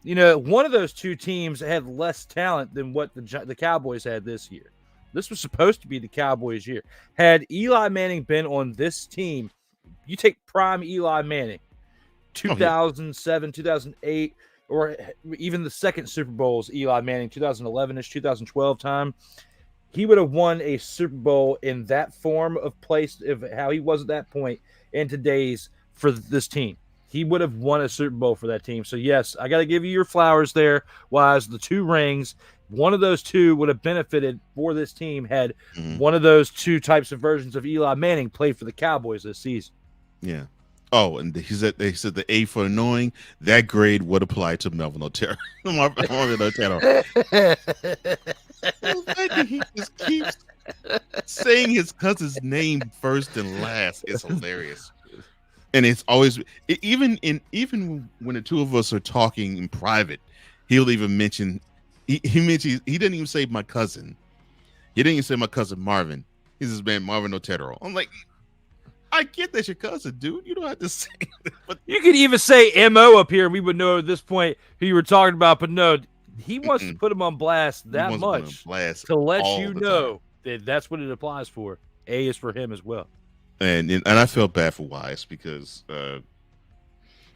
one of those 2 teams had less talent than what the Cowboys had this year. This was supposed to be the Cowboys' year. Had Eli Manning been on this team, you take prime Eli Manning, 2007, 2008, or even the second Super Bowl's Eli Manning, 2011-ish, 2012 time, he would have won a Super Bowl in that form of place of how he was at that point in today's for this team. He would have won a Super Bowl for that team. So, yes, I got to give you your flowers there. Wise, the 2 rings, one of those 2 would have benefited for this team had one of those 2 types of versions of Eli Manning played for the Cowboys this season. Yeah. Oh, and they said the A for annoying, that grade would apply to Melvin Otero. Marvin Otero. The fact that he just keeps saying his cousin's name first and last is hilarious. And it's always even when the 2 of us are talking in private, he'll even mention he didn't even say my cousin. He didn't even say my cousin Marvin. He's his man Marvin Otero. I'm like, I get that's your cousin, dude. You don't have to say that. But you could even say MO up here, and we would know at this point who you were talking about. But no, he wants to put him on blast that much to let you know that that's what it applies for. A is for him as well. And I felt bad for Wise because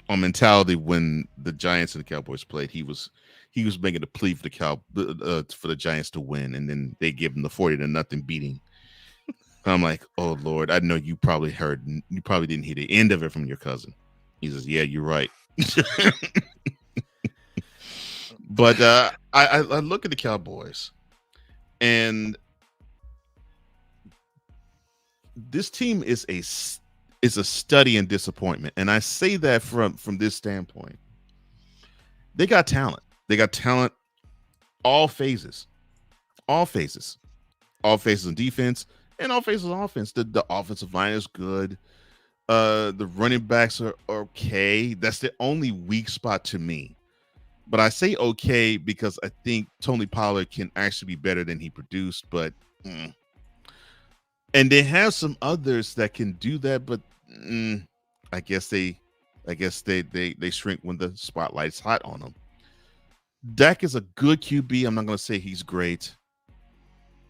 on mentality when the Giants and the Cowboys played, he was making a plea for the Giants to win, and then they give him the 40-0 beating. I'm like, oh Lord, I know you probably didn't hear the end of it from your cousin. He says, yeah, you're right. But I look at the Cowboys, and this team is a study in disappointment, and I say that from this standpoint. They got talent. They got talent, all phases on defense. And all phases on offense. The offensive line is good. The running backs are okay. That's the only weak spot to me. But I say okay because I think Tony Pollard can actually be better than he produced. But and they have some others that can do that. But I guess they shrink when the spotlight's hot on them. Dak is a good QB. I'm not going to say he's great.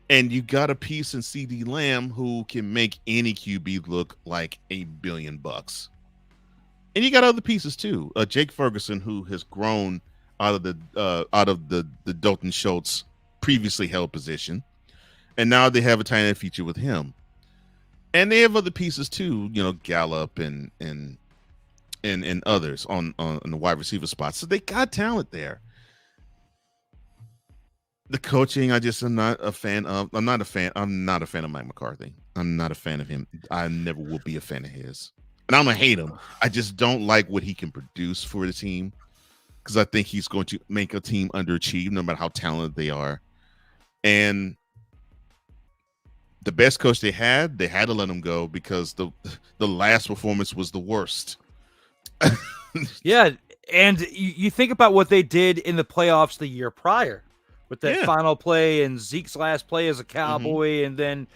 And you got a piece in CD Lamb who can make any QB look like $1 billion. And you got other pieces too. Jake Ferguson, who has grown out of the Dalton Schultz previously held position, And now they have a tight end feature with him. And they have other pieces too, Gallup and others on the wide receiver spot. So they got talent there. The coaching, I just am not a fan of. I'm not a fan of Mike McCarthy. I'm not a fan of him. I never will be a fan of his. And I'm gonna hate him. I just don't like what he can produce for the team, because I think he's going to make a team underachieve no matter how talented they are. And the best coach they had to let him go because the last performance was the worst. Yeah, and you think about what they did in the playoffs the year prior with that final play and Zeke's last play as a Cowboy, and then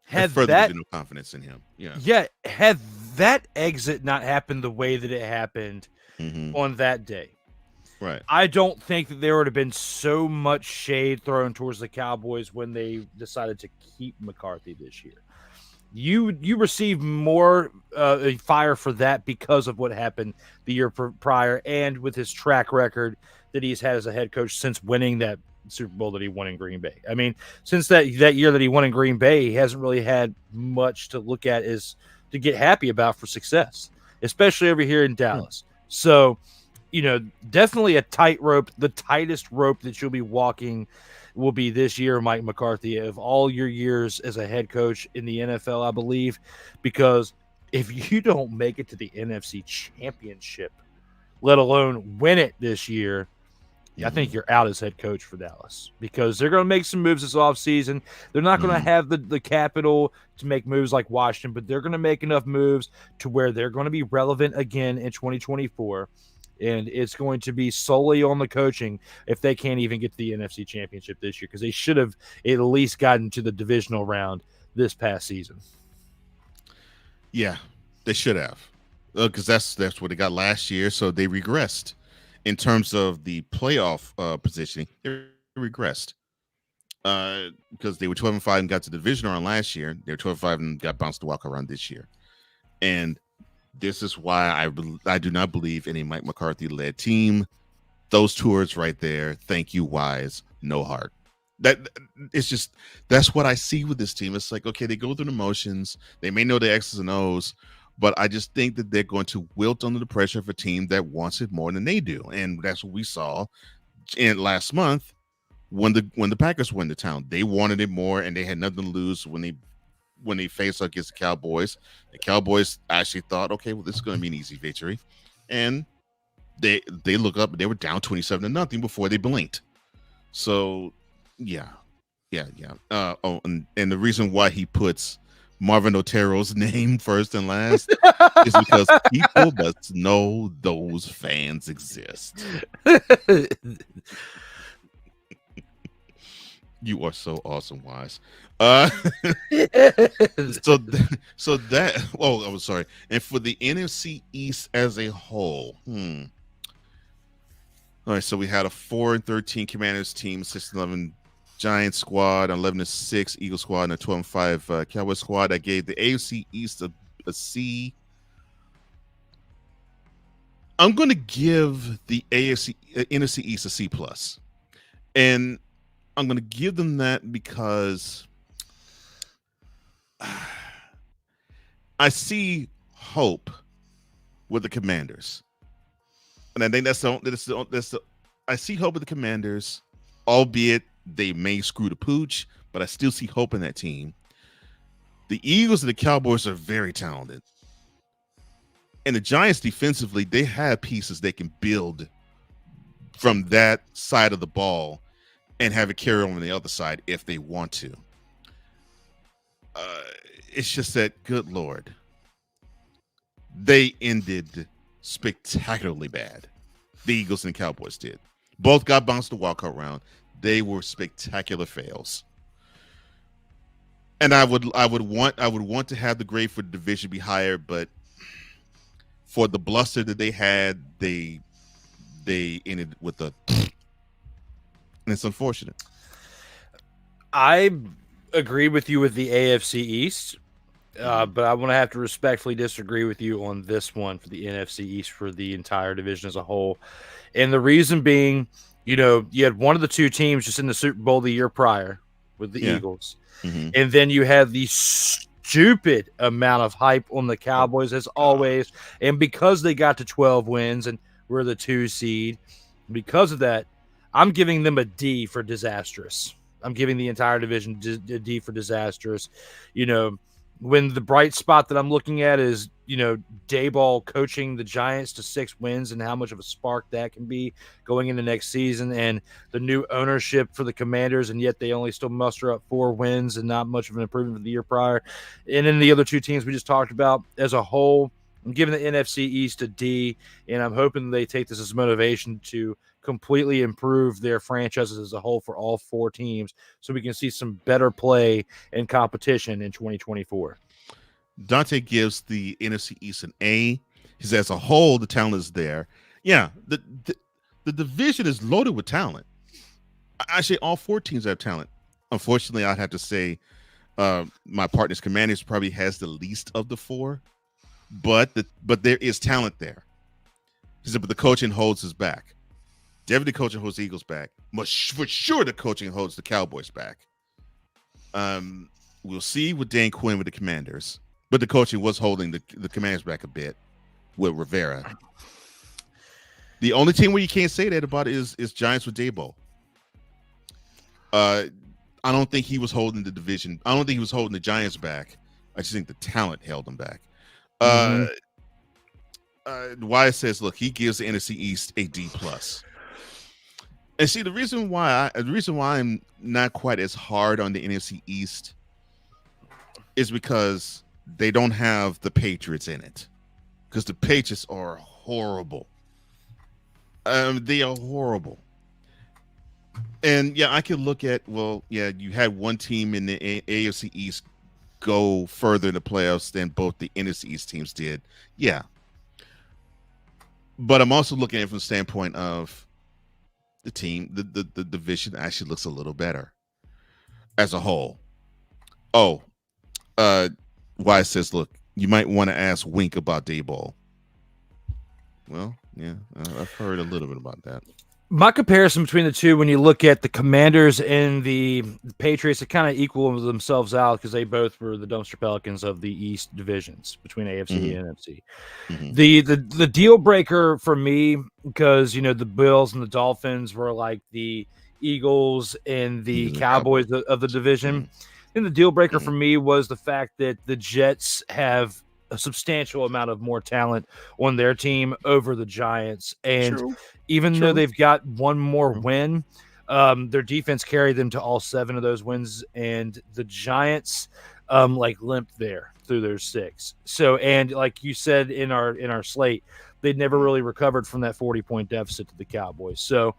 had that no confidence in him. Yeah, had that exit not happened the way that it happened on that day, right? I don't think that there would have been so much shade thrown towards the Cowboys when they decided to keep McCarthy this year. You received more fire for that because of what happened the year prior, and with his track record that he's had as a head coach since winning that Super Bowl that he won in Green Bay. I mean, since that year that he won in Green Bay, he hasn't really had much to look at is to get happy about for success, especially over here in Dallas. So, definitely a tightrope. The tightest rope that you'll be walking will be this year, Mike McCarthy, of all your years as a head coach in the NFL, I believe, because if you don't make it to the NFC Championship, let alone win it this year, I think you're out as head coach for Dallas, because they're going to make some moves this offseason. They're not going to have the capital to make moves like Washington, but they're going to make enough moves to where they're going to be relevant again in 2024. And it's going to be solely on the coaching if they can't even get to the NFC Championship this year, because they should have at least gotten to the divisional round this past season. Yeah, they should have, because that's what they got last year. So they regressed in terms of the playoff positioning. They regressed because they were 12-5 and got to the divisional round last year. They were 12-5 and got bounced to walk around this year. And this is why I do not believe in a Mike McCarthy-led team. Those two words right there, thank you, Wise, no heart. That's what I see with this team. It's like, okay, they go through the motions. They may know the X's and O's, but I just think that they're going to wilt under the pressure of a team that wants it more than they do. And that's what we saw in last month when the Packers went to town. They wanted it more, and they had nothing to lose when they faced up against the Cowboys. The Cowboys actually thought, okay, well, this is going to be an easy victory. And they look up, and they were down 27-0 before they blinked. So, yeah. And the reason why he puts Marvin Otero's name first and last is because people must know those fans exist. You are so awesome, Wise. I'm sorry. And for the NFC East as a whole, all right, so we had a 4-13 Commanders team, 6-11 Giants squad, 11-6 Eagles squad, and a 12-5 Cowboys squad. I gave the AFC East a C. I'm going to give the NFC East a C+. And I'm going to give them that because I see hope with the Commanders. And I think I see hope with the Commanders, albeit they may screw the pooch, but I still see hope in that team. The Eagles and the Cowboys are very talented. And the Giants defensively, they have pieces they can build from that side of the ball and have it carry on the other side if they want to. It's just that, good Lord, they ended spectacularly bad. The Eagles and the Cowboys did. Both got bounced the walkout round. They were spectacular fails. And I would want to have the grade for the division be higher, but for the bluster that they had, they ended with a, and it's unfortunate. I agree with you with the AFC East, but I want to have to respectfully disagree with you on this one for the NFC East for the entire division as a whole. And the reason being, you had one of the two teams just in the Super Bowl the year prior with the Yeah. Eagles. Mhm. And then you have the stupid amount of hype on the Cowboys as always. And because they got to 12 wins and we're the 2 seed, because of that, I'm giving them a D for disastrous. I'm giving the entire division a D for disastrous. You know, when the bright spot that I'm looking at is, you know, Daboll coaching the Giants to 6 wins and how much of a spark that can be going into next season, and the new ownership for the Commanders, and yet they only still muster up 4 wins and not much of an improvement from the year prior. And then the other 2 teams we just talked about as a whole, I'm giving the NFC East a D, and I'm hoping they take this as motivation to completely improve their franchises as a whole for all 4 teams so we can see some better play and competition in 2024. Dante gives the NFC East an A. He says, as a whole, the talent is there. Yeah, the division is loaded with talent. Actually, all 4 teams have talent. Unfortunately, I'd have to say my partner's Commanders probably has the least of the 4, but there is talent there. He said, but the coaching holds us back. Definitely the coaching holds the Eagles back. But for sure, the coaching holds the Cowboys back. We'll see with Dan Quinn with the Commanders, but the coaching was holding the Commanders back a bit with Rivera. The only team where you can't say that about is Giants with Daboll. I don't think he was holding the division. I don't think he was holding the Giants back. I just think the talent held them back. Wyatt says, look, he gives the NFC East a D+. And see, the reason why I'm not quite as hard on the NFC East is because they don't have the Patriots in it. Because the Patriots are horrible. They are horrible. And yeah, I could look at, well, yeah, you had one team in the AFC East go further in the playoffs than both the NFC East teams did. Yeah. But I'm also looking at it from the standpoint of the team, the division actually looks a little better as a whole. Oh, Wise says, look, you might want to ask Wink about Daboll. Well, yeah, I've heard a little bit about that. My comparison between the two, when you look at the Commanders and the Patriots, it kind of equal themselves out because they both were the dumpster pelicans of the East divisions between AFC and NFC. The deal breaker for me, because, you know, the Bills and the Dolphins were like the Eagles and the Cowboys of the division. And the deal breaker for me was the fact that the Jets have a substantial amount of more talent on their team over the Giants. And even though they've got one more win, their defense carried them to all 7 of those wins, and the Giants limped there through their 6. So, and like you said in our slate, they'd never really recovered from that 40-point deficit to the Cowboys. So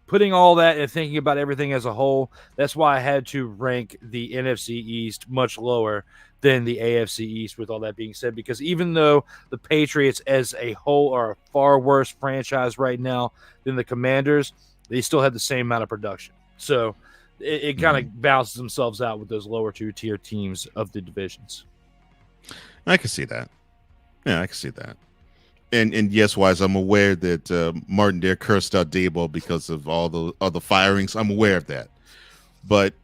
putting all that and thinking about everything as a whole, that's why I had to rank the NFC East much lower than the AFC East, with all that being said, because even though the Patriots as a whole are a far worse franchise right now than the Commanders, they still had the same amount of production. So it kind of balances themselves out with those lower 2-tier teams of the divisions. I can see that. Yeah, I can see that. And yes, Wise, I'm aware that Martin Dare cursed out Daboll because of all the other firings. I'm aware of that. But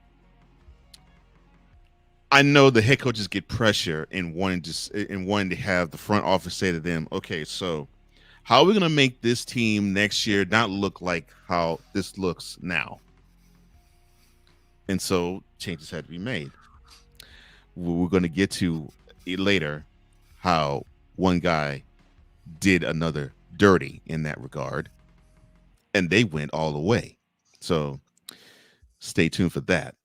I know the head coaches get pressure in wanting to have the front office say to them, okay, so how are we going to make this team next year not look like how this looks now? And so changes had to be made. We're going to get to it later how one guy did another dirty in that regard, and they went all the way. So stay tuned for that.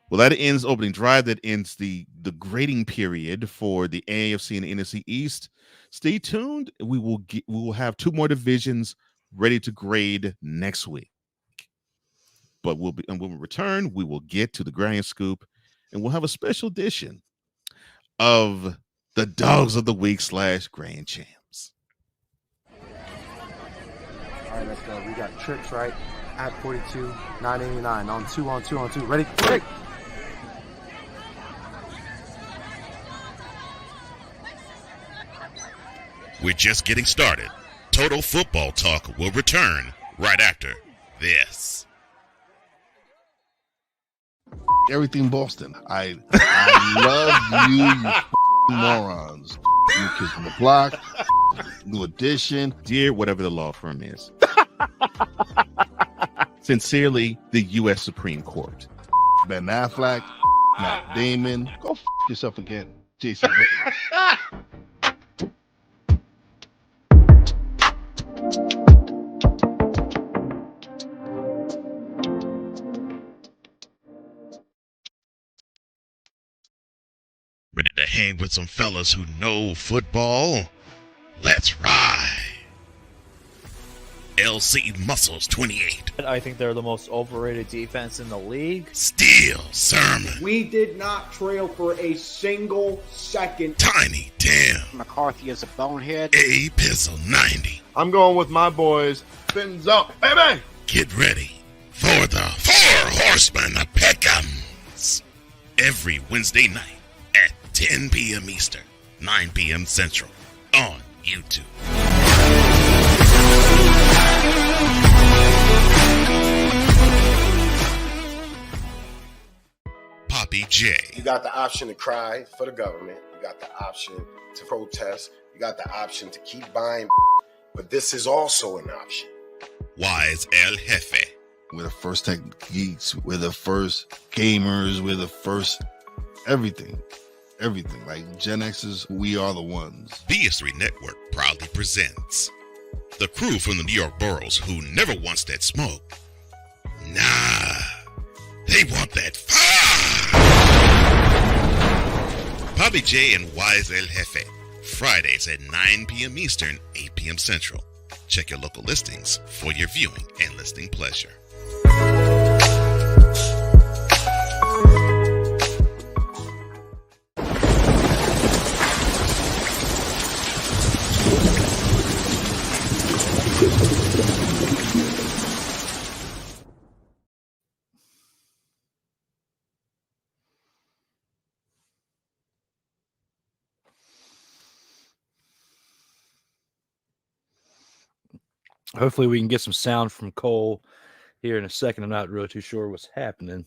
Well, that ends opening drive. That ends the grading period for the AFC and the NFC East. Stay tuned. We will have 2 more divisions ready to grade next week. But when we return, we will get to the Gridiron Scoop, and we'll have a special edition of the Dogs of the Week / Grand Champs. All right, let's go. We got trips, right? At 42, 989 on 2. Ready? We're just getting started. Total Football Talk will return right after this. everything Boston. I love you morons. You Kids on the Block, New Edition. Dear whatever the law firm is. Sincerely, the U.S. Supreme Court. Ben Affleck, Matt Damon. Go yourself again, Jason. Ready to hang with some fellas who know football? Let's ride. LC Muscles 28. I think they're the most overrated defense in the league. Steel Sermon. We did not trail for a single second. Tiny Tim. McCarthy is a bonehead. A Pistol 90. I'm going with my boys. Fins up, baby. Get ready for the Four Horsemen of Pick'ems. Every Wednesday night at 10 p.m. Eastern, 9 p.m. Central on YouTube. Poppy J. You got the option to cry for the government. You got the option to protest. You got the option to keep buying. But this is also an option. Wise El Jefe. We're the first tech geeks. We're the first gamers. We're the first everything. Everything. Like Gen X's, we are the ones. BS3 Network proudly presents the crew from the New York boroughs who never wants that smoke. Nah, they want that fire. Poppy J and Wise El Jefe. Fridays at 9 p.m. Eastern, 8 p.m. Central. Check your local listings for your viewing and listening pleasure. Hopefully we can get some sound from Cole here in a second. I'm not really too sure what's happening.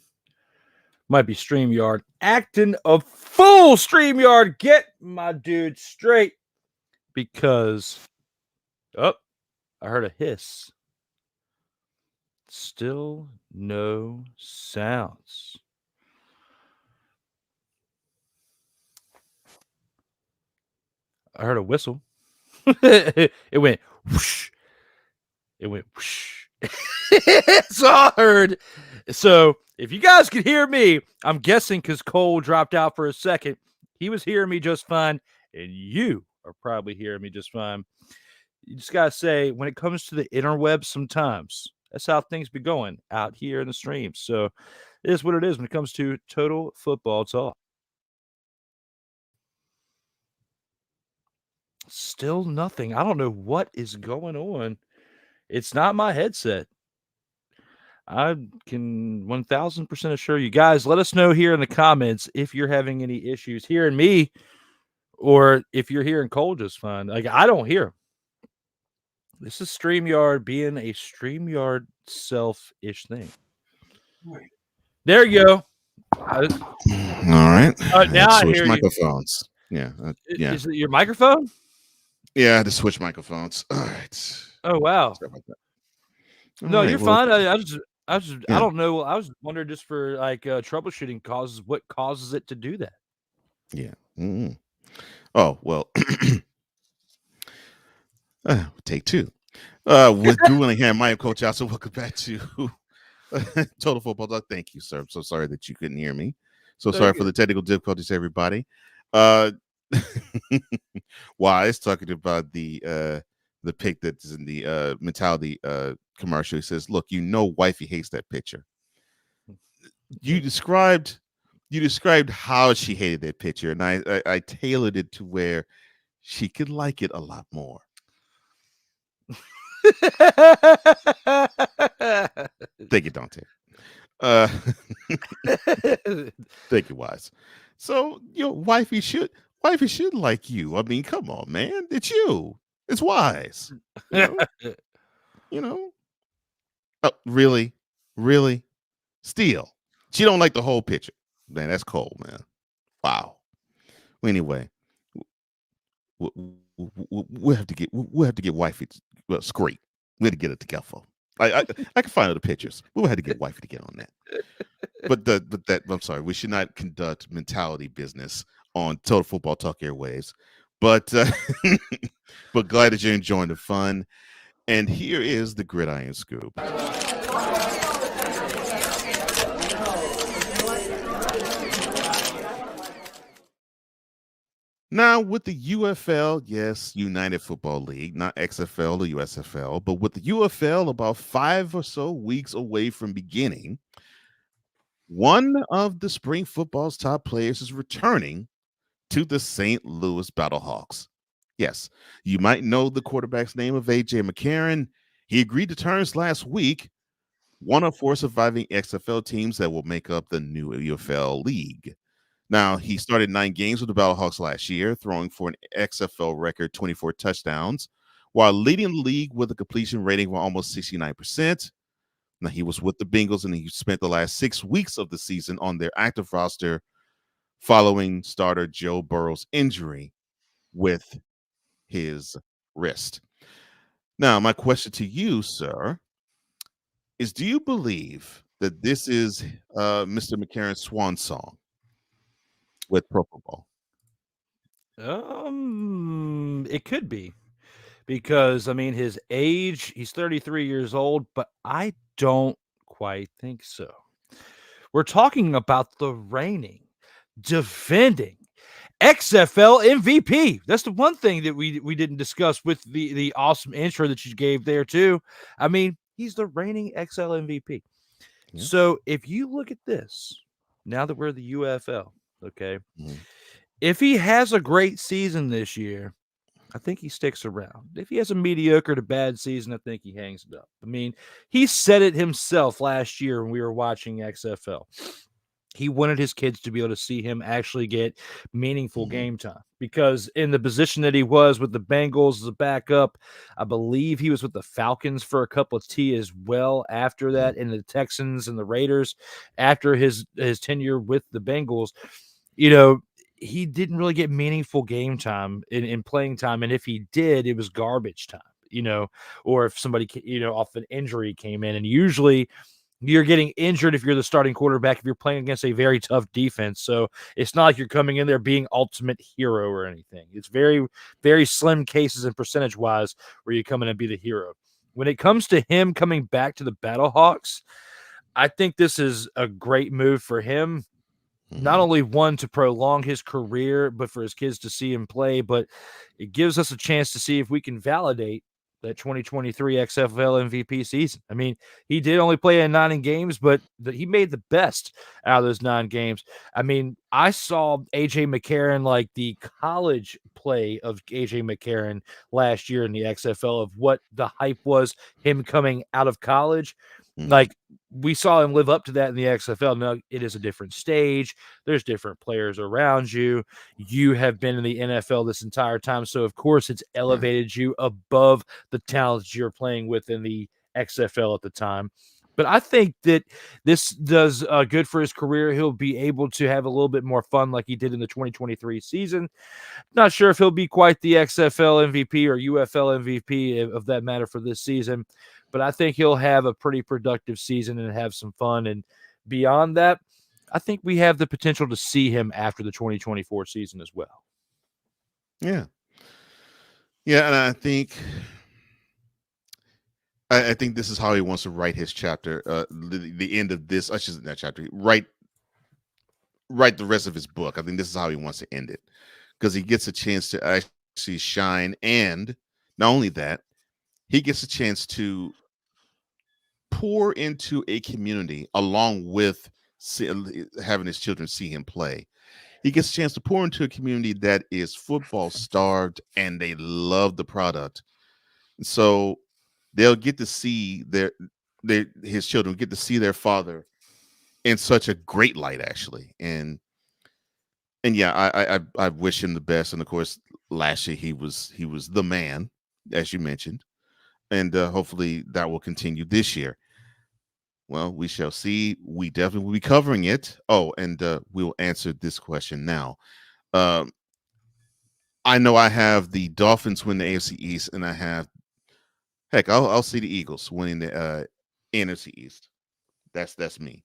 Might be StreamYard acting a fool. StreamYard, get my dude straight, because I heard a hiss. Still no sounds. I heard a whistle. It went whoosh. It went whoosh. That's all I heard. So if you guys could hear me, I'm guessing because Cole dropped out for a second, he was hearing me just fine, and you are probably hearing me just fine. You just got to say, when it comes to the interwebs, sometimes that's how things be going out here in the stream. So it is what it is when it comes to total football talk. Still nothing. I don't know what is going on. It's not my headset. I can 1000% assure you guys. Let us know here in the comments if you're having any issues hearing me, or if you're hearing Cole just fine. Like, I don't hear him. This is StreamYard being a StreamYard self-ish thing. There you go. All right. Now I switch hear microphones. You. Yeah. Is it your microphone? Yeah, I had to switch microphones. All right. Oh wow. No, right, you're well, fine. I don't know. I was wondering, just for like troubleshooting causes, what causes it to do that? Yeah. Mm-hmm. Oh well. Take two. With Drew Willingham, I am Coach Alson. Welcome back to Total Football Talk. Thank you, sir. I'm so sorry that you couldn't hear me. So sorry for the technical difficulties, everybody. Wise talking about the pic that's in the mentality commercial. He says, "Look, wifey hates that picture." You described how she hated that picture, and I tailored it to where she could like it a lot more. Thank you, Dante. Thank you, Wise. So wifey should like you. I mean, come on, man. It's you. It's Wise. Oh, really? Steal. She don't like the whole picture. Man, that's cold, man. Wow. Anyway, we'll have to get wifey. Well, scrape. We have to get it together. I can find other pictures. We'll have to get wifey to get on that. But I'm sorry. We should not conduct mentality business on Total Football Talk Airwaves. But but glad that you're enjoying the fun. And here is the Gridiron Scoop. Now, with the UFL, yes, United Football League, not XFL or USFL, but with the UFL about 5 or so weeks away from beginning, one of the spring football's top players is returning to the St. Louis Battlehawks. Yes, you might know the quarterback's name of AJ McCarron. He agreed to terms last week, one of 4 surviving XFL teams that will make up the new UFL league. Now, he started 9 games with the Battlehawks last year, throwing for an XFL record 24 touchdowns, while leading the league with a completion rating of almost 69%. Now, he was with the Bengals, and he spent the last 6 weeks of the season on their active roster following starter Joe Burrow's injury with his wrist. Now, my question to you, sir, is do you believe that this is Mr. McCarron's swan song with pro football? It could be, because I mean his age, he's 33 years old, but I don't quite think so. We're talking about the reigning, defending XFL MVP. That's the one thing that we didn't discuss with the awesome intro that you gave there too. I mean, he's the reigning XL MVP. Yeah. So if you look at this, now that we're the UFL, okay, if he has a great season this year, I think he sticks around. If he has a mediocre to bad season, I think he hangs it up. I mean, he said it himself last year when we were watching XFL. He wanted his kids to be able to see him actually get meaningful game time, because in the position that he was with the Bengals as a backup, I believe he was with the Falcons for a couple of T as well after that, and the Texans and the Raiders after his tenure with the Bengals. You know, he didn't really get meaningful game time in playing time. And if he did, it was garbage time, you know, or if somebody, you know, off an injury came in. And usually you're getting injured if you're the starting quarterback, if you're playing against a very tough defense. So it's not like you're coming in there being ultimate hero or anything. It's very, very slim cases and percentage wise where you come in and be the hero. When it comes to him coming back to the Battlehawks, I think this is a great move for him. Not only one to prolong his career, but for his kids to see him play, but it gives us a chance to see if we can validate that 2023 XFL MVP season. I mean, he did only play in 9 games, but he made the best out of those 9 games. I mean, I saw AJ McCarron, like the college play of AJ McCarron last year in the XFL, of what the hype was, him coming out of college. Like, we saw him live up to that in the XFL. Now, it is a different stage. There's different players around you. You have been in the NFL this entire time. So, of course, it's elevated you above the talents you're playing with in the XFL at the time. But I think that this does good for his career. He'll be able to have a little bit more fun like he did in the 2023 season. Not sure if he'll be quite the XFL MVP or UFL MVP of that matter for this season, but I think he'll have a pretty productive season and have some fun. And beyond that, I think we have the potential to see him after the 2024 season as well. Yeah. Yeah, and I think this is how he wants to write his chapter, the end of this. I shouldn't that chapter. Write the rest of his book. I think this is how he wants to end it, because he gets a chance to actually shine, and not only that, he gets a chance to pour into a community along with having his children see him play. He gets a chance to pour into a community that is football starved, and they love the product. So they'll get to see his children get to see their father in such a great light, actually. And yeah, I wish him the best. And of course, last year he was the man, as you mentioned, and hopefully that will continue this year. Well, we shall see. We definitely will be covering it. Oh, and we'll answer this question now. I know I have the Dolphins win the AFC East, and I'll see the Eagles winning the NFC East. That's me.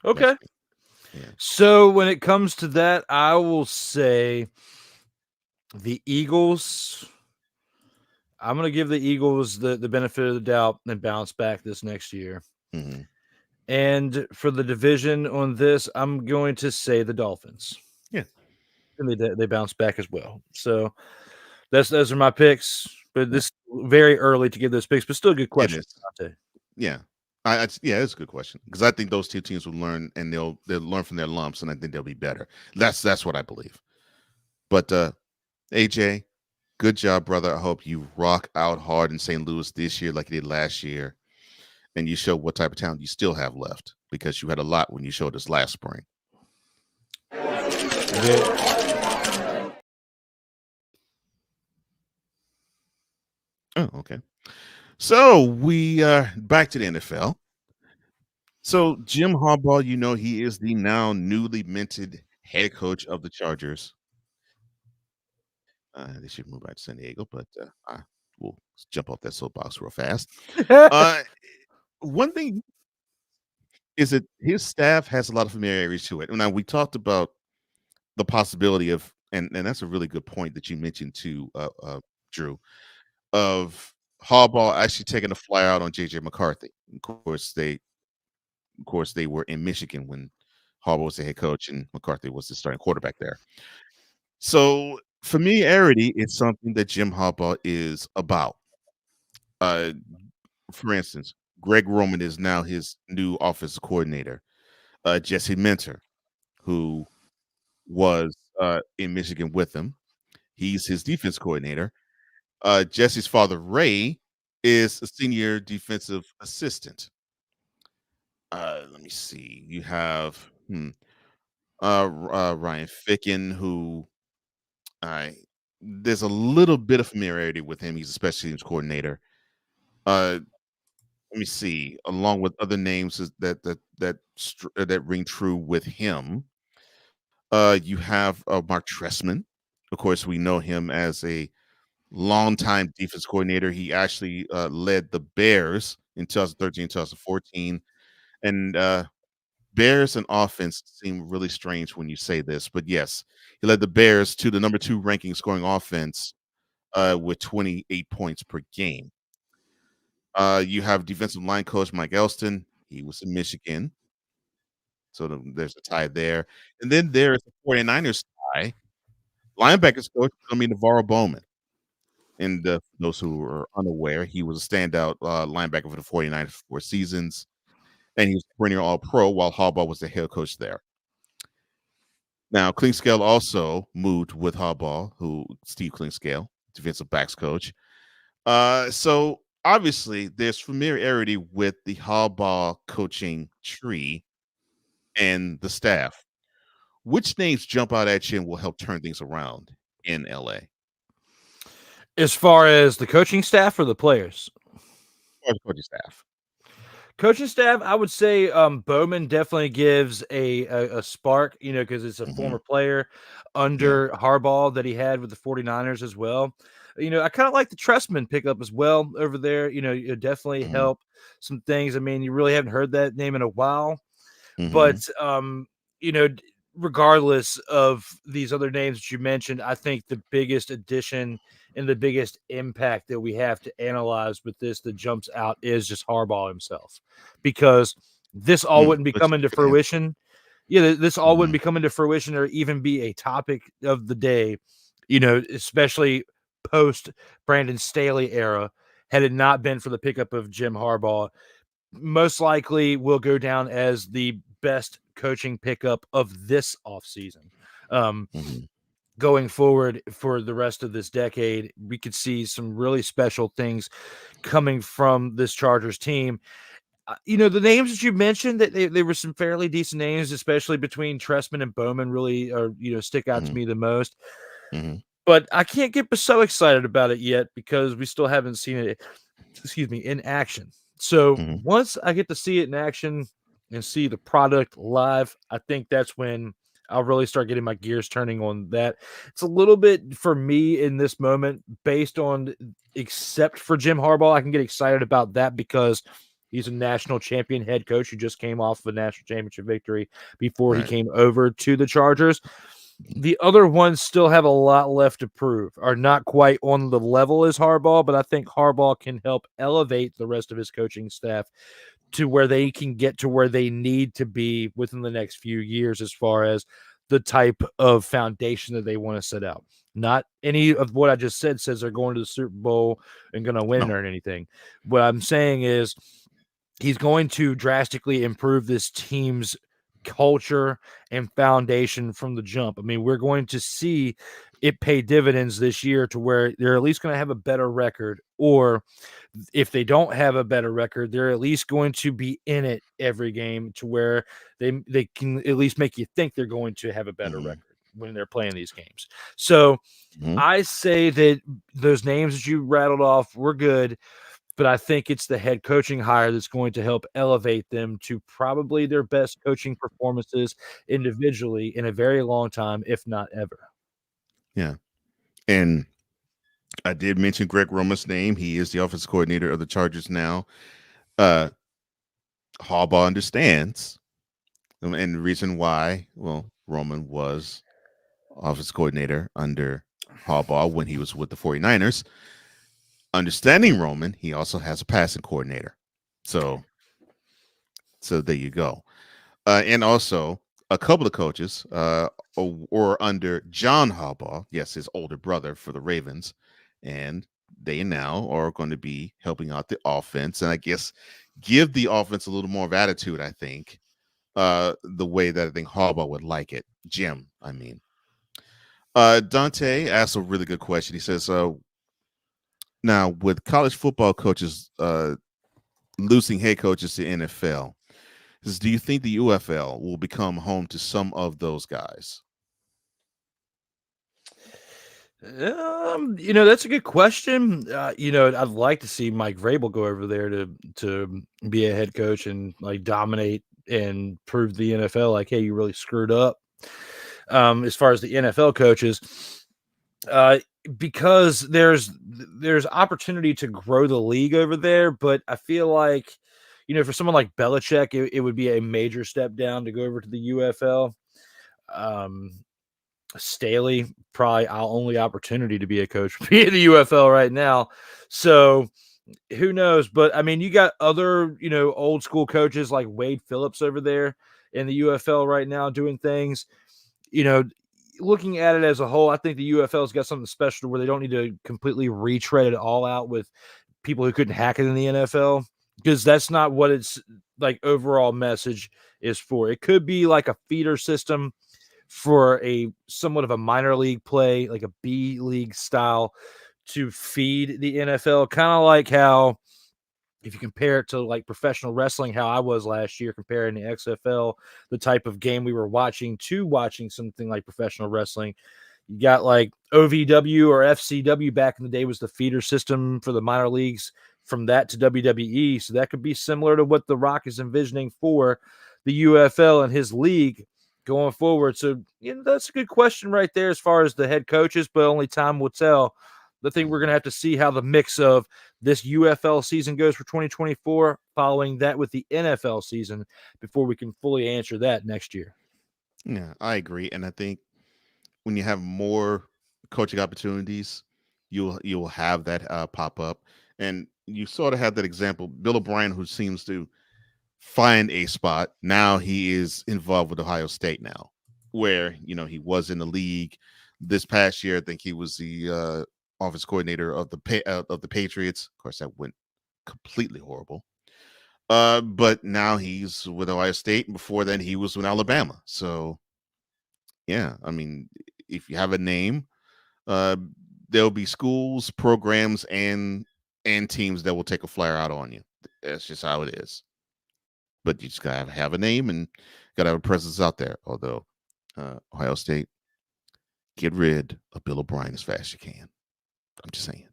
Okay. That's me. Yeah. So when it comes to that, I will say the Eagles. I'm going to give the Eagles the benefit of the doubt and bounce back this next year. Mm-hmm. And for the division on this, I'm going to say the Dolphins. Yeah. And they bounce back as well. So those are my picks. But this is very early to give those picks, but still a good question. Yeah. It's a good question because I think those two teams will learn and they'll learn from their lumps, and I think they'll be better. That's what I believe. But AJ, good job, brother. I hope you rock out hard in St. Louis this year like you did last year, and you show what type of talent you still have left because you had a lot when you showed us last spring. Oh, okay. So we are back to the NFL. So Jim Harbaugh, he is the now newly minted head coach of the Chargers. They should move back to San Diego, but we'll jump off that soapbox real fast. One thing is that his staff has a lot of familiarity to it. Now, we talked about the possibility of, and that's a really good point that you mentioned too, Drew, of Harbaugh actually taking a flyer out on JJ McCarthy. Of course, they were in Michigan when Harbaugh was the head coach and McCarthy was the starting quarterback there. So familiarity is something that Jim Harbaugh is about. For instance, Greg Roman is now his new offensive coordinator. Jesse Minter, who was in Michigan with him, he's his defense coordinator. Jesse's father, Ray, is a senior defensive assistant. Let me see. You have Ryan Ficken, who there's a little bit of familiarity with him. He's a special teams coordinator. Let me see. Along with other names that ring true with him. You have Mark Trestman. Of course, we know him as a longtime defense coordinator. He actually led the Bears in 2013, 2014. And Bears and offense seem really strange when you say this, but yes, he led the Bears to the number 2 ranking scoring offense with 28 points per game. You have defensive line coach Mike Elston. He was in Michigan. So there's a tie there. And then there's the 49ers tie. Linebackers coach Navarro Bowman. And those who are unaware, he was a standout linebacker for the 49ers for 4 seasons. And he was a perennial All-Pro while Harbaugh was the head coach there. Now, Klingscale also moved with Harbaugh, Steve Klingscale, defensive backs coach. So obviously, there's familiarity with the Harbaugh coaching tree and the staff. Which names jump out at you and will help turn things around in LA? As far as the coaching staff or the players? Or the coaching staff. Coaching staff, I would say Bowman definitely gives a spark, because it's a former player under Harbaugh that he had with the 49ers as well. I kind of like the Trestman pickup as well over there. It definitely help some things. I mean, you really haven't heard that name in a while. But, regardless of these other names that you mentioned, I think the biggest addition and the biggest impact that we have to analyze with this that jumps out is just Harbaugh himself, because this all wouldn't be coming to fruition. Yeah, this all wouldn't be coming to fruition or even be a topic of the day, especially post Brandon Staley era, had it not been for the pickup of Jim Harbaugh. Most likely will go down as the best coaching pickup of this offseason. Going forward for the rest of this decade, we could see some really special things coming from this Chargers team. The names that you mentioned, that they were some fairly decent names, especially between Trestman and Bowman, really stick out to me the most. But I can't get so excited about it yet because we still haven't seen it, in action. So Mhm. once I get to see it in action and see the product live, I think that's when I'll really start getting my gears turning on that. It's a little bit for me in this moment based on, except for Jim Harbaugh, I can get excited about that because he's a national champion head coach who just came off of a national championship victory before he Right. came over to the Chargers. The other ones still have a lot left to prove, are not quite on the level as Harbaugh, but I think Harbaugh can help elevate the rest of his coaching staff to where they can get to where they need to be within the next few years as far as the type of foundation that they want to set out. Not any of what I just said says they're going to the Super Bowl and going to win No. or anything. What I'm saying is he's going to drastically improve this team's culture and foundation from the jump. I mean, we're going to see it pay dividends this year to where they're at least going to have a better record, or if they don't have a better record, they're at least going to be in it every game to where they can at least make you think they're going to have a better record when they're playing these games. So I say that those names that you rattled off were good, but I think it's the head coaching hire that's going to help elevate them to probably their best coaching performances individually in a very long time, if not ever. Yeah. And I did mention Greg Roman's name. He is the offensive coordinator of the Chargers now. Harbaugh understands. And the reason why, well, Roman was offensive coordinator under Harbaugh when he was with the 49ers. Understanding Roman, he also has a passing coordinator. So there you go. And also a couple of coaches or under John Harbaugh, yes, his older brother for the Ravens, and they now are going to be helping out the offense, and I guess give the offense a little more of attitude, I think, the way that I think Harbaugh would like it. Jim, I mean. Dante asked a really good question. He says, now with college football coaches losing head coaches to NFL, do you think the UFL will become home to some of those guys? That's a good question. I'd like to see Mike Vrabel go over there to be a head coach and like dominate and prove the NFL like, hey, you really screwed up. As far as the NFL coaches, because there's opportunity to grow the league over there, but I feel like, for someone like Belichick, it would be a major step down to go over to the UFL. Staley, probably our only opportunity to be a coach would be in the UFL right now. So who knows? But I mean, you got other, old school coaches like Wade Phillips over there in the UFL right now doing things. Looking at it as a whole, I think the UFL's got something special where they don't need to completely retread it all out with people who couldn't hack it in the NFL, because that's not what it's like overall message is for. It could be like a feeder system for a somewhat of a minor league play, like a B league style to feed the NFL. Kind of like how, if you compare it to like professional wrestling, how I was last year comparing the XFL, the type of game we were watching to watching something like professional wrestling. You got like OVW or FCW back in the day was the feeder system for the minor leagues, from that to WWE. So that could be similar to what The Rock is envisioning for the UFL and his league going forward. So, that's a good question right there as far as the head coaches, but only time will tell. I think we're going to have to see how the mix of this UFL season goes for 2024, following that with the NFL season, before we can fully answer that next year. Yeah, I agree. And I think when you have more coaching opportunities, you'll have that pop up. And you sort of have that example, Bill O'Brien, who seems to find a spot. Now he is involved with Ohio State now, where, he was in the league this past year. I think he was the offense coordinator of the Patriots. Of course, that went completely horrible. But now he's with Ohio State, and before then he was with Alabama. So, yeah, I mean, if you have a name, there'll be schools, programs, and teams that will take a flyer out on you. That's just how it is. But you just gotta have a name and gotta have a presence out there. Although Ohio State, get rid of Bill O'Brien as fast as you can. I'm just saying.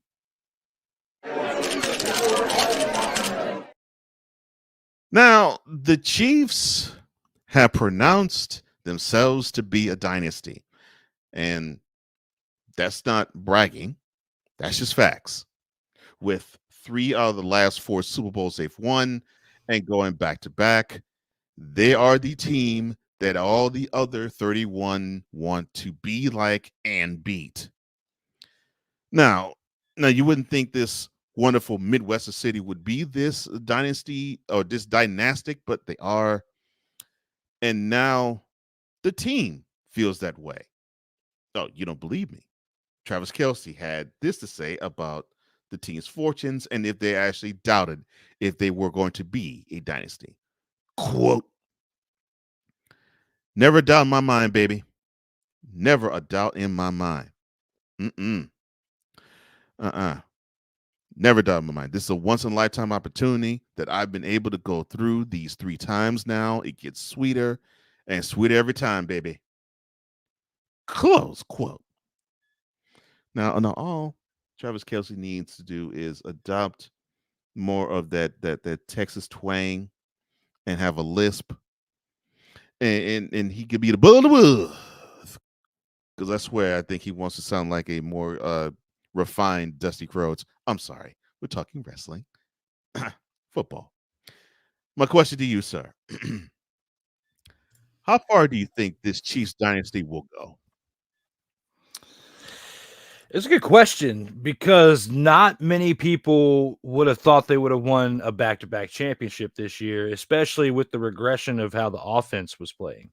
Now, the Chiefs have pronounced themselves to be a dynasty. And that's not bragging. That's just facts. With 3 out of the last 4 Super Bowls they've won and going back to back, they are the team that all the other 31 want to be like and beat. Now you wouldn't think this wonderful Midwestern city would be this dynasty or this dynastic, but they are. And now the team feels that way. Oh, you don't believe me? Travis Kelce had this to say about the team's fortunes and if they actually doubted if they were going to be a dynasty. Quote, "Never a doubt in my mind, baby. Never a doubt in my mind. Never a doubt in my mind. This is a once-in-a-lifetime opportunity that I've been able to go through these 3 times now. It gets sweeter and sweeter every time, baby." Close quote. Now, all Travis Kelce needs to do is adopt more of that Texas twang and have a lisp, and he could be the bull of the woods. Because I swear, I think he wants to sound like a more refined Dusty Rhodes. I'm sorry, we're talking wrestling, football. My question to you, sir: how far do you think this Chiefs dynasty will go? It's a good question because not many people would have thought they would have won a back-to-back championship this year, especially with the regression of how the offense was playing.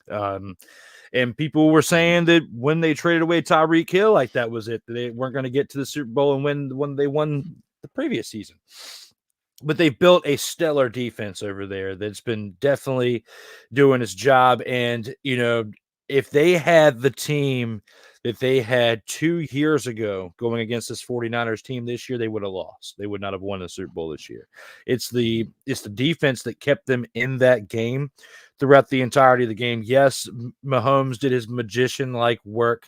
And people were saying that when they traded away Tyreek Hill, like that was it. They weren't going to get to the Super Bowl and win when they won the previous season. But they've built a stellar defense over there that's been definitely doing its job. And, if they had the team that they had 2 years ago going against this 49ers team this year, they would have lost. They would not have won the Super Bowl this year. It's the defense that kept them in that game throughout the entirety of the game. Yes, Mahomes did his magician-like work,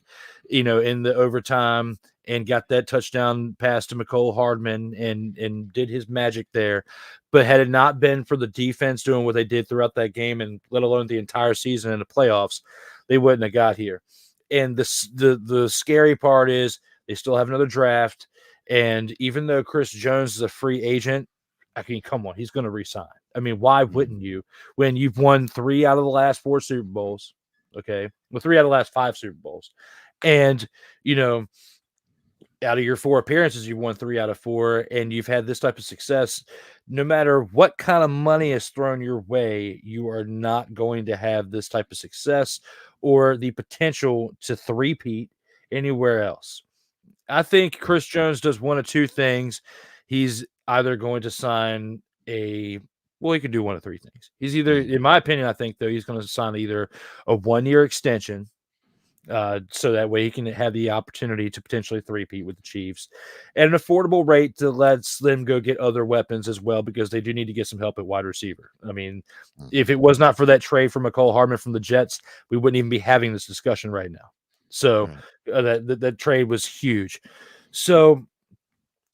in the overtime and got that touchdown pass to McCole Hardman and did his magic there. But had it not been for the defense doing what they did throughout that game and let alone the entire season in the playoffs, they wouldn't have got here. And the scary part is they still have another draft. And even though Chris Jones is a free agent, I mean, come on, he's going to resign. I mean, why wouldn't you when you've won 3 out of the last 4 Super Bowls? Okay. Well, 3 out of the last 5 Super Bowls. And, out of your 4 appearances, you've won 3 out of 4, and you've had this type of success. No matter what kind of money is thrown your way, you are not going to have this type of success or the potential to three-peat anywhere else. I think Chris Jones does one of 2 things. He's either going to sign he could do one of 3 things. He's either, in my opinion, I think, though, he's going to sign either a 1-year extension, so that way he can have the opportunity to potentially three-peat with the Chiefs at an affordable rate to let them go get other weapons as well, because they do need to get some help at wide receiver. I mean, if it was not for that trade for McCole Hardman from the Jets, we wouldn't even be having this discussion right now. So that trade was huge. So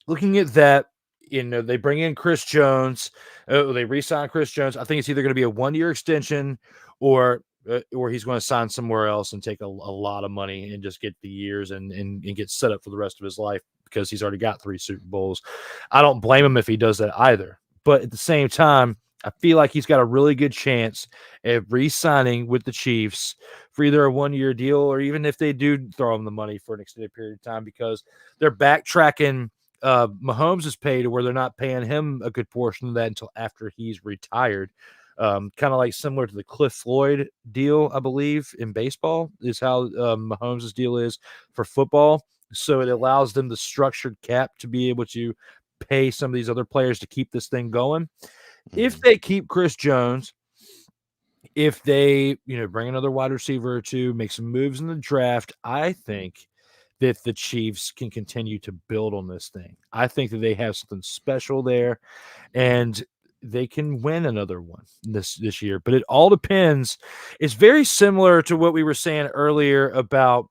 looking at that, they bring in Chris Jones. They re-sign Chris Jones. I think it's either going to be a 1-year extension or he's going to sign somewhere else and take a lot of money and just get the years and get set up for the rest of his life because he's already got 3 Super Bowls. I don't blame him if he does that either. But at the same time, I feel like he's got a really good chance at re-signing with the Chiefs for either a 1-year deal or even if they do throw him the money for an extended period of time, because they're backtracking Mahomes is paid to where they're not paying him a good portion of that until after he's retired. Kind of like similar to the Cliff Floyd deal, I believe, in baseball is how Mahomes' deal is for football. So it allows them the structured cap to be able to pay some of these other players to keep this thing going. If they keep Chris Jones, if they, bring another wide receiver or 2, make some moves in the draft, I think that the Chiefs can continue to build on this thing. I think that they have something special there, and they can win another one this year. But it all depends. It's very similar to what we were saying earlier about,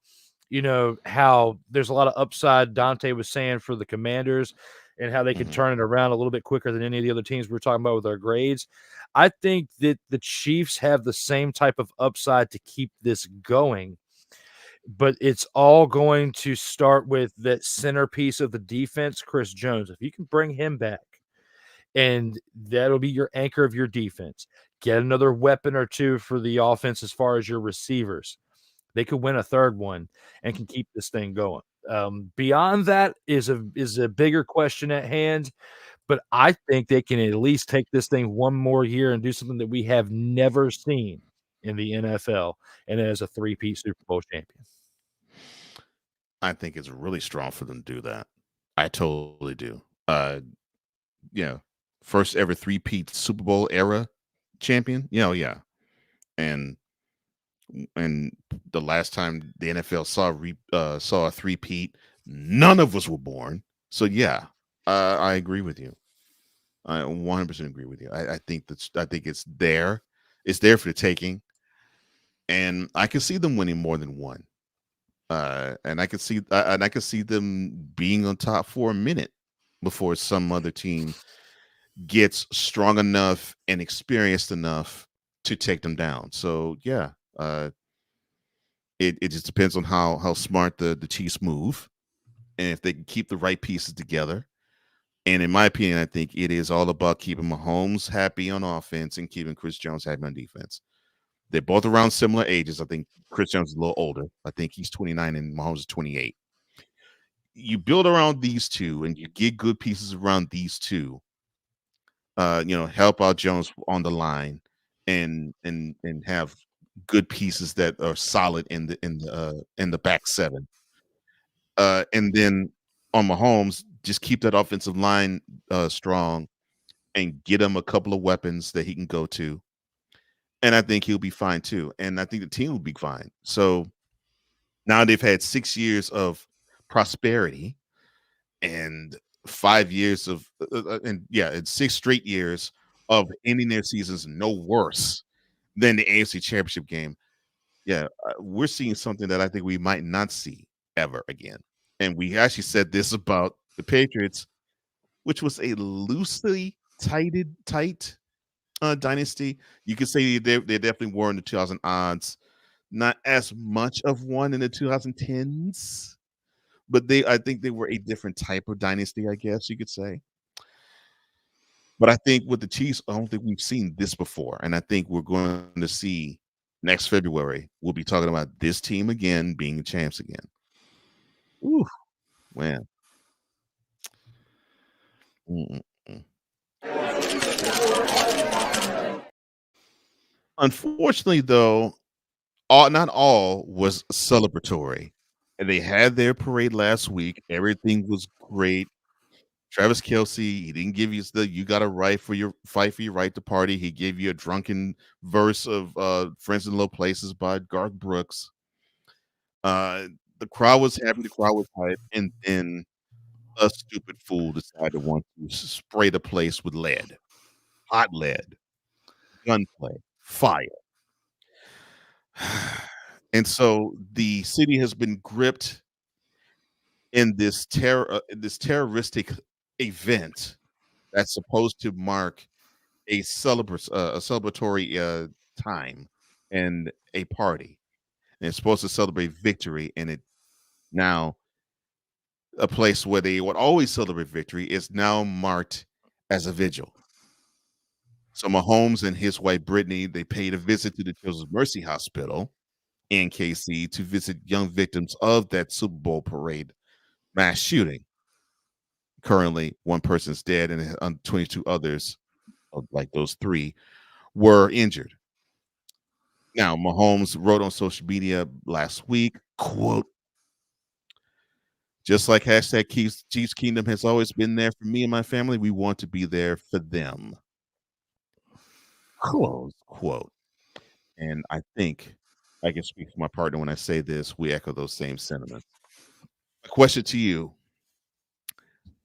how there's a lot of upside. Dante was saying for the Commanders. and how they can turn it around a little bit quicker than any of the other teams we're talking about with our grades. I think that the Chiefs have the same type of upside to keep this going, but it's all going to start with that centerpiece of the defense, Chris Jones. If you can bring him back, and that'll be your anchor of your defense. Get another weapon or two for the offense as far as your receivers. They could win a third one and can keep this thing going. Beyond that is a bigger question at hand, but I think they can at least take this thing one more year and do something that we have never seen in the NFL, and as a three-peat Super Bowl champion. I think it's really strong for them to do that. I totally do. First ever three-peat Super Bowl era champion. Yeah. And the last time the NFL saw a three-peat, none of us were born. So yeah, I agree with you. I 100% agree with you. I think it's there. It's there for the taking, and I can see them winning more than one. And I can see them being on top for a minute before some other team gets strong enough and experienced enough to take them down. So yeah, it just depends on how smart the Chiefs move, and if they can keep the right pieces together. And in my opinion, I think it is all about keeping Mahomes happy on offense and keeping Chris Jones happy on defense. They're both around similar ages. I think Chris Jones is a little older. I think he's 29 and Mahomes is 28. You build around these two and you get good pieces around these two. Help out Jones on the line and have good pieces that are solid in the back seven. And then on Mahomes, just keep that offensive line strong and get him a couple of weapons that he can go to. And I think he'll be fine too. And I think the team will be fine. So now they've had 6 years of prosperity and 5 years of, it's 6 straight years of ending their seasons no worse than the AFC Championship game. Yeah, we're seeing something that I think we might not see ever again. And we actually said this about the Patriots, which was a loosely tight dynasty. You could say they definitely were in the 2000 odds, not as much of one in the 2010s, but I think they were a different type of dynasty, I guess you could say. But I think with the Chiefs, I don't think we've seen this before, and I think we're going to see next February. We'll be talking about this team again being the champs again. Ooh, man. Unfortunately, though, not all was celebratory. And they had their parade last week. Everything was great. Travis Kelce, he didn't give you you got to fight for your right to party. He gave you a drunken verse of Friends in Low Places by Garth Brooks. The crowd was happy. The crowd was hyped. And then a stupid fool decided to want to spray the place with lead. Hot lead. Gunplay. Fire. And so the city has been gripped in this terroristic event that's supposed to mark a celebratory time and a party. And it's supposed to celebrate victory, and it now a place where they would always celebrate victory is now marked as a vigil. So Mahomes and his wife Brittany, they paid a visit to the Children's Mercy Hospital in KC to visit young victims of that Super Bowl parade mass shooting. Currently, one person's dead and 22 others, like those 3, were injured. Now, Mahomes wrote on social media last week, quote, "Just like hashtag Chiefs Kingdom has always been there for me and my family, we want to be there for them." Close quote. And I think I can speak for my partner when I say this. We echo those same sentiments. A question to you.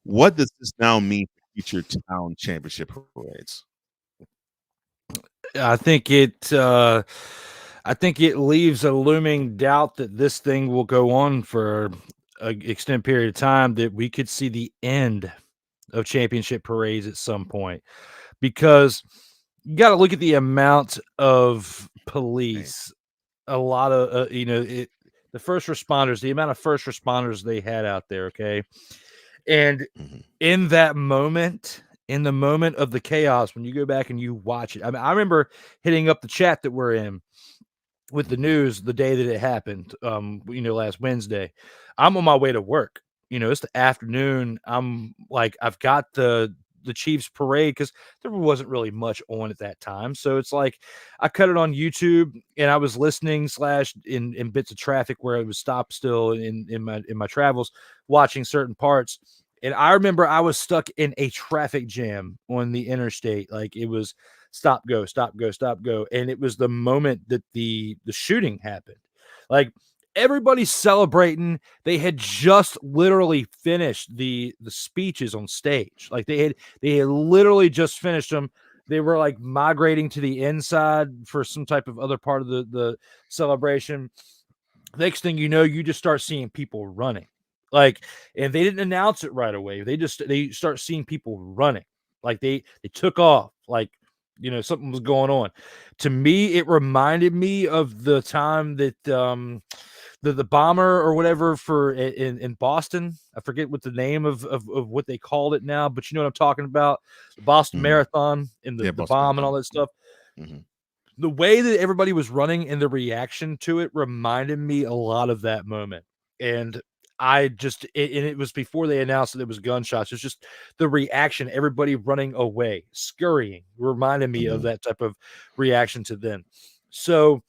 What does this now mean for future town championship parades? I think it leaves a looming doubt that this thing will go on for an extended period of time, that we could see the end of championship parades at some point, because you got to look at the amount of police, a lot of, the first responders, the amount of first responders they had out there. Okay. And in that moment, in the moment of the chaos, when you go back and you watch it, I mean, I remember hitting up the chat that we're in with the news the day that it happened, last Wednesday. I'm on my way to work. It's the afternoon. I'm like, I've got the Chiefs parade because there wasn't really much on at that time. So it's like I cut it on YouTube and I was listening / in bits of traffic where it was stopped still in my travels, watching certain parts. And I remember I was stuck in a traffic jam on the interstate. Like it was stop, go, stop, go, stop, go. And it was the moment that the shooting happened. Like everybody's celebrating. They had just literally finished the speeches on stage. Like they had literally just finished them. They were like migrating to the inside for some type of other part of the celebration. Next thing you know, you just start seeing people running. Like, and they didn't announce it right away. They start seeing people running. Like they took off. Like, something was going on. To me, it reminded me of the time that the bomber or whatever in Boston. I forget what the name of what they called it now, but you know what I'm talking about. The Boston Marathon and the bomb and all that stuff. The way that everybody was running and the reaction to it reminded me a lot of that moment. And it was before they announced that it was gunshots. It's just the reaction, everybody running away, scurrying, reminded me of that type of reaction to then. So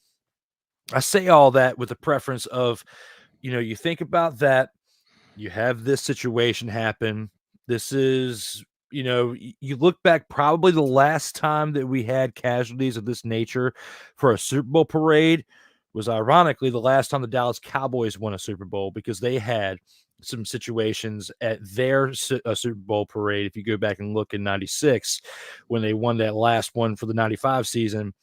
I say all that with the preference of, you think about that, you have this situation happen. This is, you look back, probably the last time that we had casualties of this nature for a Super Bowl parade was ironically the last time the Dallas Cowboys won a Super Bowl, because they had some situations at their Super Bowl parade. If you go back and look in 96, when they won that last one for the 95 season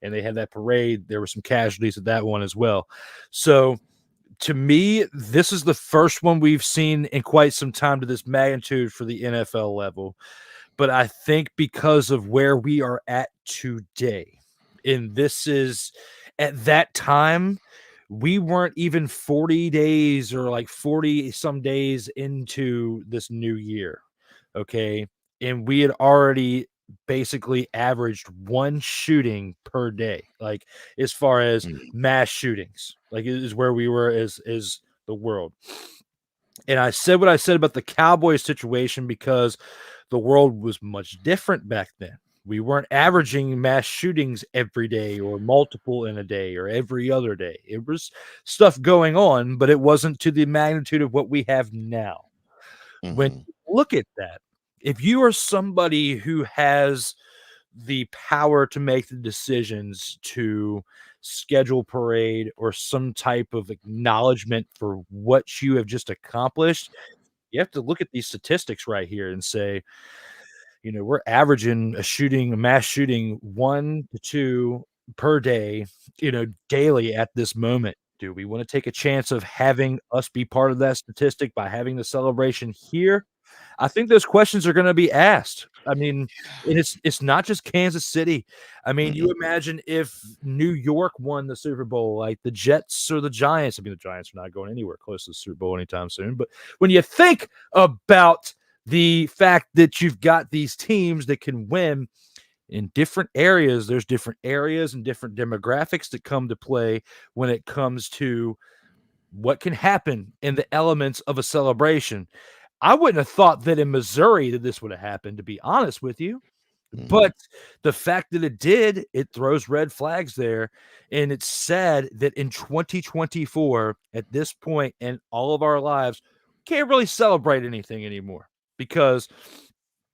and they had that parade, there were some casualties at that one as well. So to me, this is the first one we've seen in quite some time to this magnitude for the NFL level. But I think because of where we are at today, and this is at that time, we weren't even 40 days or like 40 some days into this new year. Okay. And we had already basically averaged one shooting per day, like as far as mass shootings, like it is where we were as the world. And I said what I said about the Cowboys situation because the world was much different back then. We weren't averaging mass shootings every day or multiple in a day or every other day. It was stuff going on, but it wasn't to the magnitude of what we have now. When you look at that, if you are somebody who has the power to make the decisions to schedule parade or some type of acknowledgement for what you have just accomplished, you have to look at these statistics right here and say, we're averaging a mass shooting 1 to 2 per day, daily at this moment. Do we want to take a chance of having us be part of that statistic by having the celebration here? I think those questions are going to be asked. I mean, it's not just Kansas City. I mean, you imagine if New York won the Super Bowl, like the Jets or the Giants. I mean, the Giants are not going anywhere close to the Super Bowl anytime soon. But when you think about the fact that you've got these teams that can win in different areas, there's different areas and different demographics that come to play when it comes to what can happen in the elements of a celebration. I wouldn't have thought that in Missouri that this would have happened, to be honest with you. But the fact that it did, it throws red flags there. And it's sad that in 2024, at this point in all of our lives, we can't really celebrate anything anymore, because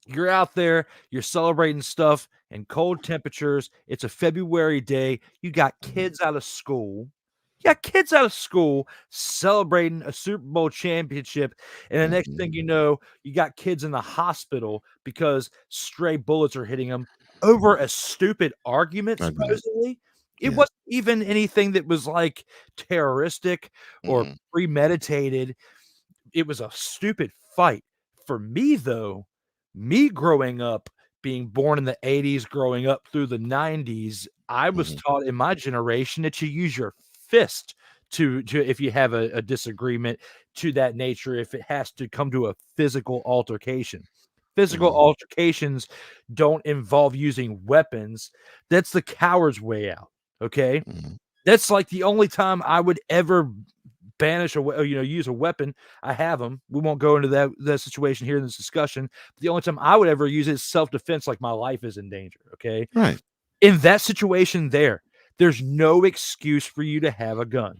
you're out there, you're celebrating stuff in cold temperatures. It's a February day. You got kids out of school. Celebrating a Super Bowl championship. And the next thing you know, you got kids in the hospital because stray bullets are hitting them over a stupid argument, supposedly. It wasn't even anything that was like terroristic or premeditated. It was a stupid fight. For me, though, Me growing up, being born in the 80s, growing up through the 90s, I was taught in my generation that you use your fist to if you have a disagreement to that nature, if it has to come to a physical altercation. Physical altercations don't involve using weapons. That's the coward's way out. Okay. That's like the only time I would ever banish use a weapon. I have them. We won't go into that situation here in this discussion. But the only time I would ever use it is self-defense, like my life is in danger. Okay. Right. In that situation there's no excuse for you to have a gun.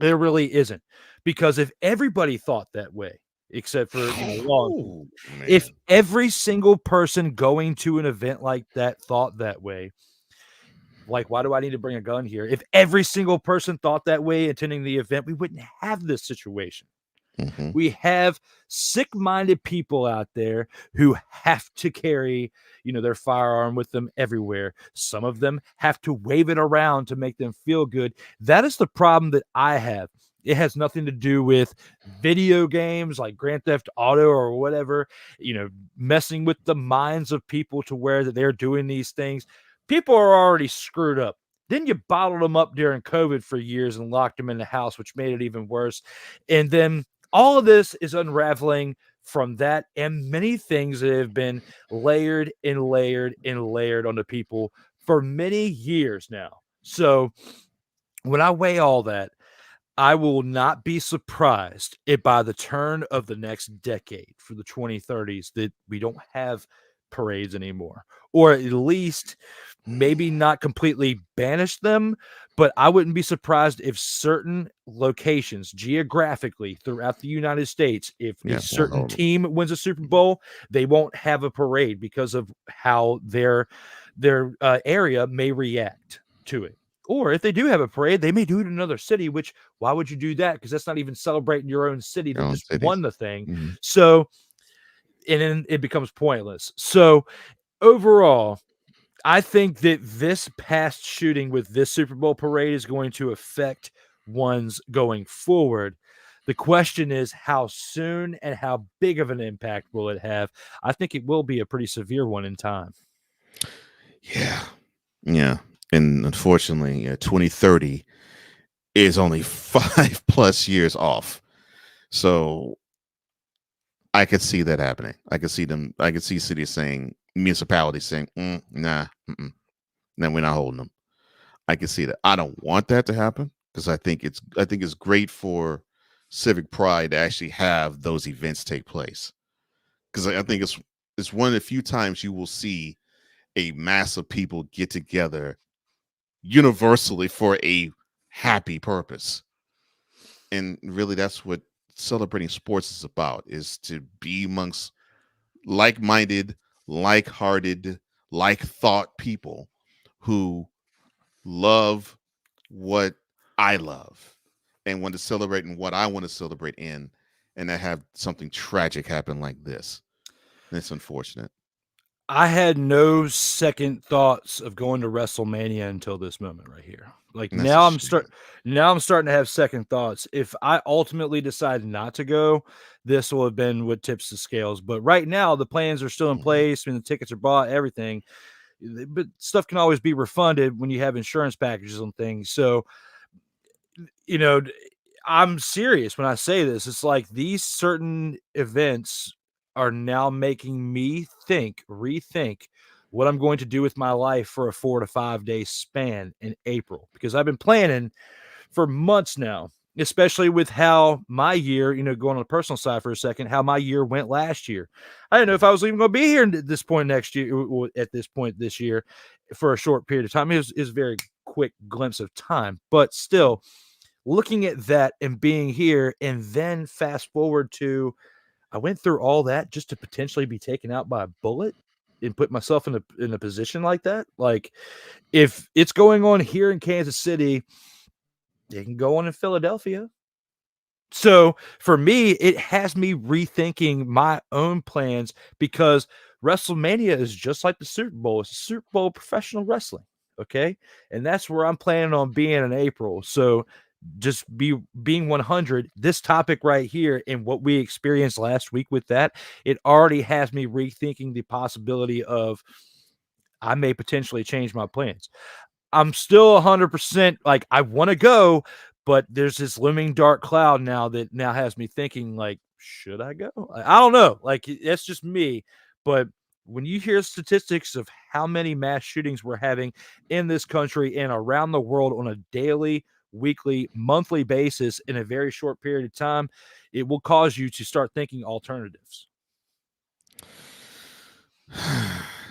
There really isn't. Because if everybody thought that way, except for law, if every single person going to an event like that thought that way, like, why do I need to bring a gun here? If every single person thought that way attending the event, we wouldn't have this situation. We have sick-minded people out there who have to carry, their firearm with them everywhere. Some of them have to wave it around to make them feel good. That is the problem that I have. It has nothing to do with video games like Grand Theft Auto or whatever, messing with the minds of people to where that they're doing these things. People are already screwed up. Then you bottled them up during COVID for years and locked them in the house, which made it even worse. And then all of this is unraveling from that and many things that have been layered and layered and layered onto people for many years now. So when I weigh all that, I will not be surprised if by the turn of the next decade for the 2030s that we don't have parades anymore, or at least maybe not completely banish them, but I wouldn't be surprised if certain locations geographically throughout the United States, if a certain team wins a Super Bowl, they won't have a parade because of how their area may react to it. Or if they do have a parade, they may do it in another city, which why would you do that? Because that's not even celebrating your own city that just won the thing. So, and then it becomes pointless. So overall, I think that this past shooting with this Super Bowl parade is going to affect ones going forward. The question is how soon and how big of an impact will it have? I think it will be a pretty severe one in time. Yeah. And unfortunately, 2030 is only 5+ years off. So I could see that happening. I could see cities saying, municipalities saying, nah, then we're not holding them. I can see that. I don't want that to happen because I think it's great for civic pride to actually have those events take place. Because I think it's one of the few times you will see a mass of people get together universally for a happy purpose. And really that's what celebrating sports is about, is to be amongst like-minded, like-hearted, like-thought people who love what I love and want to celebrate in what I want to celebrate in, and that have something tragic happen like this. And it's unfortunate. I had no second thoughts of going to WrestleMania until this moment right here. Like now I'm starting to have second thoughts. If I ultimately decide not to go, this will have been what tips the scales. But right now the plans are still in place. I mean, the tickets are bought, everything. But stuff can always be refunded when you have insurance packages and things. So, I'm serious when I say this. It's like these certain events are now making me rethink what I'm going to do with my life for a 4 to 5 day span in April, because I've been planning for months now, especially with how my year, going on the personal side for a second, how my year went last year. I didn't know if I was even going to be here at this point next year, or at this point this year, for a short period of time. It was a very quick glimpse of time, but still looking at that and being here, and then fast forward to, I went through all that just to potentially be taken out by a bullet and put myself in a position like that. Like, if it's going on here in Kansas City, it can go on in Philadelphia. So for me, it has me rethinking my own plans, because WrestleMania is just like the Super Bowl. It's a Super Bowl of professional wrestling. Okay. And that's where I'm planning on being in April. So just being 100, this topic right here and what we experienced last week with that, it already has me rethinking the possibility of I may potentially change my plans. I'm still 100% like I want to go, but there's this looming dark cloud now that now has me thinking like, should I go? I don't know. Like that's just me. But when you hear statistics of how many mass shootings we're having in this country and around the world on a daily, weekly, monthly basis in a very short period of time, it will cause you to start thinking alternatives.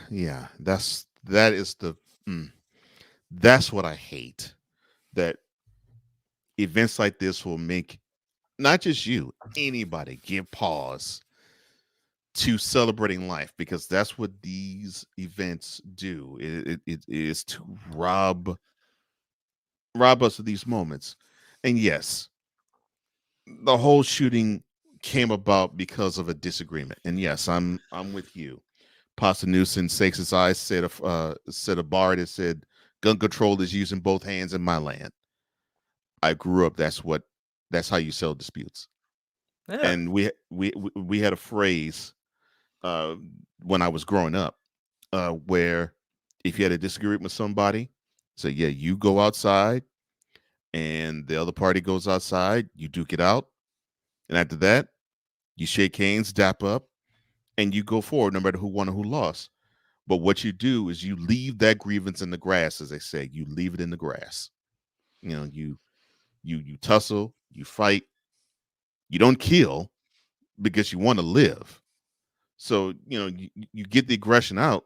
Yeah, that's what I hate. That events like this will make not just you, anybody give pause to celebrating life, because that's what these events do. It is to rob us of these moments. And yes, the whole shooting came about because of a disagreement. And yes, I'm with you. Pastor Newsom shakes his eyes, said a bar that said gun control is using both hands in my land. I grew up. That's how you sell disputes. Yeah. And we had a phrase when I was growing up where if you had a disagreement with somebody, say, yeah, you go outside and the other party goes outside, you duke it out. And after that, you shake hands, dap up, and you go forward no matter who won or who lost. But what you do is you leave that grievance in the grass, as they say. You leave it in the grass. You know, you tussle, you fight. You don't kill because you want to live. So, you know, you get the aggression out.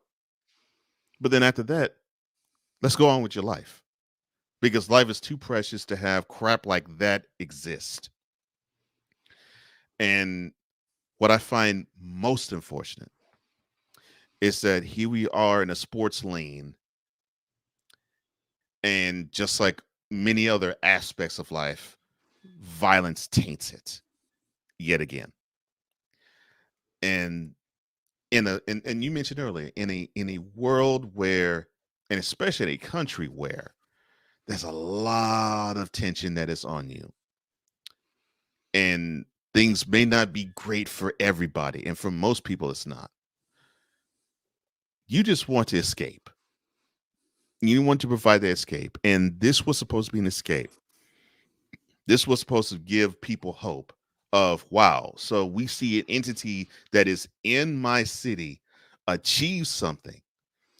But then after that, let's go on with your life. Because life is too precious to have crap like that exist. And what I find most unfortunate is that here we are in a sports lane, and just like many other aspects of life, violence taints it yet again. And and you mentioned earlier, in a world where, and especially in a country where there's a lot of tension that is on you, and things may not be great for everybody, and for most people it's not. You just want to escape. You want to provide the escape. And this was supposed to be an escape. This was supposed to give people hope of, wow, so we see an entity that is in my city achieve something.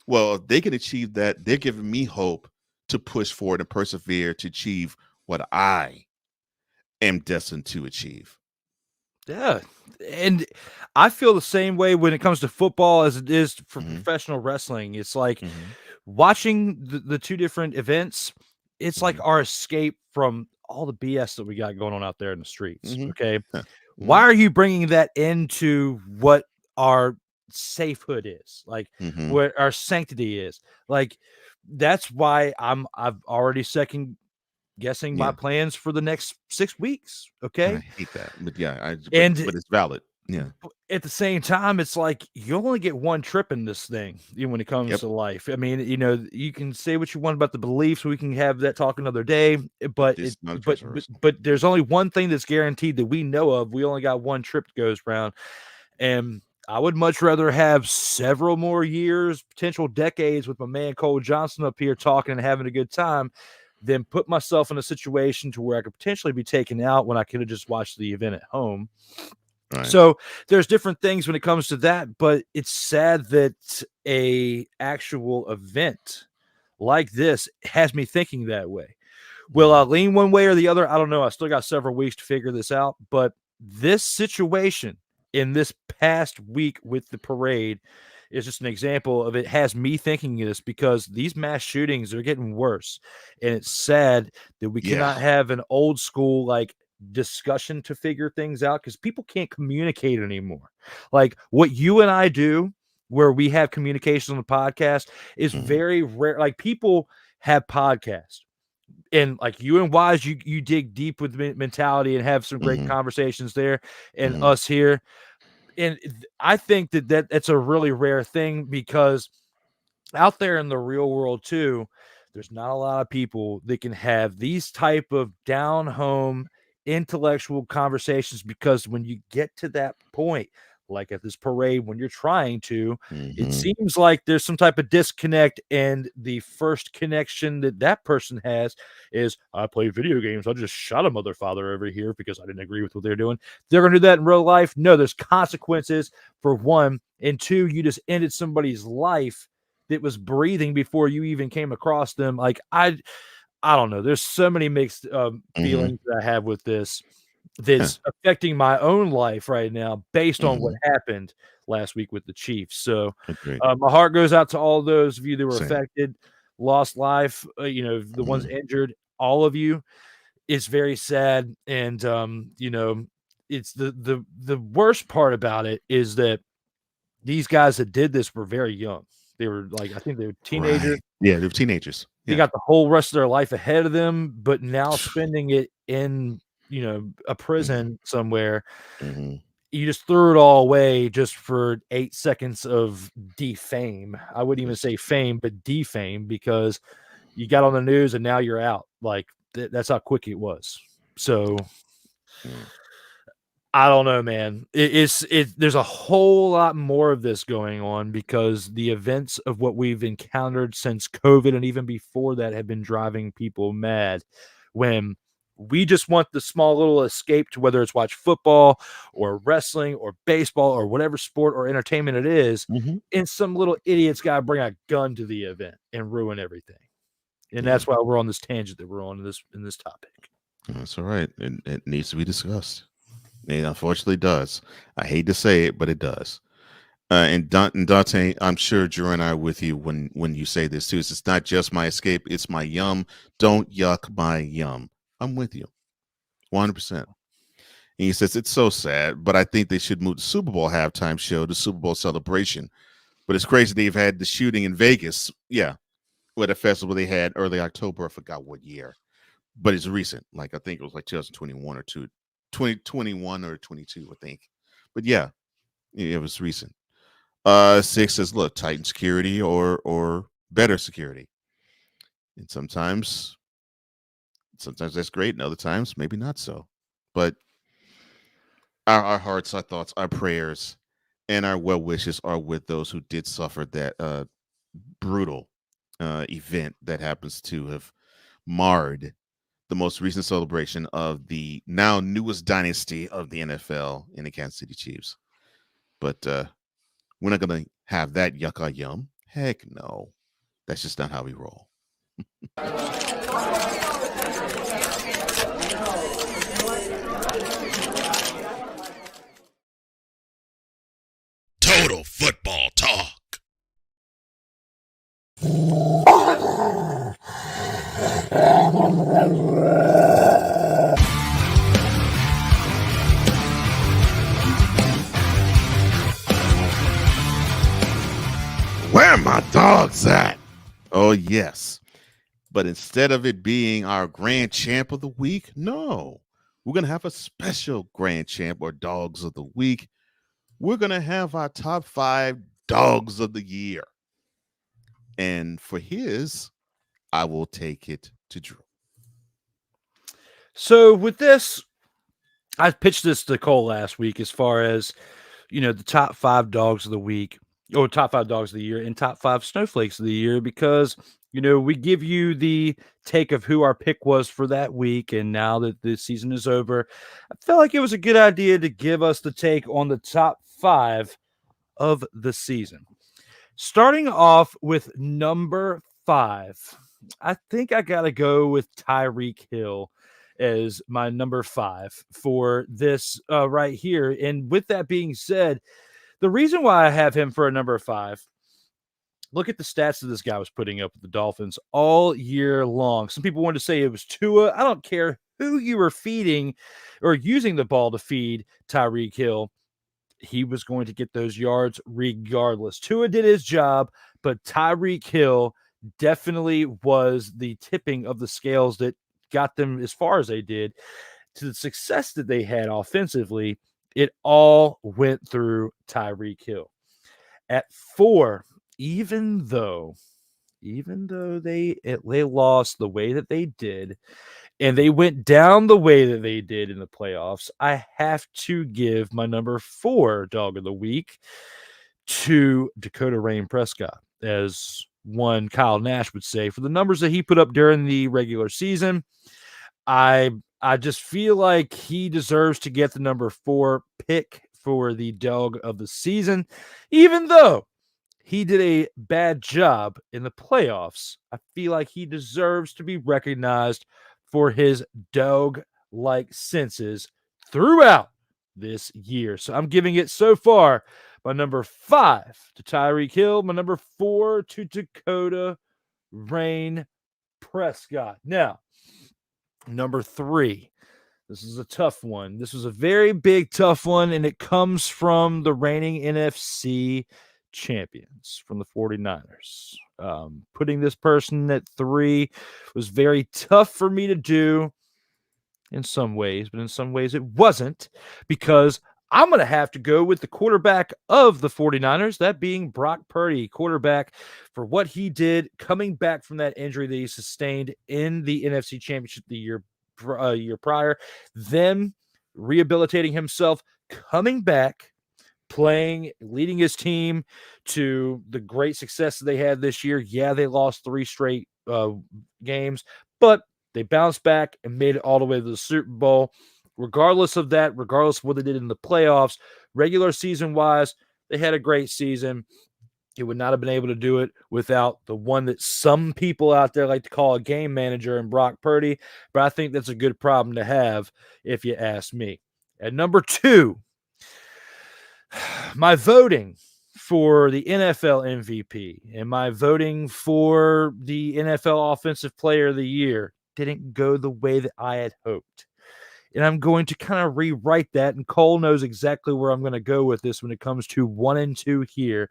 Well, if they can achieve that, they're giving me hope to push forward and persevere to achieve what I am destined to achieve. Yeah. And I feel the same way when it comes to football as it is for professional wrestling. It's like watching the two different events, it's like our escape from all the BS that we got going on out there in the streets. Okay. Why are you bringing that into what our safehood is? Like what our sanctity is? Like that's why I've already second guessing my plans for the next 6 weeks. Okay. I hate that. But yeah, but it's valid. Yeah. At the same time, it's like you only get one trip in this thing when it comes to life. I mean, you know, you can say what you want about the beliefs. We can have that talk another day, but there's only one thing that's guaranteed that we know of. We only got one trip that goes around, and I would much rather have several more years, potential decades, with my man Cole Johnson up here talking and having a good time than put myself in a situation to where I could potentially be taken out when I could have just watched the event at home. Right. So there's different things when it comes to that, but it's sad that a actual event like this has me thinking that way. Will I lean one way or the other? I don't know. I still got several weeks to figure this out, but this situation in this past week with the parade is just an example of it has me thinking this, because these mass shootings are getting worse. And it's sad that we cannot have an old school, like, discussion to figure things out, because people can't communicate anymore. Like what you and I do, where we have communication on the podcast, is very rare. Like people have podcasts, and like you and Wise, you dig deep with mentality and have some great conversations there, and us here. And I think that's a really rare thing, because out there in the real world too, there's not a lot of people that can have these type of down home intellectual conversations, because when you get to that point, like at this parade, when you're trying to, it seems like there's some type of disconnect, and the first connection that person has is, I play video games, I just shot a mother father over here because I didn't agree with what they're doing. They're gonna do that in real life? No, there's consequences, for one, and two, you just ended somebody's life that was breathing before you even came across them. Like, I don't know, there's so many mixed feelings that I have with this that's affecting my own life right now based on what happened last week with the Chiefs. So my heart goes out to all those of you that were affected, lost life, the ones injured, all of you. It's very sad. And, it's the worst part about it is that these guys that did this were very young. They were like, I think they were teenagers. Right. Yeah, they were teenagers. They got the whole rest of their life ahead of them, but now spending it in, a prison somewhere, you just threw it all away just for 8 seconds of defame. I wouldn't even say fame, but defame, because you got on the news and now you're out. Like, that's how quick it was. So I don't know, man. There's a whole lot more of this going on, because the events of what we've encountered since COVID and even before that have been driving people mad, when we just want the small little escape to, whether it's watch football or wrestling or baseball or whatever sport or entertainment it is, and some little idiot's got to bring a gun to the event and ruin everything. And that's why we're on this tangent that we're on in this topic. That's all right. It needs to be discussed. It unfortunately does. I hate to say it, but it does. And Dante, I'm sure Drew and I are with you when you say this too. It's not just my escape, it's my yum. Don't yuck my yum. I'm with you 100%. And he says, it's so sad, but I think they should move the Super Bowl halftime show to Super Bowl celebration. But it's crazy they've had the shooting in Vegas. Yeah. With a festival they had early October. I forgot what year, but it's recent. Like, I think it was like 2021 or 2021 or 22, I think. But yeah, it was recent. 6 says, look, tighten security or better security. And sometimes that's great, and other times maybe not so. But our hearts, our thoughts, our prayers, and our well wishes are with those who did suffer that brutal event that happens to have marred the most recent celebration of the now newest dynasty of the NFL in the Kansas City Chiefs. But we're not going to have that yucca yum. Heck no. That's just not how we roll. Total Football Talk. Where are my dogs at? Oh, yes. But instead of it being our grand champ of the week, no. We're going to have a special grand champ or dogs of the week. We're going to have our top 5 dogs of the year. And for his, I will take it to Drew. So with this, I pitched this to Cole last week as far as, the top 5 dogs of the week, or top 5 dogs of the year, and top 5 snowflakes of the year, because, we give you the take of who our pick was for that week. And now that the season is over, I felt like it was a good idea to give us the take on the top 5 of the season. Starting off with number 5, I think I got to go with Tyreek Hill as my number 5 for this right here. And with that being said, the reason why I have him for a number 5, look at the stats that this guy was putting up with the Dolphins all year long. Some people wanted to say it was Tua. I don't care who you were feeding or using the ball to feed Tyreek Hill. He was going to get those yards regardless. Tua did his job, but Tyreek Hill definitely was the tipping of the scales that got them as far as they did to the success that they had offensively. It all went through Tyreek Hill. At 4, even though even though they lost the way that they did, and they went down the way that they did in the playoffs, I have to give my number 4 dog of the week to Dakota Rain Prescott, as one Kyle Nash would say, for the numbers that he put up during the regular season. I just feel like he deserves to get the number 4 pick for the dog of the season, even though he did a bad job in the playoffs. I feel like he deserves to be recognized for his dog-like senses throughout this year. So I'm giving it so far my number 5 to Tyreek Hill, my number 4 to Dakota Rain Prescott. Now, number 3. This is a tough one. This was a very big, tough one, and it comes from the reigning NFC champions, from the 49ers. Putting this person at 3 was very tough for me to do in some ways, but in some ways it wasn't, because I'm going to have to go with the quarterback of the 49ers, that being Brock Purdy, quarterback, for what he did coming back from that injury that he sustained in the NFC Championship the year prior, then rehabilitating himself, coming back, playing, leading his team to the great success that they had this year. Yeah, they lost 3 straight games, but they bounced back and made it all the way to the Super Bowl. Regardless of that, regardless of what they did in the playoffs, regular season-wise, they had a great season. He would not have been able to do it without the one that some people out there like to call a game manager in Brock Purdy, but I think that's a good problem to have if you ask me. At number 2, my voting for the NFL MVP and my voting for the NFL Offensive Player of the Year didn't go the way that I had hoped. And I'm going to kind of rewrite that, and Cole knows exactly where I'm going to go with this when it comes to 1 and 2 here.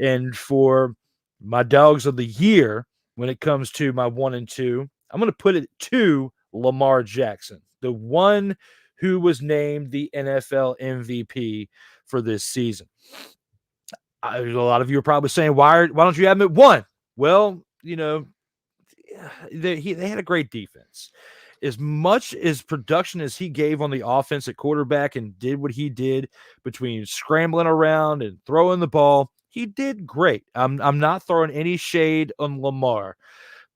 And for my dogs of the year, when it comes to my 1 and 2, I'm going to put it to Lamar Jackson, the one who was named the NFL MVP for this season. A lot of you are probably saying, why don't you have him at 1? Well, they had a great defense. As much as production as he gave on the offense at quarterback and did what he did between scrambling around and throwing the ball, he did great. I'm not throwing any shade on Lamar,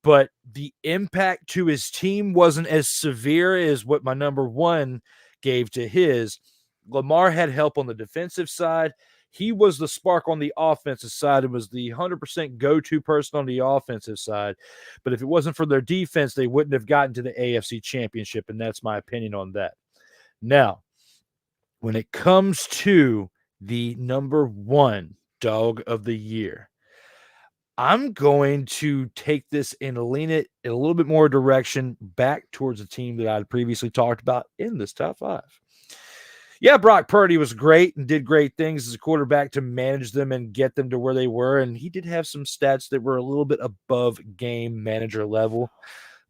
but the impact to his team wasn't as severe as what my number 1 gave to his. Lamar had help on the defensive side. He was the spark on the offensive side and was the 100% go-to person on the offensive side. But if it wasn't for their defense, they wouldn't have gotten to the AFC Championship, and that's my opinion on that. Now, when it comes to the number 1 dog of the year, I'm going to take this and lean it in a little bit more direction back towards a team that I'd previously talked about in this top 5. Yeah, Brock Purdy was great and did great things as a quarterback to manage them and get them to where they were. And he did have some stats that were a little bit above game manager level.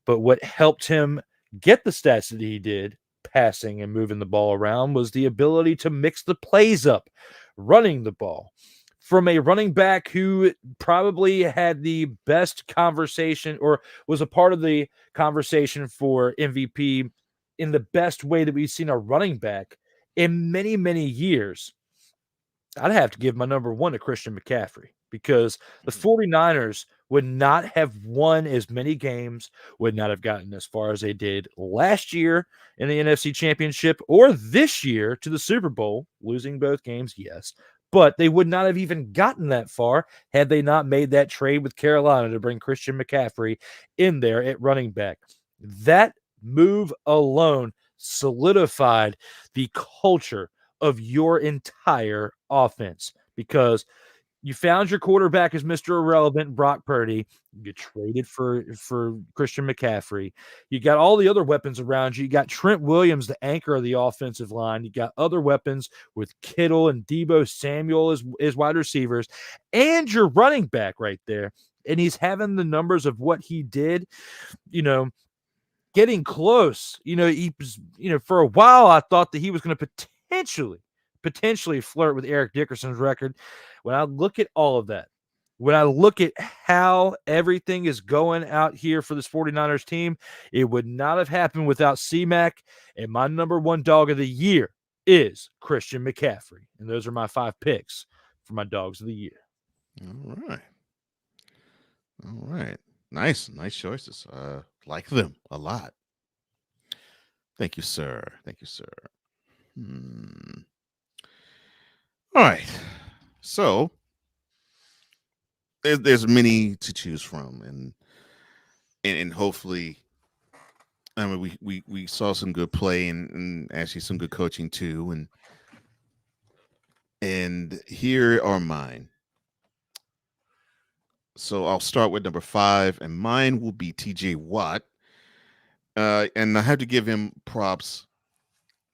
But what helped him get the stats that he did, passing and moving the ball around, was the ability to mix the plays up, running the ball. From a running back who probably had the best conversation or was a part of the conversation for MVP in the best way that we've seen a running back in many, many years, I'd have to give my number 1 to Christian McCaffrey, because the 49ers would not have won as many games, would not have gotten as far as they did last year in the NFC Championship or this year to the Super Bowl, losing both games, yes, but they would not have even gotten that far had they not made that trade with Carolina to bring Christian McCaffrey in there at running back. That move alone solidified the culture of your entire offense, because you found your quarterback as Mr. Irrelevant, Brock Purdy. You traded for Christian McCaffrey. You got all the other weapons around you. You got Trent Williams, the anchor of the offensive line. You got other weapons with Kittle and Deebo Samuel as wide receivers, and your running back right there. And he's having the numbers of what he did, getting close. He was, for a while I thought that he was going to potentially flirt with Eric Dickerson's record. When I look at all of that, when I look at how everything is going out here for this 49ers team, it would not have happened without C-Mac. And my number one dog of the year is Christian McCaffrey. And those are my 5 picks for my dogs of the year. All right. Nice choices. Like them a lot. Thank you, sir. All right. So there's many to choose from, and hopefully, I mean, we saw some good play and actually some good coaching too, and here are mine. So I'll start with number 5, and mine will be TJ Watt. And I have to give him props,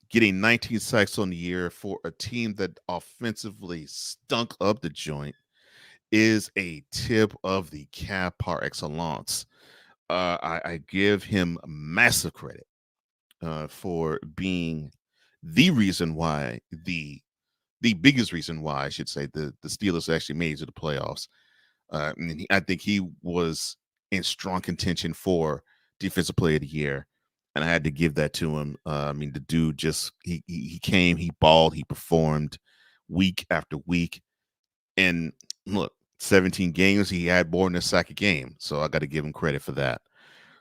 getting 19 sacks on the year for a team that offensively stunk up the joint is a tip of the cap par excellence. I give him massive credit for being the reason why the biggest reason why I should say the Steelers actually made it to the playoffs. I think he was in strong contention for Defensive Player of the Year, and I had to give that to him. I mean, the dude just he came, he balled, he performed week after week, and look, 17 games, he had more than a sack a game, so I got to give him credit for that.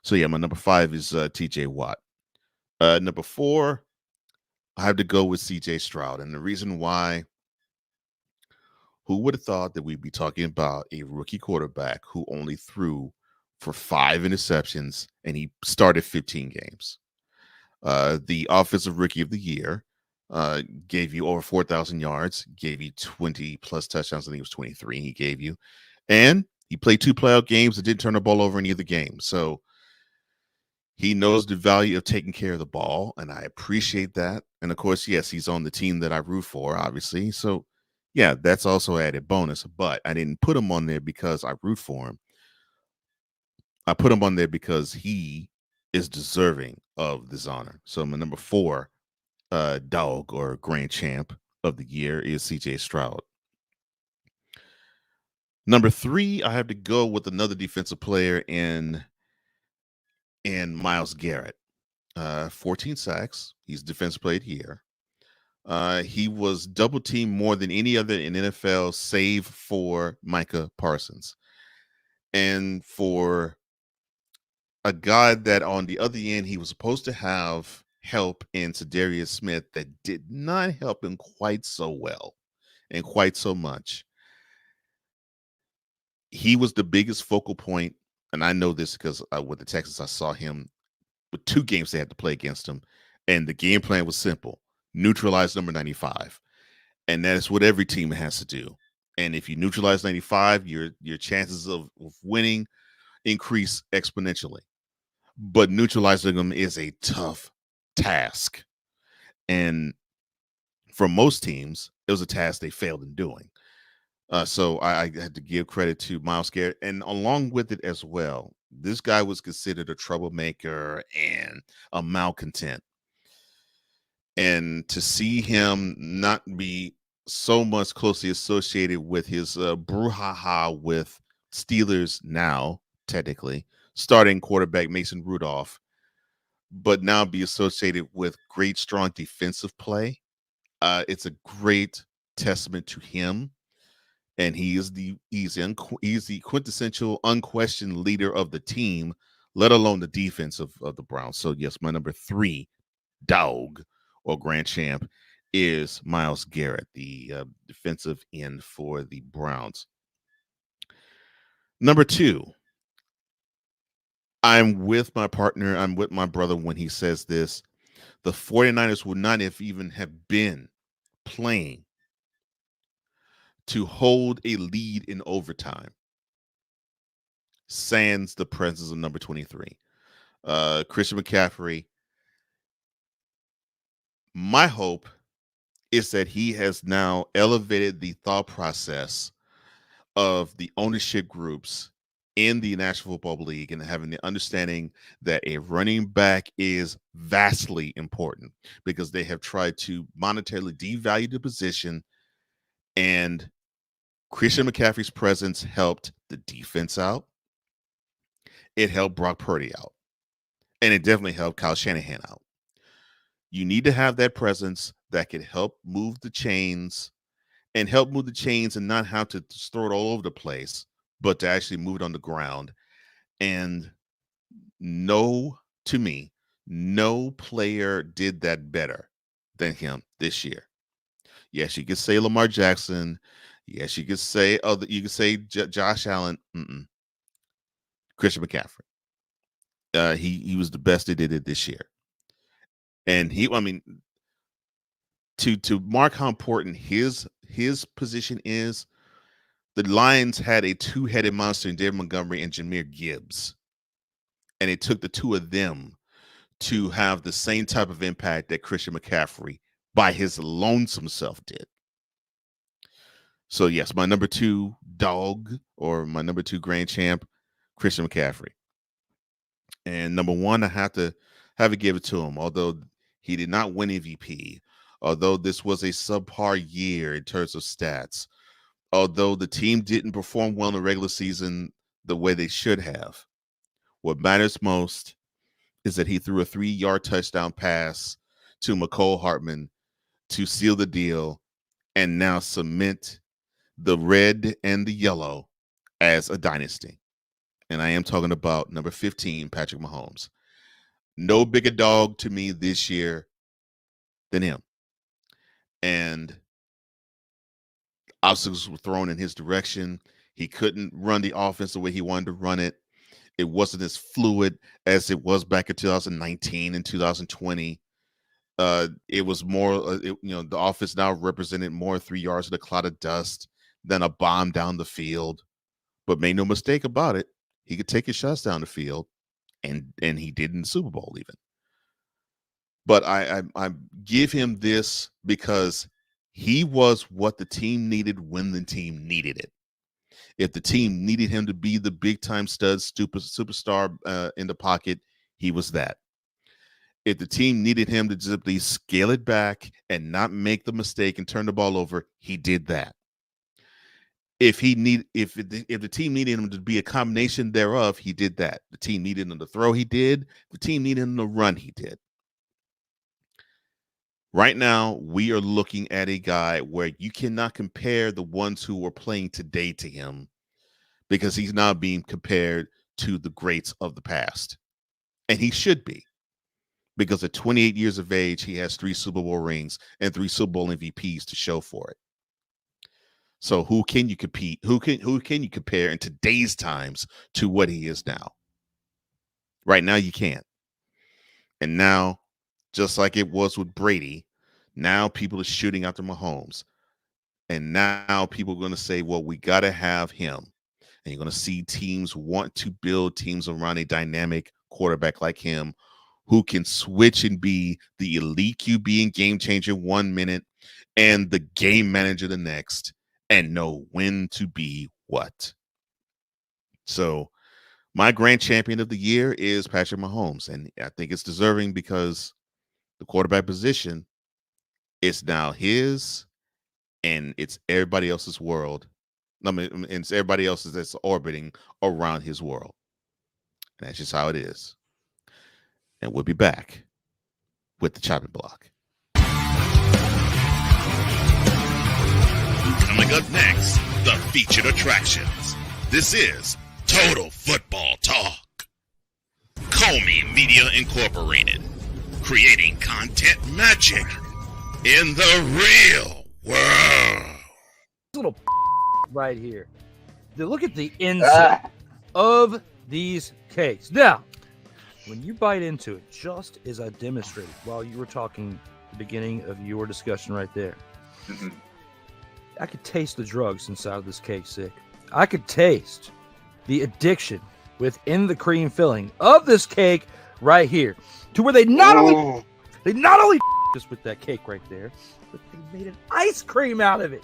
So yeah, my number 5 is TJ Watt. Number 4, I have to go with CJ Stroud, and the reason why. Who would have thought that we'd be talking about a rookie quarterback who only threw for 5 interceptions and he started 15 games? The Offensive Rookie of the Year gave you over 4,000 yards, gave you 20 plus touchdowns. I think it was 23 he gave you. And he played 2 playoff games and didn't turn the ball over in either game. So he knows the value of taking care of the ball, and I appreciate that. And of course, yes, he's on the team that I root for, obviously. So yeah, that's also added bonus, but I didn't put him on there because I root for him. I put him on there because he is deserving of this honor. So my number 4 dog or grand champ of the year is CJ Stroud. Number 3, I have to go with another defensive player in Myles Garrett. 14 sacks. He's defensive player of the year. He was double teamed more than any other in NFL, save for Micah Parsons. And for a guy that on the other end, he was supposed to have help in Zadarius Smith that did not help him quite so well and quite so much. He was the biggest focal point, and I know this because with the Texans, I saw him with 2 games they had to play against him, and the game plan was simple. Neutralize number 95. And that is what every team has to do. And if you neutralize 95, your chances of winning increase exponentially. But neutralizing them is a tough task. And for most teams, it was a task they failed in doing. So I had to give credit to Myles Garrett. And along with it as well, this guy was considered a troublemaker and a malcontent. And to see him not be so much closely associated with his brouhaha with Steelers now, technically, starting quarterback Mason Rudolph, but now be associated with great, strong defensive play, it's a great testament to him. And he's the quintessential, unquestioned leader of the team, let alone the defense of the Browns. So, yes, my number 3 dog or grand champ is Myles Garrett, the defensive end for the Browns. Number 2, I'm with my partner. I'm with my brother when he says this. The 49ers would not have been playing to hold a lead in overtime, sans the presence of number 23. Christian McCaffrey. My hope is that he has now elevated the thought process of the ownership groups in the National Football League and having the understanding that a running back is vastly important because they have tried to monetarily devalue the position and Christian McCaffrey's presence helped the defense out. It helped Brock Purdy out. And it definitely helped Kyle Shanahan out. You need to have that presence that could help move the chains and not have to just throw it all over the place, but to actually move it on the ground. And to me, no player did that better than him this year. Yes, you could say Lamar Jackson. Yes, you could say Josh Allen. Christian McCaffrey. He was the best that did it this year. And to mark how important his position is, the Lions had a two-headed monster in David Montgomery and Jahmyr Gibbs. And it took the two of them to have the same type of impact that Christian McCaffrey by his lonesome self did. So yes, my number 2 dog, or my number 2 grand champ, Christian McCaffrey. And number 1, I have to give it to him, although he did not win MVP, although this was a subpar year in terms of stats, although the team didn't perform well in the regular season the way they should have. What matters most is that he threw a 3-yard touchdown pass to McCole Hartman to seal the deal and now cement the red and the yellow as a dynasty. And I am talking about number 15, Patrick Mahomes. No bigger dog to me this year than him. And obstacles were thrown in his direction. He couldn't run the offense the way he wanted to run it. It wasn't as fluid as it was back in 2019 and 2020. It was more, the offense now represented more 3 yards in a cloud of dust than a bomb down the field. But make no mistake about it, he could take his shots down the field, and he did in the Super Bowl even. But I give him this because he was what the team needed when the team needed it. If the team needed him to be the big-time stud superstar in the pocket, he was that. If the team needed him to simply scale it back and not make the mistake and turn the ball over, he did that. If the team needed him to be a combination thereof, he did that. The team needed him to throw, he did. The team needed him to run, he did. Right now, we are looking at a guy where you cannot compare the ones who are playing today to him because he's now being compared to the greats of the past. And he should be, because at 28 years of age, he has 3 Super Bowl rings and 3 Super Bowl MVPs to show for it. So who can you compete? Who can you compare in today's times to what he is now? Right now, you can't. And now, just like it was with Brady, now people are shooting after Mahomes. And now people are going to say, well, we got to have him. And you're going to see teams want to build teams around a dynamic quarterback like him who can switch and be the elite QB and game changer 1 minute and the game manager the next and know when to be what. So my grand champion of the year is Patrick Mahomes. And I think it's deserving because the quarterback position is now his, and it's everybody else's world. And it's everybody else's that's orbiting around his world. And that's just how it is. And we'll be back with the chopping block. Coming up next, the featured attractions. This is Total Football Talk. Comey Media Incorporated. Creating content magic in the real world. Little right here. Look at the inside of these cakes. Now, when you bite into it, just as I demonstrated while you were talking at the beginning of your discussion right there, I could taste the drugs inside of this cake, Sick. I could taste the addiction within the cream filling of this cake right here, to where they not only just with that cake right there, but they made an ice cream out of it.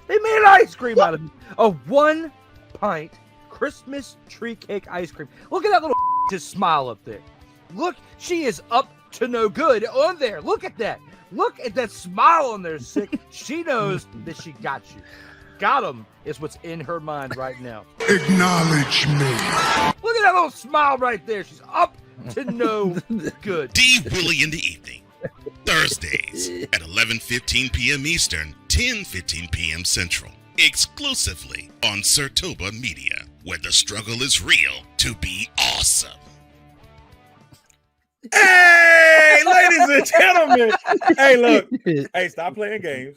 They made an ice cream out of it. A 1-pint Christmas tree cake ice cream. Look at that little just smile up there. Look, she is up to no good on there. Look at that. Look at that smile on there, Sick. She knows that she got you. got him is what's in her mind right now. Acknowledge me. Look at that little smile right there. She's up to no good. D. Willie in the evening. Thursdays at 11:15 p.m. Eastern, 10:15 p.m. Central. Exclusively on Sertoba Media, where the struggle is real to be awesome. Hey, ladies and gentlemen. Hey, look. Hey, stop playing games.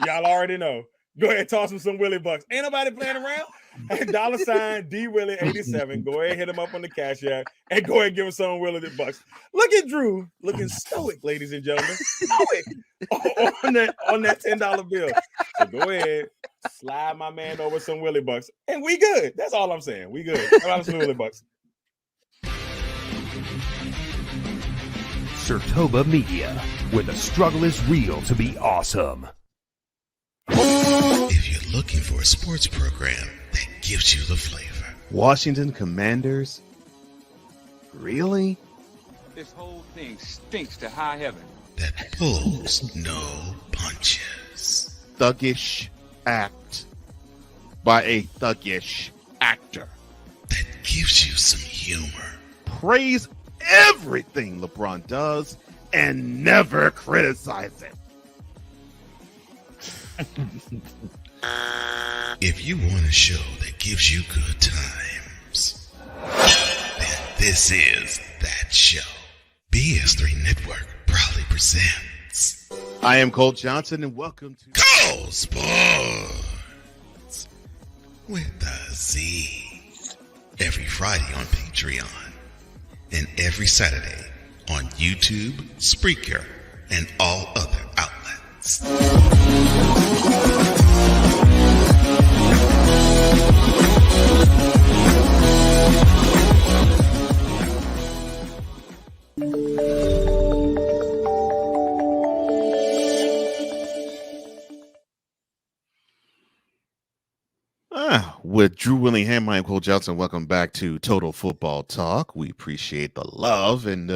Y'all already know. Go ahead and toss him some Willie Bucks. Ain't nobody playing around. Hey, $ D Willie 87. Go ahead and hit him up on the cash app and go ahead and give him some Willie Bucks. Look at Drew looking stoic, ladies and gentlemen. Stoic on that $10 bill. So go ahead, slide my man over some Willie Bucks, and we good. That's all I'm saying. We good. How about some Willie Bucks? Sertoba Media, where the struggle is real to be awesome. If you're looking for a sports program that gives you the flavor. Washington Commanders? Really? This whole thing stinks to high heaven. That pulls no punches. Thuggish act by a thuggish actor. That gives you some humor. Praise everything LeBron does and never criticize it. If you want a show that gives you good times, then this is that show. BS3 Network proudly presents. I am Cole Johnson, and welcome to Cole Sports with a Z. Every Friday on Patreon, and every Saturday on YouTube, Spreaker, and all other outlets. With Drew Willingham, I'm Cole Johnson. Welcome back to Total Football Talk. We appreciate the love, and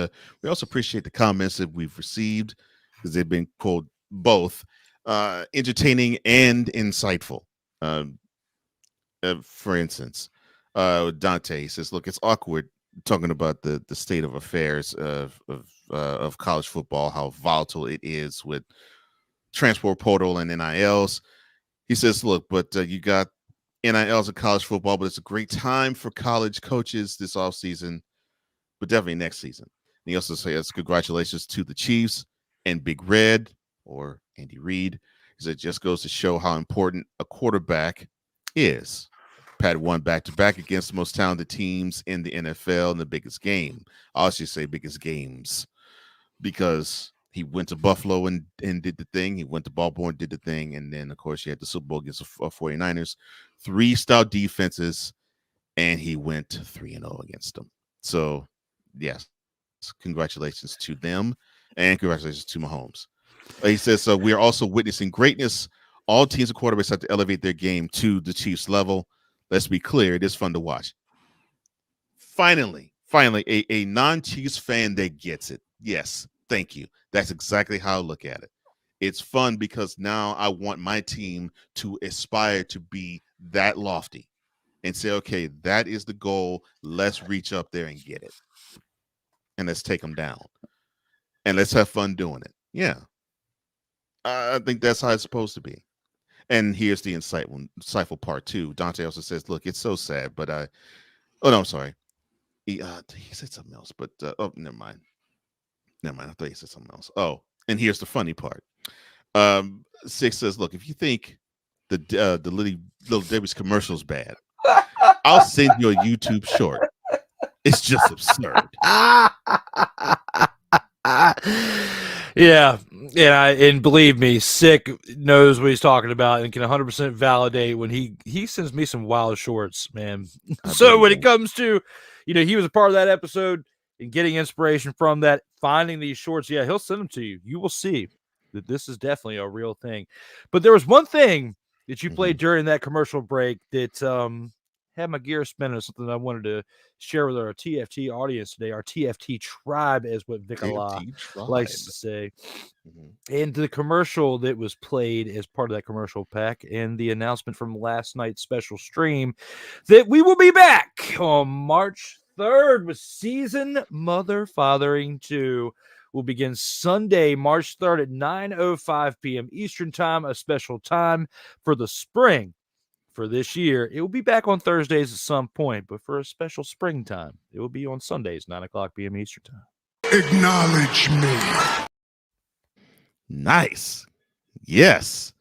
we also appreciate the comments that we've received, because they've been, quote, both entertaining and insightful. For instance, Dante says, look, it's awkward talking about the state of affairs of college football, how volatile it is with transfer portal and NILs. He says, look, but you got NILs of college football, but it's a great time for college coaches this offseason, but definitely next season. And he also says congratulations to the Chiefs and Big Red, or Andy Reid. He said it just goes to show how important a quarterback is. Pat won back-to-back against the most talented teams in the NFL in the biggest game. I should say biggest games, because he went to Buffalo and did the thing. He went to Baltimore and did the thing. And then, of course, he had the Super Bowl against the 49ers. 3 stout defenses, and he went 3-0 against them. So, yes, congratulations to them, and congratulations to Mahomes. He says, so we are also witnessing greatness. All teams and quarterbacks have to elevate their game to the Chiefs level. Let's be clear, it is fun to watch. Finally, a non-Chiefs fan that gets it. Yes, thank you. That's exactly how I look at it. It's fun because now I want my team to aspire to be that lofty and say, okay, that is the goal. Let's reach up there and get it. And let's take them down. And let's have fun doing it. Yeah. I think that's how it's supposed to be. And here's the insightful part too. Dante also says, look, it's so sad, but oh no, I'm sorry. He said something else, but never mind. I thought he said something else. Oh, and here's the funny part. 6 says, look, if you think the Little Debbie's commercial is bad, I'll send you a YouTube short. It's just absurd. Yeah, and believe me, Sick knows what he's talking about and can 100% validate when he sends me some wild shorts, man. So when it comes to, he was a part of that episode and getting inspiration from that, finding these shorts, yeah, he'll send them to you. You will see that this is definitely a real thing. But there was one thing that you played during that commercial break that had my gear spinning, something I wanted to share with our TFT audience today. Our TFT tribe, is what Vic Allah likes to say. And the commercial that was played as part of that commercial pack, and the announcement from last night's special stream that we will be back on March 3rd with Season Mother Fathering 2. Will begin Sunday, March 3rd at 9:05 p.m. Eastern Time, a special time for the spring for this year. It will be back on Thursdays at some point, but for a special springtime, it will be on Sundays, 9:00 p.m. Eastern Time. Acknowledge me. Nice. Yes.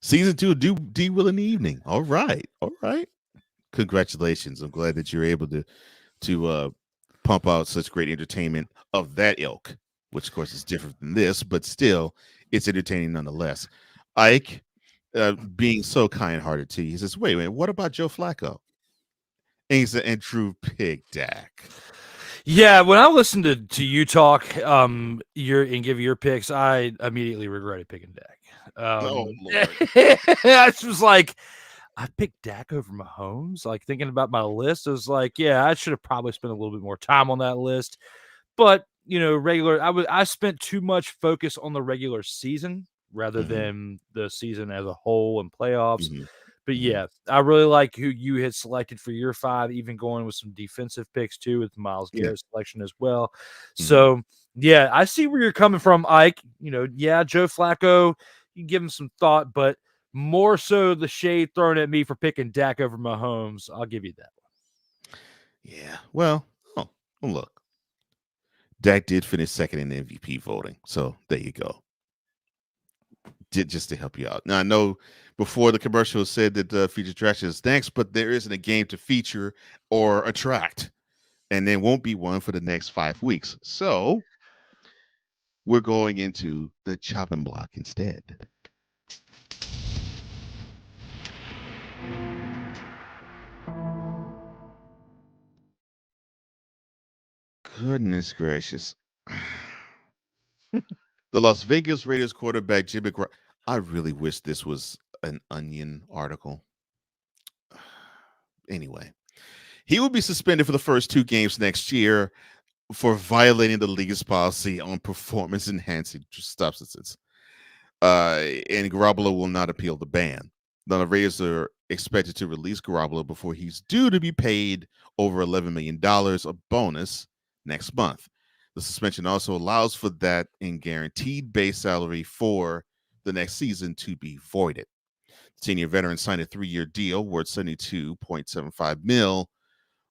Season 2 of D Will in the Evening. All right. Congratulations. I'm glad that you're able to pump out such great entertainment of that ilk, which of course is different than this, but still it's entertaining nonetheless. Ike, being so kind-hearted to you, he says, wait, what about Joe Flacco? And he said, and Drew Pig Dak. Yeah, when I listened to you talk and give your picks, I immediately regretted picking Dak. Oh, Lord. I was like, I picked Dak over Mahomes. Like, thinking about my list, I was like, yeah, I should have probably spent a little bit more time on that list. But, I spent too much focus on the regular season rather than the season as a whole and playoffs. But yeah, I really like who you had selected for your 5, even going with some defensive picks too, with Myles Garrett's selection as well. So yeah, I see where you're coming from, Ike. Joe Flacco, you give him some thought, but more so the shade thrown at me for picking Dak over Mahomes. I'll give you that one. Yeah. Well, look. Dak did finish second in the MVP voting. So there you go. Just to help you out. Now, I know before the commercial said that feature attraction is next, but there isn't a game to feature or attract. And there won't be one for the next 5 weeks. So we're going into the chopping block instead. Goodness gracious. The Las Vegas Raiders quarterback, Jim McCarron. I really wish this was an Onion article. Anyway, he will be suspended for the first 2 games next year for violating the league's policy on performance-enhancing substances. And Garoppolo will not appeal the ban. The Raiders are expected to release Garoppolo before he's due to be paid over $11 million, a bonus, next month. The suspension also allows for that in guaranteed base salary for the next season to be voided. The senior veteran signed a 3-year deal worth $72.75 million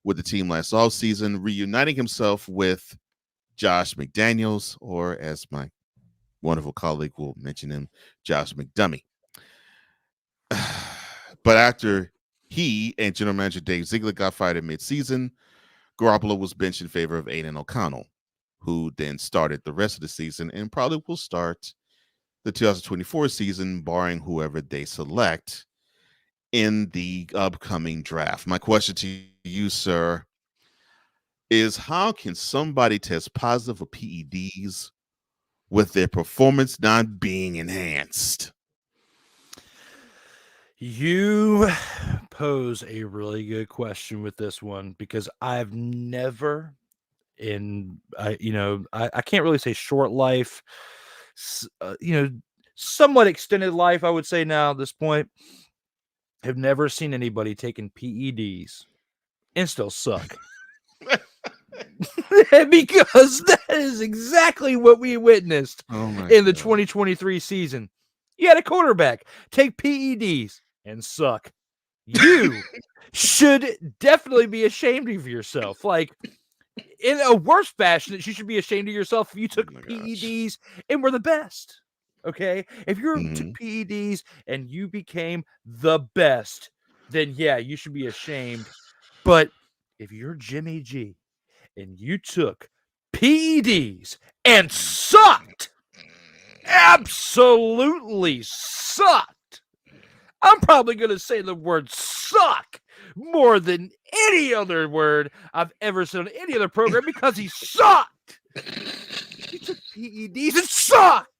with the team last offseason, reuniting himself with Josh McDaniels, or as my wonderful colleague will mention him, Josh McDummy. But after he and general manager Dave Ziegler got fired in midseason, Garoppolo was benched in favor of Aiden O'Connell, who then started the rest of the season and probably will start the 2024 season, barring whoever they select in the upcoming draft. My question to you, sir, is how can somebody test positive for PEDs with their performance not being enhanced? You pose a really good question with this one, because I've never I can't really say short life, somewhat extended life, I would say now at this point, have never seen anybody taking PEDs and still suck. Because that is exactly what we witnessed in the 2023 season. You had a quarterback take PEDs and suck. You should definitely be ashamed of yourself. Like, in a worse fashion, that you should be ashamed of yourself if you took PEDs and were the best. Okay? If you took PEDs and you became the best, then yeah, you should be ashamed. But if you're Jimmy G and you took PEDs and sucked, absolutely sucked, I'm probably going to say the word suck more than any other word I've ever said on any other program, because he sucked. He took PEDs and sucked.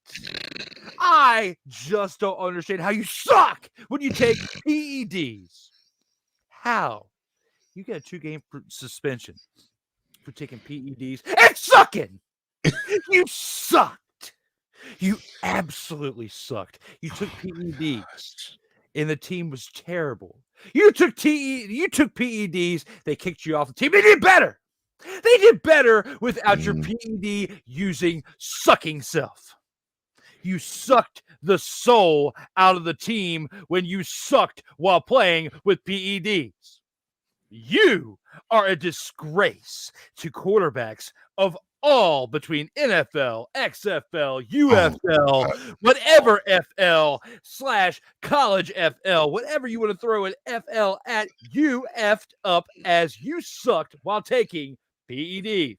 I just don't understand how you suck when you take PEDs. How you get a 2-game suspension for taking PEDs and sucking. You sucked. You absolutely sucked. You took PEDs, and the team was terrible. You took PEDs. They kicked you off the team. They did better. They did better without your PED using sucking self. You sucked the soul out of the team when you sucked while playing with PEDs. You are a disgrace to quarterbacks of all between NFL, XFL, UFL, whatever FL/college FL, whatever you want to throw an FL at, you effed up as you sucked while taking PEDs.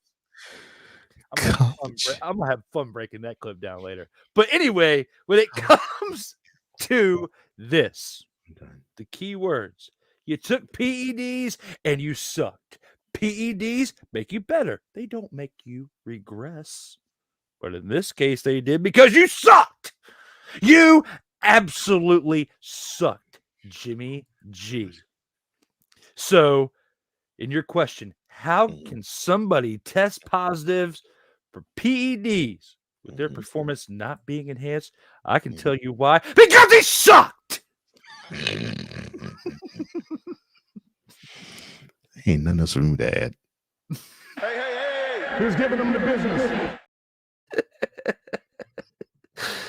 I'm gonna have fun breaking that clip down later. But anyway, when it comes to this, the key words, you took PEDs and you sucked. PEDs make you better. They don't make you regress. But in this case, they did because you sucked. You absolutely sucked, Jimmy G. So, in your question, how can somebody test positive for PEDs with their performance not being enhanced? I can tell you why. Because he sucked! Ain't nothing else for me to add. Hey. Who's giving them the business?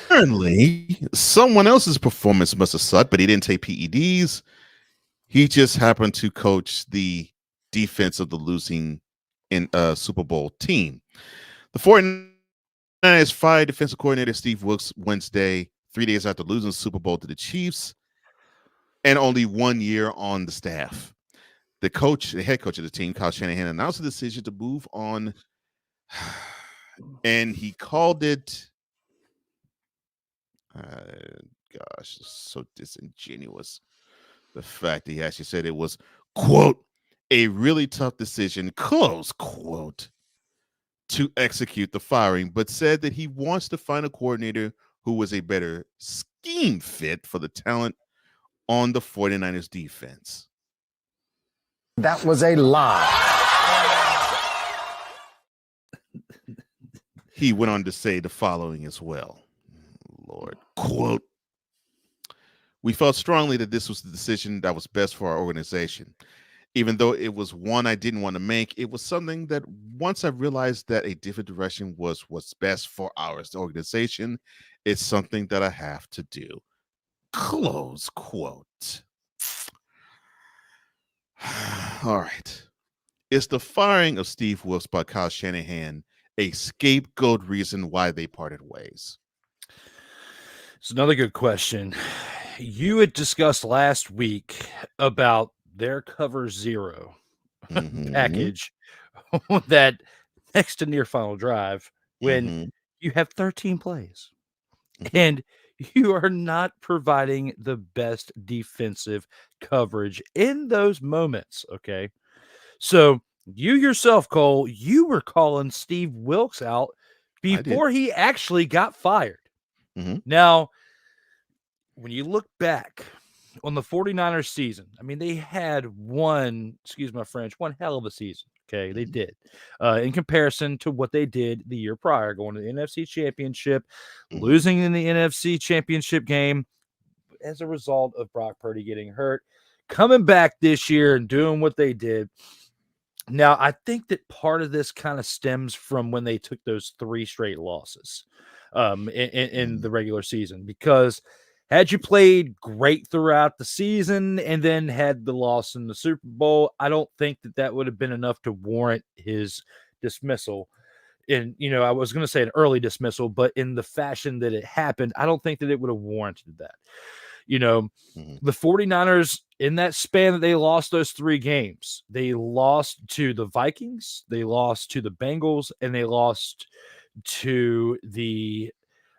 Apparently, someone else's performance must have sucked, but he didn't take PEDs. He just happened to coach the defense of the losing Super Bowl team. The 49ers fired defensive coordinator Steve Wilks Wednesday, 3 days after losing the Super Bowl to the Chiefs, and only 1 year on the staff. The head coach of the team, Kyle Shanahan, announced the decision to move on, and he called it, so disingenuous. The fact that he actually said it was, quote, a really tough decision, close quote, to execute the firing, but said that he wants to find a coordinator who was a better scheme fit for the talent on the 49ers defense. That was a lie. He went on to say the following as well. Lord, quote, we felt strongly that this was the decision that was best for our organization. Even though it was one I didn't want to make, it was something that once I realized that a different direction was what's best for our organization, it's something that I have to do. Close quote. All right. Is the firing of Steve Wilks by Kyle Shanahan a scapegoat reason why they parted ways? It's another good question. You had discussed last week about their cover zero package, that next to near final drive, when you have 13 plays and you are not providing the best defensive coverage in those moments. Okay. So you yourself, Cole, you were calling Steve Wilks out before he actually got fired. Now, when you look back on the 49ers season, I mean, they had one hell of a season. Okay, they did. In comparison to what they did the year prior, going to the NFC Championship, losing in the NFC Championship game as a result of Brock Purdy getting hurt, coming back this year and doing what they did. Now, I think that part of this kind of stems from when they took those 3 straight losses in the regular season, because had you played great throughout the season and then had the loss in the Super Bowl, I don't think that would have been enough to warrant his dismissal. I was going to say an early dismissal, but in the fashion that it happened, I don't think that it would have warranted that. The 49ers, in that span that they lost those 3 games, they lost to the Vikings, they lost to the Bengals, and they lost to the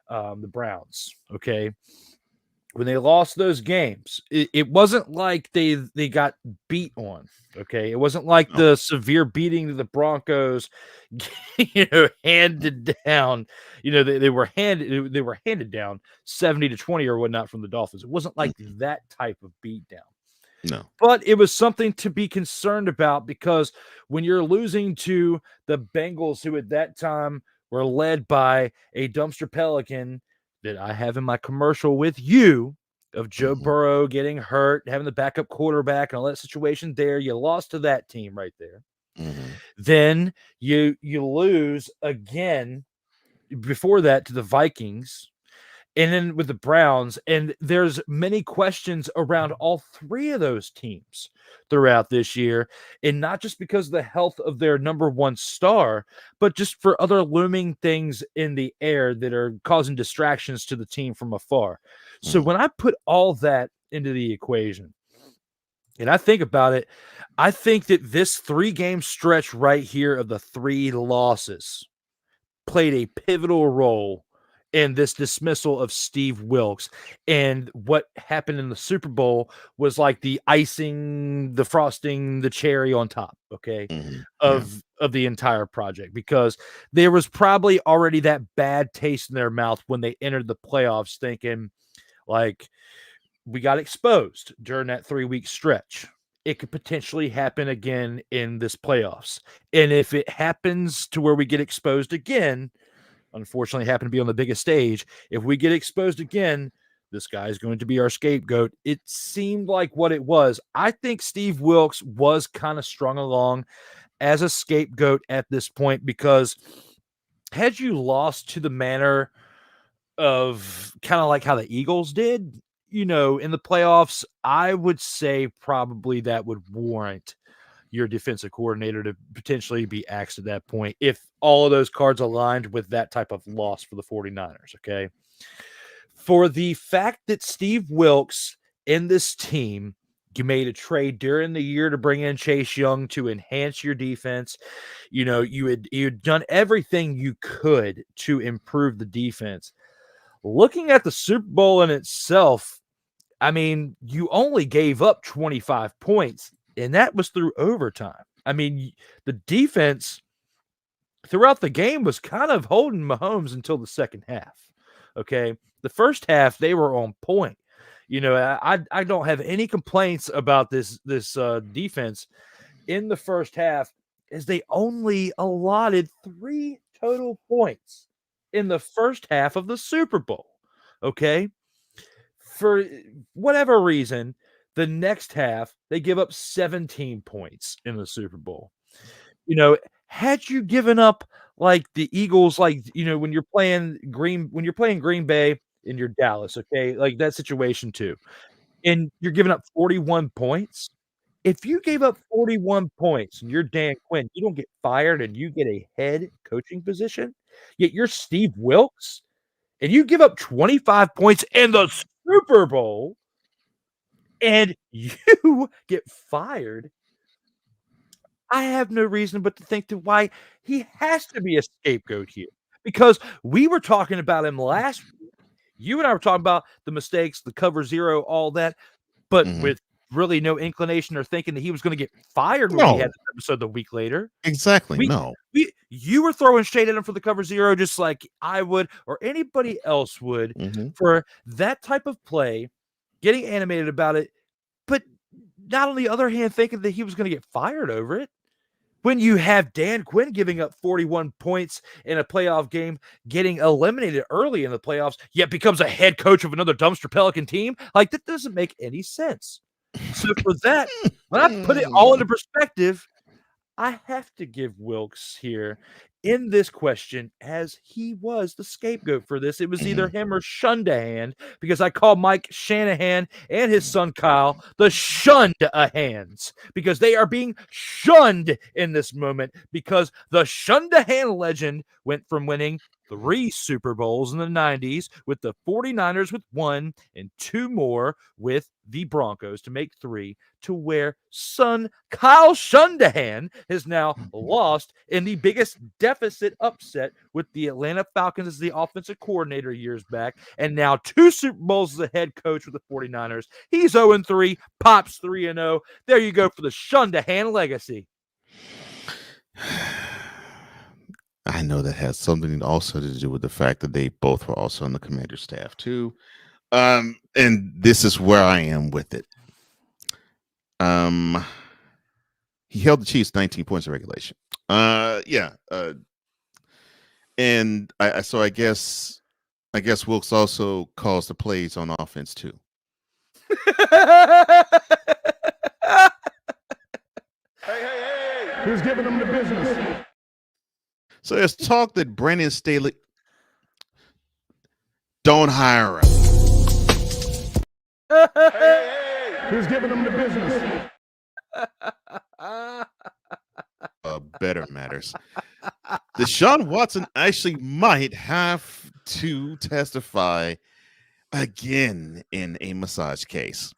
Browns. Okay. When they lost those games, it wasn't like they got beat on. Okay. It wasn't like the severe beating to the Broncos, handed down, they were handed down 70-20 or whatnot from the Dolphins. It wasn't like that type of beat down. No. But it was something to be concerned about because when you're losing to the Bengals, who at that time were led by a dumpster Pelican that I have in my commercial with you of Joe Burrow getting hurt, having the backup quarterback and all that situation there, you lost to that team right there. Then you lose again before that to the Vikings. And then with the Browns, and there's many questions around all three of those teams throughout this year, and not just because of the health of their number one star, but just for other looming things in the air that are causing distractions to the team from afar. So when I put all that into the equation, and I think about it, I think that this 3-game stretch right here of the 3 losses played a pivotal role in this dismissal of Steve Wilks. And what happened in the Super Bowl was like the icing, the frosting, the cherry on top, okay, of the entire project, because there was probably already that bad taste in their mouth when they entered the playoffs thinking, like, we got exposed during that 3-week stretch. It could potentially happen again in this playoffs. And if it happens to where we get exposed again, unfortunately happen to be on the biggest stage, if we get exposed again, this guy is going to be our scapegoat. It seemed like what it was. I think Steve Wilks was kind of strung along as a scapegoat at this point, because had you lost to the manner of kind of like how the Eagles did, in the playoffs, I would say probably that would warrant your defensive coordinator to potentially be axed at that point if all of those cards aligned with that type of loss for the 49ers, okay? For the fact that Steve Wilks and this team, you made a trade during the year to bring in Chase Young to enhance your defense. You had done everything you could to improve the defense. Looking at the Super Bowl in itself, I mean, you only gave up 25 points, and that was through overtime. I mean, the defense throughout the game was kind of holding Mahomes until the second half, okay? The first half, they were on point. I don't have any complaints about this defense in the first half, as they only allotted 3 total points in the first half of the Super Bowl, okay? For whatever reason, the next half, they give up 17 points in the Super Bowl. Had you given up like the Eagles, like, when you're playing Green Bay and you're Dallas, okay, like that situation too, and you're giving up 41 points. If you gave up 41 points and you're Dan Quinn, you don't get fired and you get a head coaching position, yet you're Steve Wilks and you give up 25 points in the Super Bowl and you get fired, I have no reason but to think that why he has to be a scapegoat here, because we were talking about him last week. You and I were talking about the mistakes, the cover zero, all that, but with really no inclination or thinking that he was going to get fired when we had this episode the week later. Exactly. You were throwing shade at him for the cover zero, just like I would or anybody else would for that type of play, getting animated about it, but not on the other hand thinking that he was going to get fired over it. When you have Dan Quinn giving up 41 points in a playoff game, getting eliminated early in the playoffs, yet becomes a head coach of another dumpster Pelican team, like that doesn't make any sense. So for that, when I put it all into perspective, I have to give Wilks here in this question, as he was the scapegoat for this. It was either him or Shundahan, because I call Mike Shanahan and his son Kyle the Shund-a-hands, because they are being shunned in this moment, because the Shundahan legend went from winning 3 Super Bowls in the 90s with the 49ers with 1 and 2 more with the Broncos to make 3, to where son Kyle Shundahan has now lost in the biggest deficit upset with the Atlanta Falcons as the offensive coordinator years back, and now 2 Super Bowls as a head coach with the 49ers. He's 0-3, Pop's 3-0. There you go for the Shundahan legacy. I know that has something also to do with the fact that they both were also on the commander's staff too. And this is where I am with it. He held the Chiefs 19 points in regulation. Yeah. And I guess Wilkes also calls the plays on offense too. Hey. Who's giving them the business? So there's talk that Brandon Staley don't hire him. Hey. Who's giving them the business? Better matters. Deshaun Watson actually might have to testify again in a massage case.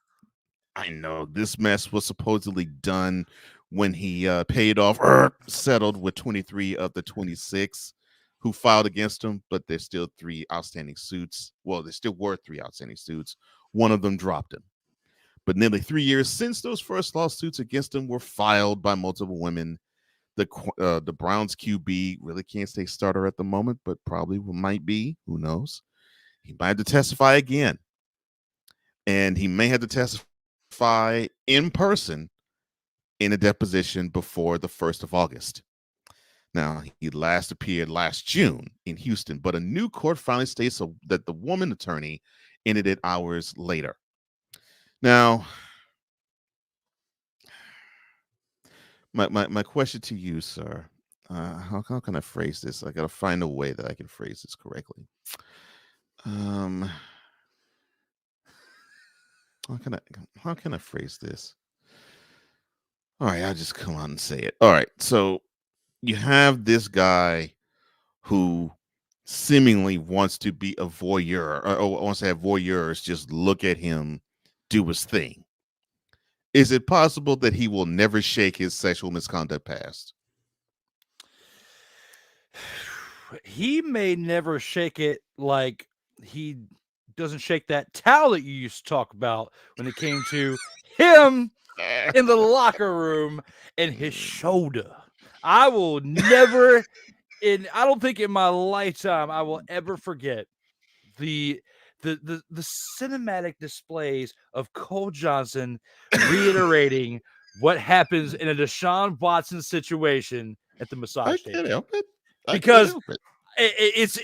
I know this mess was supposedly done when he paid off, settled with 23 of the 26 who filed against him, but there's still 3 outstanding suits. Well, there still were 3 outstanding suits. One of them dropped him. But nearly 3 years since those first lawsuits against him were filed by multiple women, the Browns QB really can't stay starter at the moment, but probably might be. Who knows? He might have to testify again. And he may have to testify in person in a deposition before the 1st of August. Now, he last appeared last June in Houston, but a new court finally states that the woman attorney ended it hours later. Now, my question to you, sir, how can I phrase this? I got to find a way that I can phrase this correctly. How can I phrase this? All right, I'll just come on and say it. All right, so you have this guy who seemingly wants to be a voyeur, or wants to have voyeurs just look at him do his thing. Is it possible that he will never shake his sexual misconduct past? He may never shake it like he doesn't shake that towel that you used to talk about when it came to him in the locker room and his shoulder. I will never, I don't think in my lifetime I will ever forget the cinematic displays of Cole Johnson reiterating what happens in a Deshaun Watson situation at the massage station. Because it's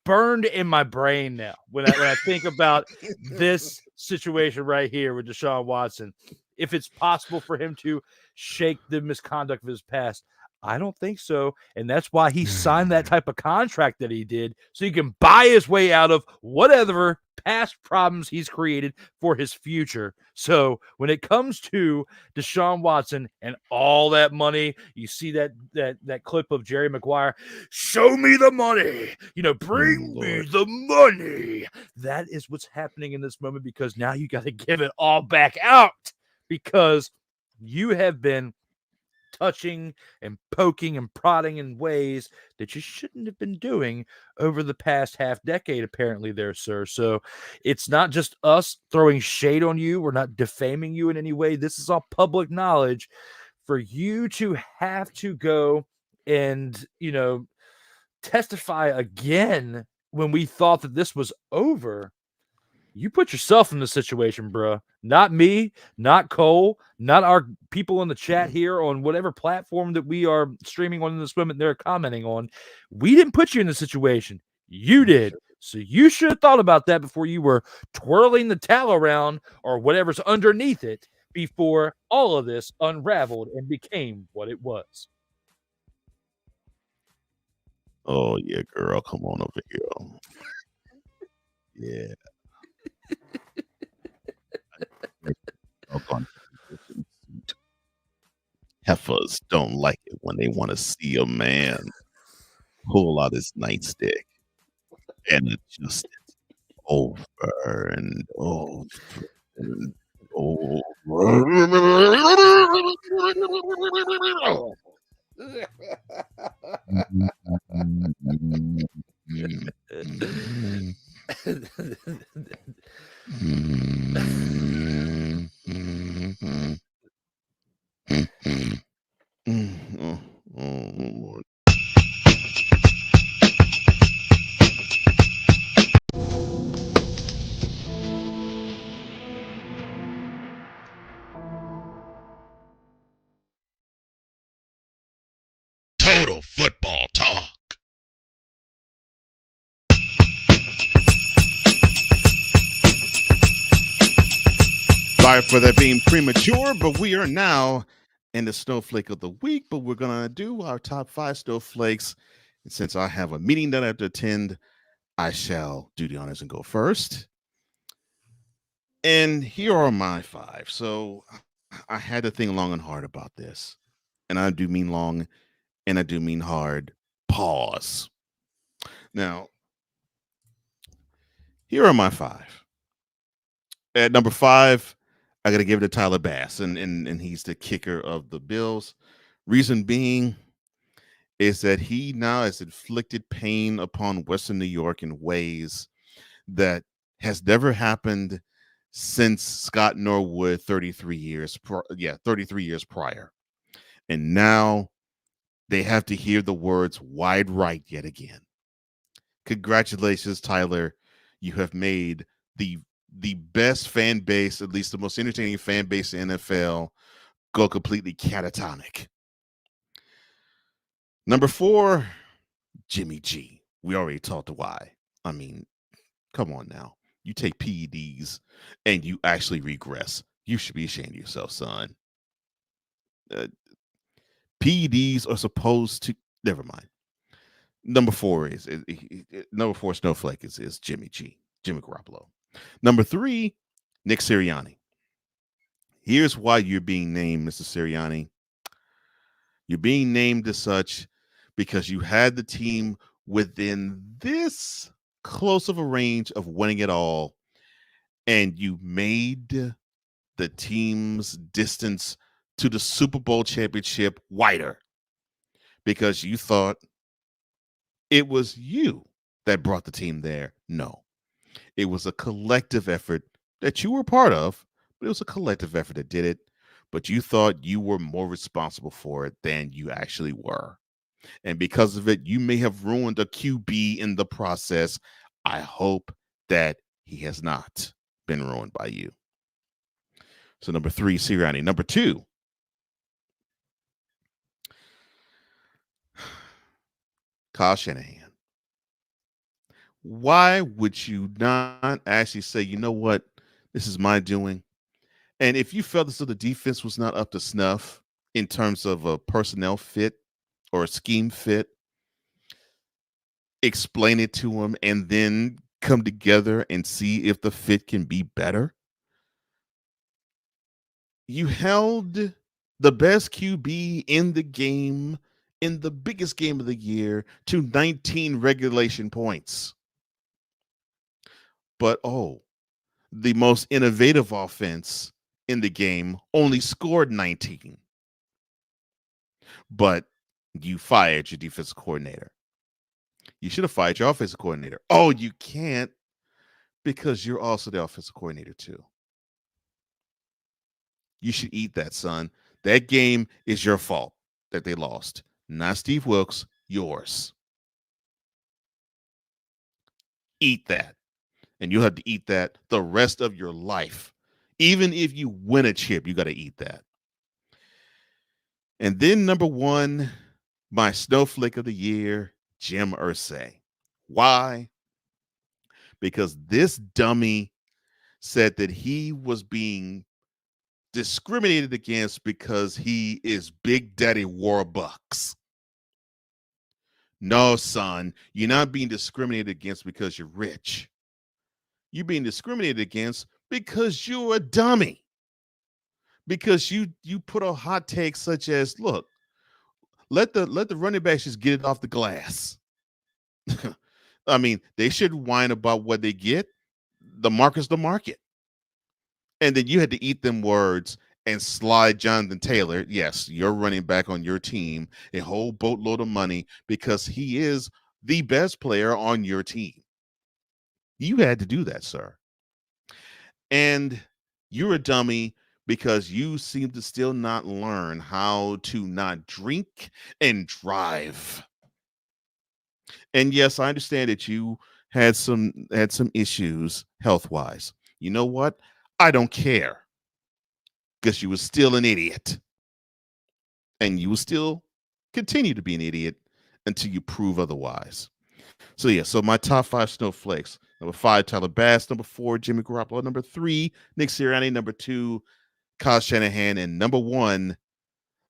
burned in my brain now when I think about this situation right here with Deshaun Watson. If it's possible for him to shake the misconduct of his past, I don't think so. And that's why he signed that type of contract that he did, so he can buy his way out of whatever past problems he's created for his future. So when it comes to Deshaun Watson and all that money, you see that clip of Jerry Maguire, show me the money, bring me the money. That is what's happening in this moment, because now you got to give it all back out, because you have been touching and poking and prodding in ways that you shouldn't have been doing over the past half decade, apparently, there, sir. So it's not just us throwing shade on you. We're not defaming you in any way. This is all public knowledge. For you to have to go and, testify again when we thought that this was over, you put yourself in the situation, bro. Not me, not Cole, not our people in the chat here on whatever platform that we are streaming on in this moment they're commenting on. We didn't put you in the situation. You did. So you should have thought about that before you were twirling the towel around or whatever's underneath it before all of this unraveled and became what it was. Oh, yeah, girl. Come on over here. Yeah. Heifers don't like it when they want to see a man pull out his nightstick and adjust it over and over and over. Total Football Talk. Sorry for that being premature, but we are now in the snowflake of the week. But we're going to do our top 5 snowflakes. And since I have a meeting that I have to attend, I shall do the honors and go first. And here are my 5. So I had to think long and hard about this. And I do mean long and I do mean hard. Pause. Now, here are my 5. At number 5, I got to give it to Tyler Bass, and he's the kicker of the Bills. Reason being is that he now has inflicted pain upon Western New York in ways that has never happened since Scott Norwood 33 years prior. And now they have to hear the words wide right yet again. Congratulations, Tyler. You have made the best fan base, at least the most entertaining fan base in NFL, go completely catatonic. Number 4, Jimmy G. We already talked why. I mean, come on now. You take PEDs and you actually regress. You should be ashamed of yourself, son. PEDs are supposed to. Never mind. Number 4 snowflake is Jimmy G. Jimmy Garoppolo. Number 3, Nick Sirianni. Here's why you're being named, Mr. Sirianni. You're being named as such because you had the team within this close of a range of winning it all, and you made the team's distance to the Super Bowl championship wider because you thought it was you that brought the team there. No. It was a collective effort that you were part of, but it was a collective effort that did it. But you thought you were more responsible for it than you actually were. And because of it, you may have ruined a QB in the process. I hope that he has not been ruined by you. So number 3, Sirianni. Number 2, Kyle Shanahan. Why would you not actually say, you know what, this is my doing? And if you felt as though the defense was not up to snuff in terms of a personnel fit or a scheme fit, explain it to them and then come together and see if the fit can be better. You held the best QB in the game, in the biggest game of the year, to 19 regulation points. But, the most innovative offense in the game only scored 19. But you fired your defensive coordinator. You should have fired your offensive coordinator. Oh, you can't because you're also the offensive coordinator too. You should eat that, son. That game is your fault that they lost. Not Steve Wilkes, yours. Eat that. And you'll have to eat that the rest of your life. Even if you win a chip, you got to eat that. And then number 1, my snowflake of the year, Jim Irsay. Why? Because this dummy said that he was being discriminated against because he is Big Daddy Warbucks. No, son, you're not being discriminated against because you're rich. You're being discriminated against because you're a dummy. Because you put a hot take such as, look, let the running backs just get it off the glass. I mean, they should whine about what they get. The market's the market. And then you had to eat them words and slide Jonathan Taylor, yes, your running back on your team, a whole boatload of money because he is the best player on your team. You had to do that, sir. And you're a dummy because you seem to still not learn how to not drink and drive. And yes, I understand that you had some issues health-wise. You know what? I don't care because you were still an idiot. And you were still continue to be an idiot until you prove otherwise. So yeah, so my top 5 snowflakes. Number 5, Tyler Bass. Number 4, Jimmy Garoppolo. Number 3, Nick Sirianni. Number 2, Kyle Shanahan. And number 1,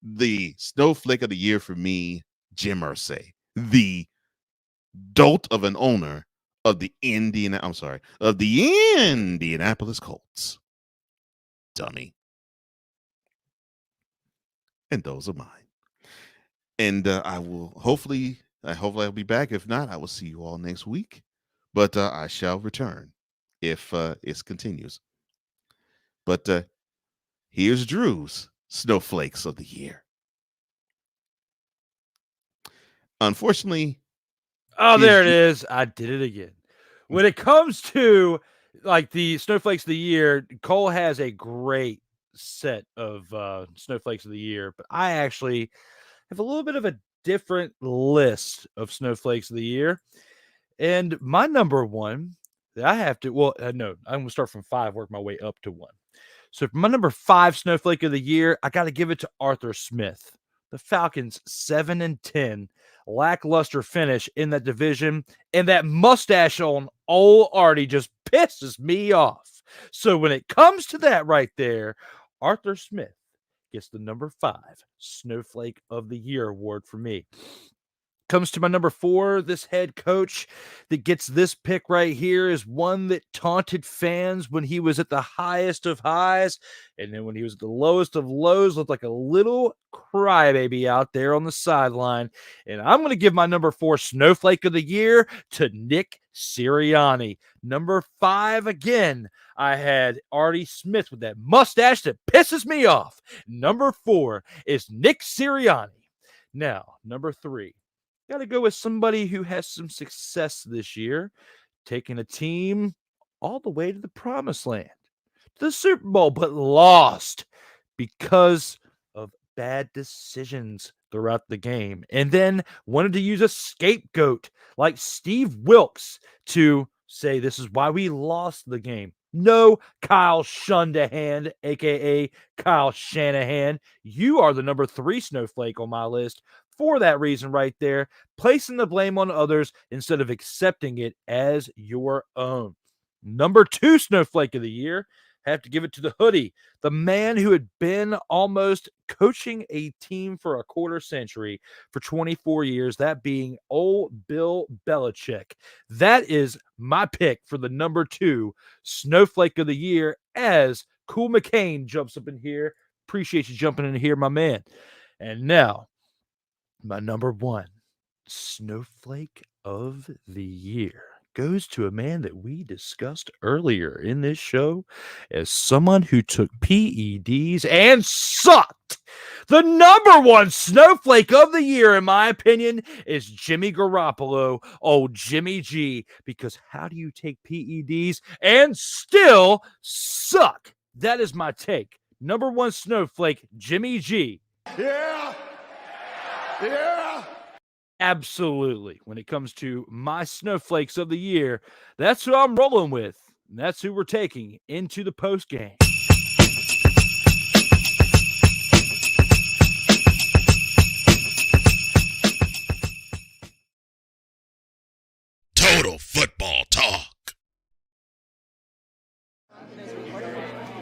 the snowflake of the year for me, Jim Irsay, the dolt of an owner of the Indianapolis Colts. Dummy. And those are mine. And I will hopefully I'll be back. If not, I will see you all next week. But I shall return if it continues. But here's Drew's snowflakes of the year. Unfortunately, there it is. I did it again. When it comes to like the snowflakes of the year, Cole has a great set of snowflakes of the year, but I actually have a little bit of a different list of snowflakes of the year. And my number one that I have to, no, I'm going to start from 5, work my way up to 1. So for my number 5 snowflake of the year, I got to give it to Arthur Smith. The Falcons 7-10, lackluster finish in that division, and that mustache on old Artie just pisses me off. So when it comes to that right there, Arthur Smith gets the number 5 snowflake of the year award for me. Comes to my number 4, this head coach that gets this pick right here is one that taunted fans when he was at the highest of highs, and then when he was at the lowest of lows, looked like a little crybaby out there on the sideline. And I'm going to give my number 4 snowflake of the year to Nick Sirianni. Number 5 again, I had Artie Smith with that mustache that pisses me off. Number 4 is Nick Sirianni. Now, number 3. Got to go with somebody who has some success this year, taking a team all the way to the promised land, to the Super Bowl, but lost because of bad decisions throughout the game. And then wanted to use a scapegoat like Steve Wilkes to say this is why we lost the game. No, Kyle Shundahan, a.k.a. Kyle Shanahan. You are the number 3 snowflake on my list for that reason right there, placing the blame on others instead of accepting it as your own. Number 2 snowflake of the year, have to give it to the hoodie, the man who had been almost coaching a team for a quarter century for 24 years, that being old Bill Belichick. That is my pick for the number 2 snowflake of the year as Cool McCain jumps up in here. Appreciate you jumping in here, my man. And now, my number 1 snowflake of the year goes to a man that we discussed earlier in this show as someone who took PEDs and sucked. The number 1 snowflake of the year, in my opinion, is Jimmy Garoppolo, old Jimmy G, because how do you take PEDs and still suck? That is my take. Number 1 snowflake, Jimmy G. Yeah. Absolutely. When it comes to my snowflakes of the year, that's who I'm rolling with. And that's who we're taking into the post game. Total football talk.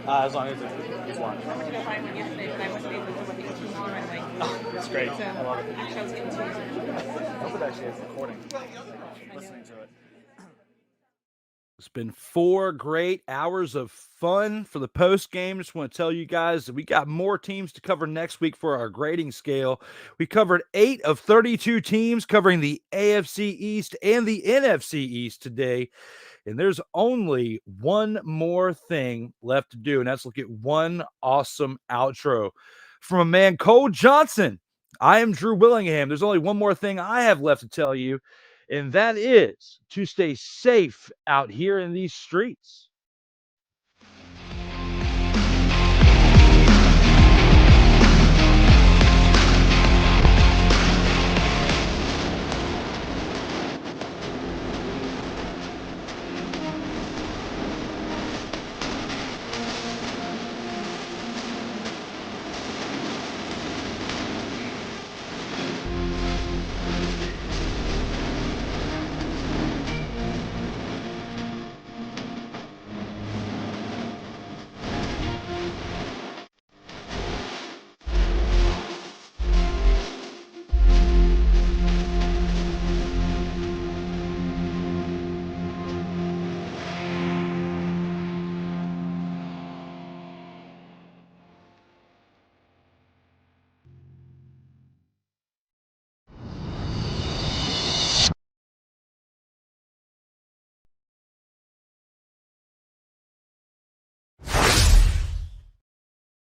As long as it's one. I went to go find one yesterday, but I wasn't able to look at 2 more right away. Oh, that's great. So, I love it. actually, I was getting 2 yesterday. I hope it actually is recording. Listening to it. It's been 4 great hours of fun for the post game. Just want to tell you guys that we got more teams to cover next week for our grading scale. We covered 8 of 32 teams covering the AFC East and the NFC East today. And there's only one more thing left to do, and that's look at one awesome outro from a man, Cole Johnson. I am Drew Willingham. There's only one more thing I have left to tell you, and that is to stay safe out here in these streets.